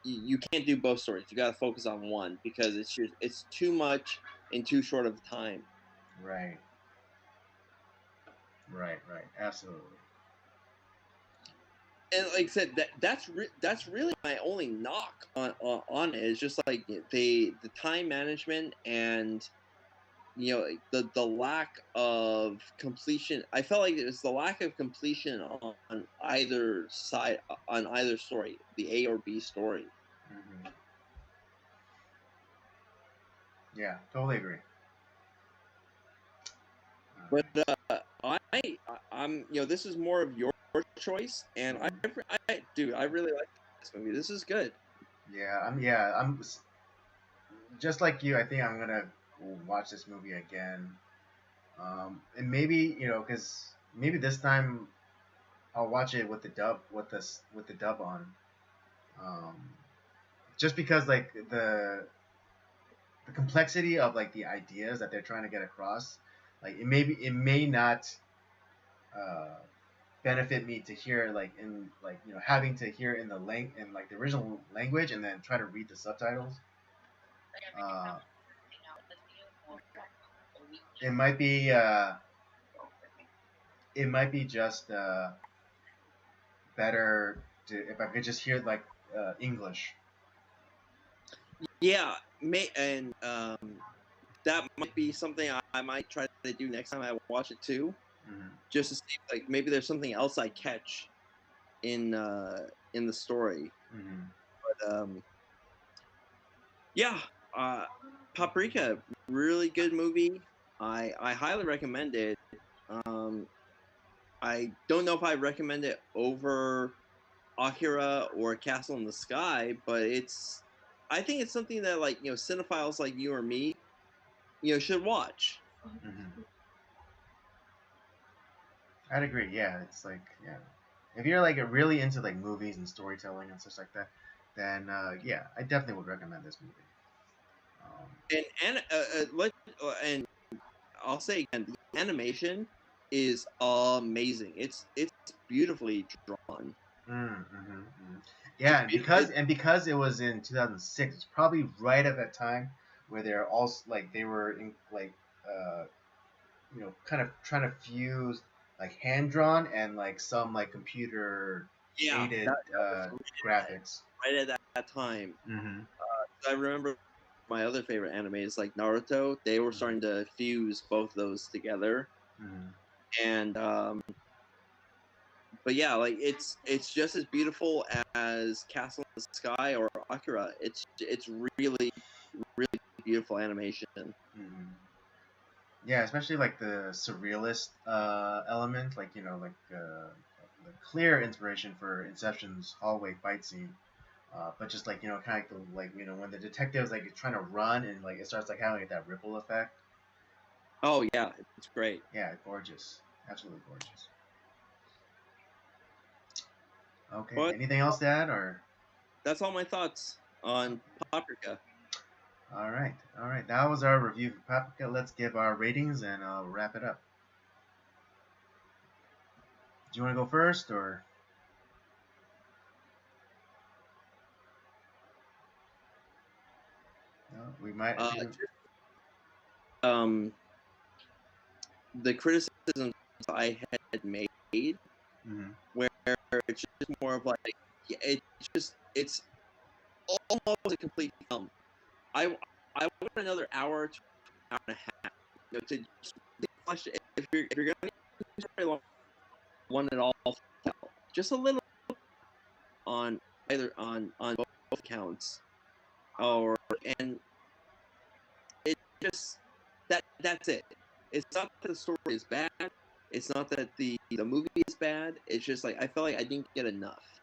you can't do both stories. You got to focus on one, because it's too much in too short of time. Right, right, absolutely. And like I said, that's really my only knock on it. Is just like the time management, and the lack of completion. I felt like it was the lack of completion on either side, on either story, the A or B story. Hmm. Yeah, totally agree. But I'm this is more of your choice, and dude, I really like this movie. This is good. I'm just like you. I think I'm gonna watch this movie again, and maybe because maybe this time I'll watch it with the dub with the dub on, um, just because like the complexity of like the ideas that they're trying to get across, like it may not uh, benefit me to hear like in like having to hear in in like the original language and then try to read the subtitles. Uh, it might be just better if I could just hear like English. Yeah, and that might be something I might try to do next time I watch it too, Mm-hmm. just to see like maybe there's something else I catch in the story. Mm-hmm. But yeah, Paprika, really good movie. I highly recommend it. Um, I don't know if I recommend it over Akira or Castle in the Sky, but I think it's something that like cinephiles like you or me should watch. Mm-hmm. I'd agree. Yeah, it's like if you're like really into like movies and storytelling and such like that, then yeah, I definitely would recommend this movie. And I'll say again, the animation is amazing. It's beautifully drawn. Yeah, and because it was in 2006, it's probably right at that time where they're also like they were in like uh, kind of trying to fuse like hand drawn and like some like computer Yeah, aided that was graphics. right at that time. Mm-hmm. I remember my other favorite animes like Naruto. They were Mm-hmm. starting to fuse both those together, Mm-hmm. and but yeah, like it's just as beautiful as Castle in the Sky or Akira. It's really really beautiful animation. Mm-hmm. Yeah, especially like the surrealist element, like the clear inspiration for Inception's hallway fight scene. But just like kind of like when the detective's like trying to run and like it starts like having like, that ripple effect. Oh yeah, it's great. Yeah, gorgeous, absolutely gorgeous. Okay, But anything else to add or? that's all my thoughts on Okay. Paprika. All right. That was our review for Paprika. Let's give our ratings and wrap it up. Do you want to go first or? No, we might. I think we. Um, the criticisms I had made, Mm-hmm. where it's just more of like it's almost a complete film. I want another hour to hour and a half, to flesh it. If you're going to very long, one at all, just a little on either on both counts, or and it just that's it. It's not that the story is bad. It's not that the movie is bad. It's just like I felt like I didn't get enough.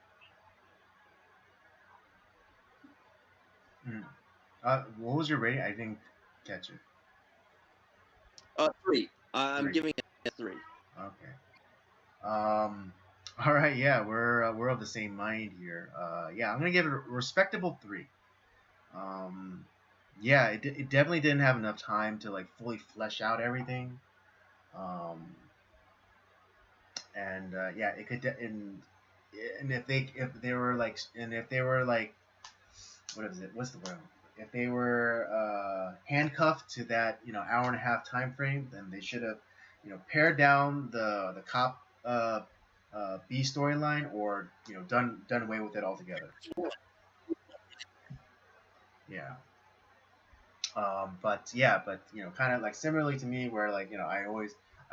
Mm. What was your rating? I didn't catch it. 3. I'm 3. giving it a 3. Okay. All right. Yeah, we're of the same mind here. Yeah, I'm gonna give it a respectable 3. Um, yeah, it definitely didn't have enough time to like fully flesh out everything. Um, and yeah, it could and if they were like what is it? What's the word? If they were handcuffed to that hour and a half time frame, then they should have pared down the cop B storyline or done away with it altogether. Yeah. But yeah, but kind of like similarly to me, where like I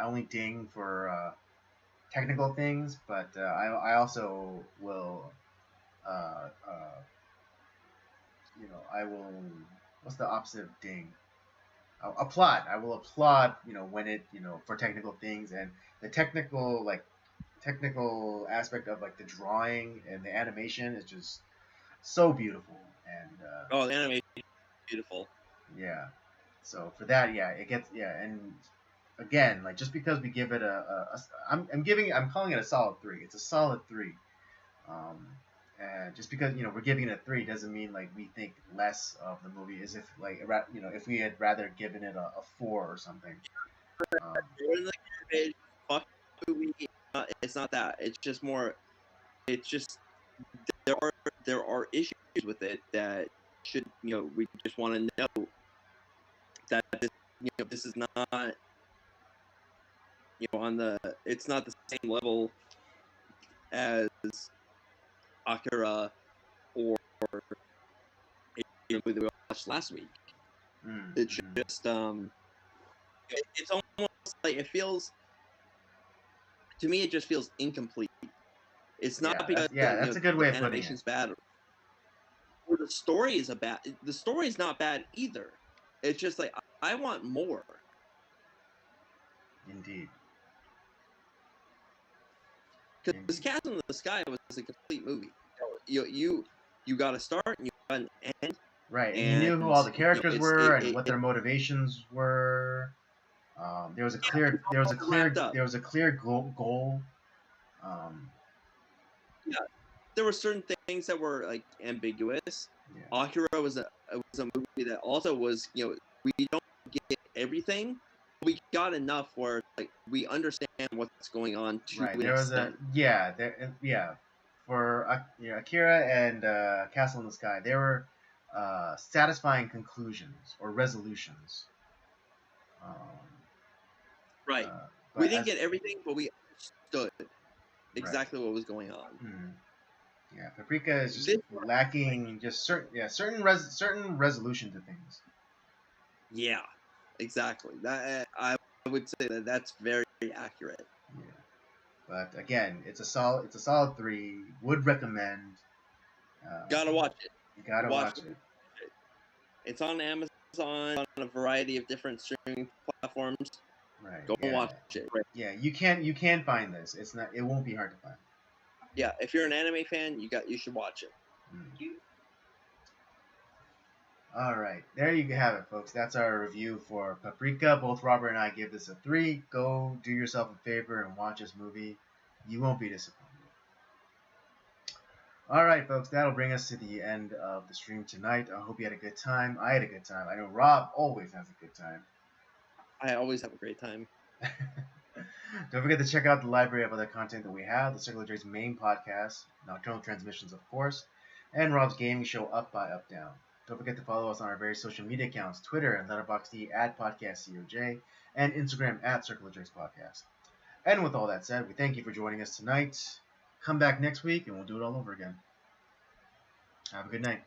only ding for technical things, but I also will I will what's the opposite of ding? applaud. I will applaud, when it, for technical things and the technical aspect of like the drawing and the animation is just so beautiful. And Oh, the animation is beautiful. yeah, so for that, yeah, it gets and again, like just because we give it I'm calling it a solid 3. It's a solid 3. Um, and just because we're giving it a 3 doesn't mean like we think less of the movie as if like if we had rather given it a 4 or something. Fuck movie. It's not that. It's just more. It's just there are issues with it that should we just want to know that this is not on the it's not the same level as Akira or movie that we watched last week. It's just it's almost like it feels to me. It just feels incomplete. It's not because that's a good way of putting it. Animation's bad or the story is the story is not bad either. It's just like I want more. Indeed. Because Castle in the Sky was a complete movie. You got a start and you got an end. Right, and you knew who all the characters were and what their motivations were. There was a clear goal. Yeah, there were certain things that were like ambiguous. Yeah. Akira was a movie that also was we don't get everything. We got enough where like we understand what's going on to right. An There extent. was for Akira and Castle in the Sky, there were satisfying conclusions or resolutions. Right. We didn't get everything, but we understood exactly what was going on. Mm-hmm. Yeah, Paprika is just lacking just certain resolution to things. Yeah, exactly. That I would say that's very accurate. Yeah, but again, it's a solid 3. Would recommend. Gotta watch it. You gotta watch it. It's on Amazon, on a variety of different streaming platforms. Right. Go and watch it. Right. Yeah, you can find this. It won't be hard to find. Yeah, if you're an anime fan, you should watch it. All right, there you have it, folks. That's our review for Paprika. Both Robert and I give this a 3. Go do yourself a favor and watch this movie. You won't be disappointed. All right, folks, that'll bring us to the end of the stream tonight. I hope you had a good time. I had a good time. I know Rob always has a good time. I always have a great time. Don't forget to check out the library of other content that we have, the Circle of Dre's main podcast, Nocturnal Transmissions, of course, and Rob's gaming show, Up by Up Down. Don't forget to follow us on our various social media accounts, Twitter and Letterboxd @PodcastCOJ, and Instagram @Circle of Dre's Podcast. And with all that said, we thank you for joining us tonight. Come back next week and we'll do it all over again. Have a good night.